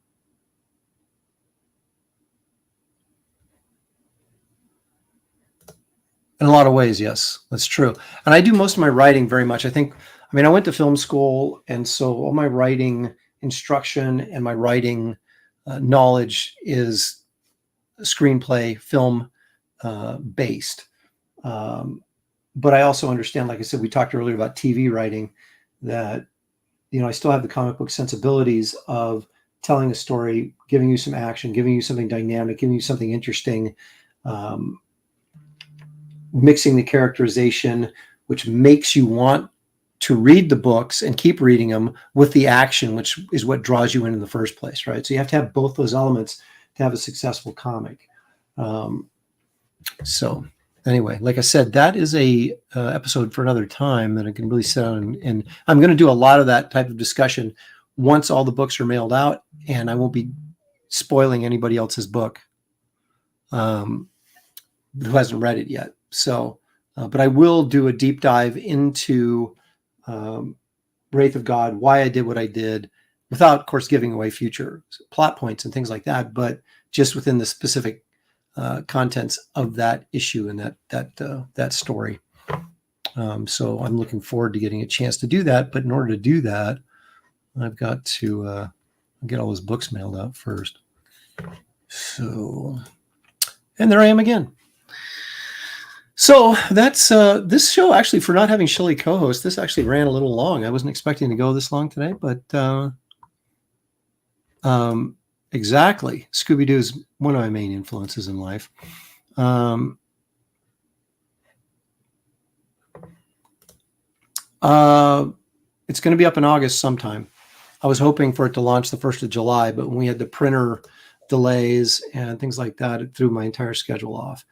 a lot of ways, yes, that's true. And I do most of my writing very much. I went to film school, and so all my writing instruction and my writing knowledge is screenplay, film based. But I also understand, like I said, we talked earlier about TV writing, that, I still have the comic book sensibilities of telling a story, giving you some action, giving you something dynamic, giving you something interesting, mixing the characterization, which makes you want to read the books and keep reading them, with the action, which is what draws you in the first place, right? So you have to have both those elements to have a successful comic. So anyway, like I said, that is a episode for another time that I can really sit down and I'm going to do a lot of that type of discussion once all the books are mailed out, and I won't be spoiling anybody else's book who hasn't read it yet. So, but I will do a deep dive into Wraith of God, why I did what I did, without, of course, giving away future plot points and things like that, but just within the specific contents of that issue and that story. So I'm looking forward to getting a chance to do that. But in order to do that, I've got to get all those books mailed out first. So, and there I am again. So that's this show, actually, for not having Shelly co-host, this actually ran a little long. I wasn't expecting to go this long today, but exactly. Scooby-Doo is one of my main influences in life. It's going to be up in August sometime. I was hoping for it to launch the 1st of July, but when we had the printer delays and things like that, it threw my entire schedule off.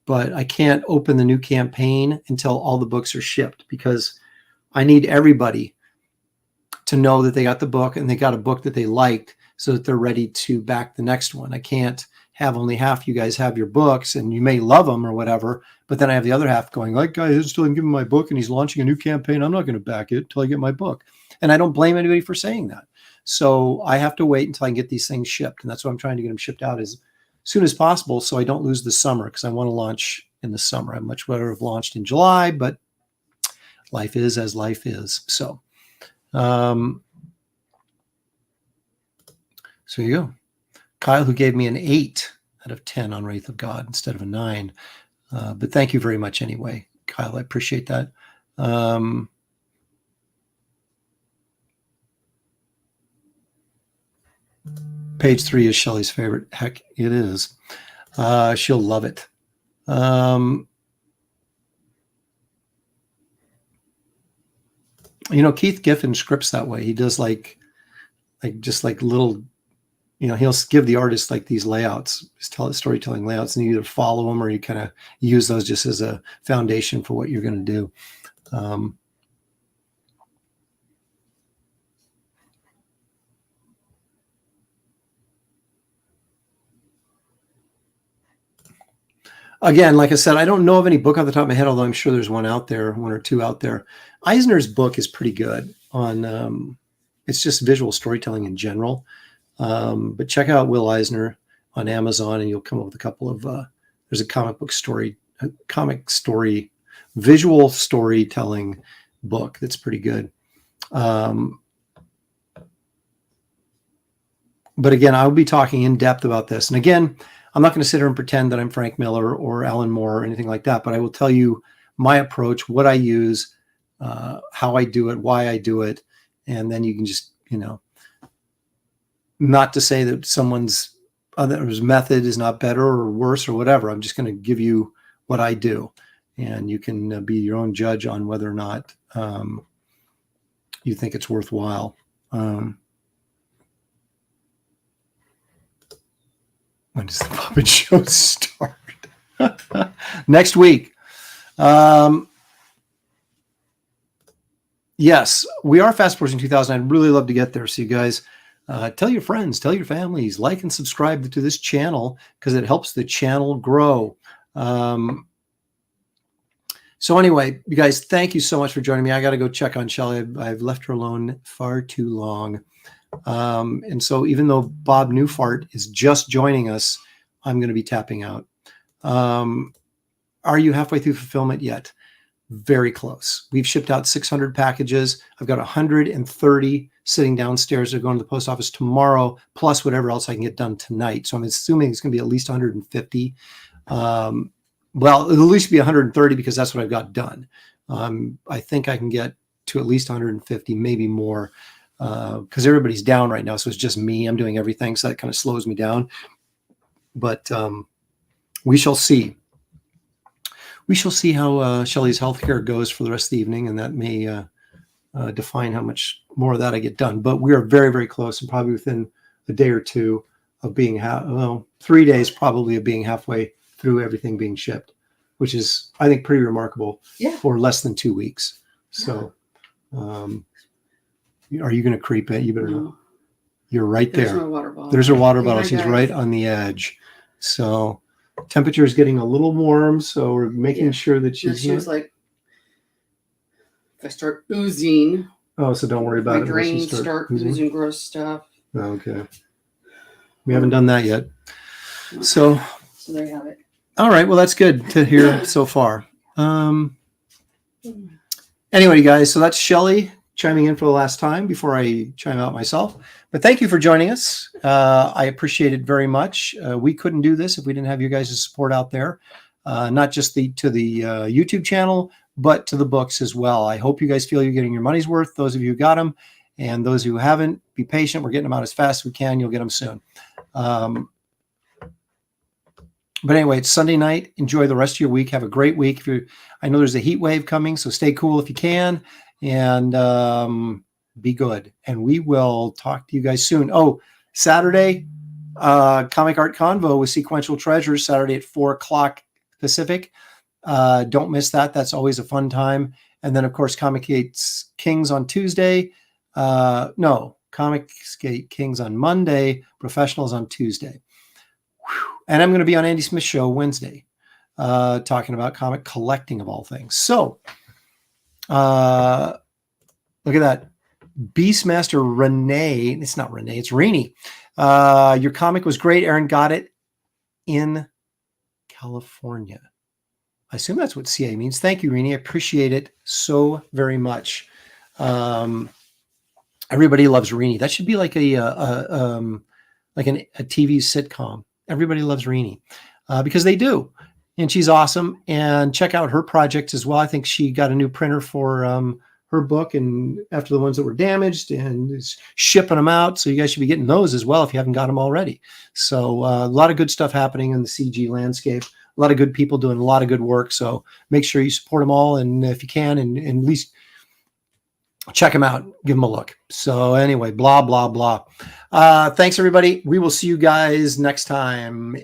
But I can't open the new campaign until all the books are shipped, because I need everybody to know that they got the book and they got a book that they liked, so that they're ready to back the next one. I can't have only half you guys have your books, and you may love them or whatever, but then I have the other half going, like, guy is still giving my book and he's launching a new campaign. I'm not going to back it until I get my book. And I don't blame anybody for saying that. So I have to wait until I can get these things shipped. And that's why I'm trying to get them shipped out as soon as possible, so I don't lose the summer, because I want to launch in the summer. I'd much rather have launched in July, but life is as life is. So, so you go. Kyle, who gave me an 8 out of 10 on Wraith of God instead of a 9. But thank you very much anyway, Kyle. I appreciate that. Page 3 is Shelly's favorite. Heck, it is. She'll love it. Keith Giffen scripts that way. He does like little, he'll give the artist like these layouts, just storytelling layouts, and you either follow them or you kind of use those just as a foundation for what you're going to do. Again, like I said, I don't know of any book off the top of my head, although I'm sure there's one out there, one or two out there. Eisner's book is pretty good on, it's just visual storytelling in general. But check out Will Eisner on Amazon, and you'll come up with a couple of, there's a comic story, visual storytelling book that's pretty good. But again, I'll be talking in depth about this. And again, I'm not going to sit here and pretend that I'm Frank Miller or Alan Moore or anything like that, but I will tell you my approach, what I use, how I do it, why I do it. And then you can just, not to say that someone's other's method is not better or worse or whatever. I'm just going to give you what I do, and you can be your own judge on whether or not you think it's worthwhile. When does the puppet show start? Next week. Yes, we are fast approaching 2,000. I'd really love to get there. So you guys, tell your friends, tell your families, like and subscribe to this channel, because it helps the channel grow. So anyway, you guys, thank you so much for joining me. I got to go check on Shelly. I've left her alone far too long. And so even though Bob Newfart is just joining us, I'm going to be tapping out. Are you halfway through fulfillment yet? Very close. We've shipped out 600 packages. I've got 130 sitting downstairs. They're going to the post office tomorrow, plus whatever else I can get done tonight. So I'm assuming it's going to be at least 150. Well, it'll at least be 130 because that's what I've got done. I think I can get to at least 150, maybe more, because everybody's down right now. So it's just me. I'm doing everything. So that kind of slows me down. But we shall see. We shall see how Shelly's healthcare goes for the rest of the evening, and that may define how much more of that I get done. But we are very, very close, and probably within a day or two of being 3 days probably of being halfway through everything being shipped, which is, I think, pretty remarkable for less than 2 weeks. So are you going to creep it? You better not. You're right there. There's my water bottle. There's her water bottle. Hi, She's guys. right on the edge. So temperature is getting a little warm. So we're making sure that And she's she was like, if I start oozing, oh, so don't worry about my it. unless you drains start oozing gross stuff. Okay. We haven't done that yet. No. So there you have it. all right. Well, that's good to hear so far. Anyway, you guys, so that's Shelly chiming in for the last time before I chime out myself. But thank you for joining us. I appreciate it very much. We couldn't do this if we didn't have you guys' support out there, not just to the YouTube channel, but to the books as well. I hope you guys feel you're getting your money's worth. Those of you who got them, and those who haven't, be patient. We're getting them out as fast as we can. You'll get them soon. But anyway, it's Sunday night. Enjoy the rest of your week. Have a great week. I know there's a heat wave coming, so stay cool if you can, and be good. And we will talk to you guys soon. Oh, Saturday, Comic Art Convo with Sequential Treasures, Saturday at 4:00 Pacific. Don't miss that. That's always a fun time. And then, of course, Comic Kings on Tuesday. Comic Kings on Monday. Professionals on Tuesday. And I'm going to be on Andy Smith's show Wednesday, talking about comic collecting of all things. So, look at that. Beastmaster Renee. It's not Renee, it's Renee. Your comic was great. Aaron got it in California. I assume that's what CA means. Thank you, Renee. I appreciate it so very much. Everybody loves Renee. That should be like a TV sitcom. Everybody loves Renee because they do. And she's awesome. And check out her project as well. I think she got a new printer for her book, and after the ones that were damaged, and is shipping them out. So you guys should be getting those as well if you haven't got them already. So a lot of good stuff happening in the CG landscape. A lot of good people doing a lot of good work. So make sure you support them all. And if you can, and at least check them out, give them a look. So anyway, blah, blah, blah. Thanks, everybody. We will see you guys next time.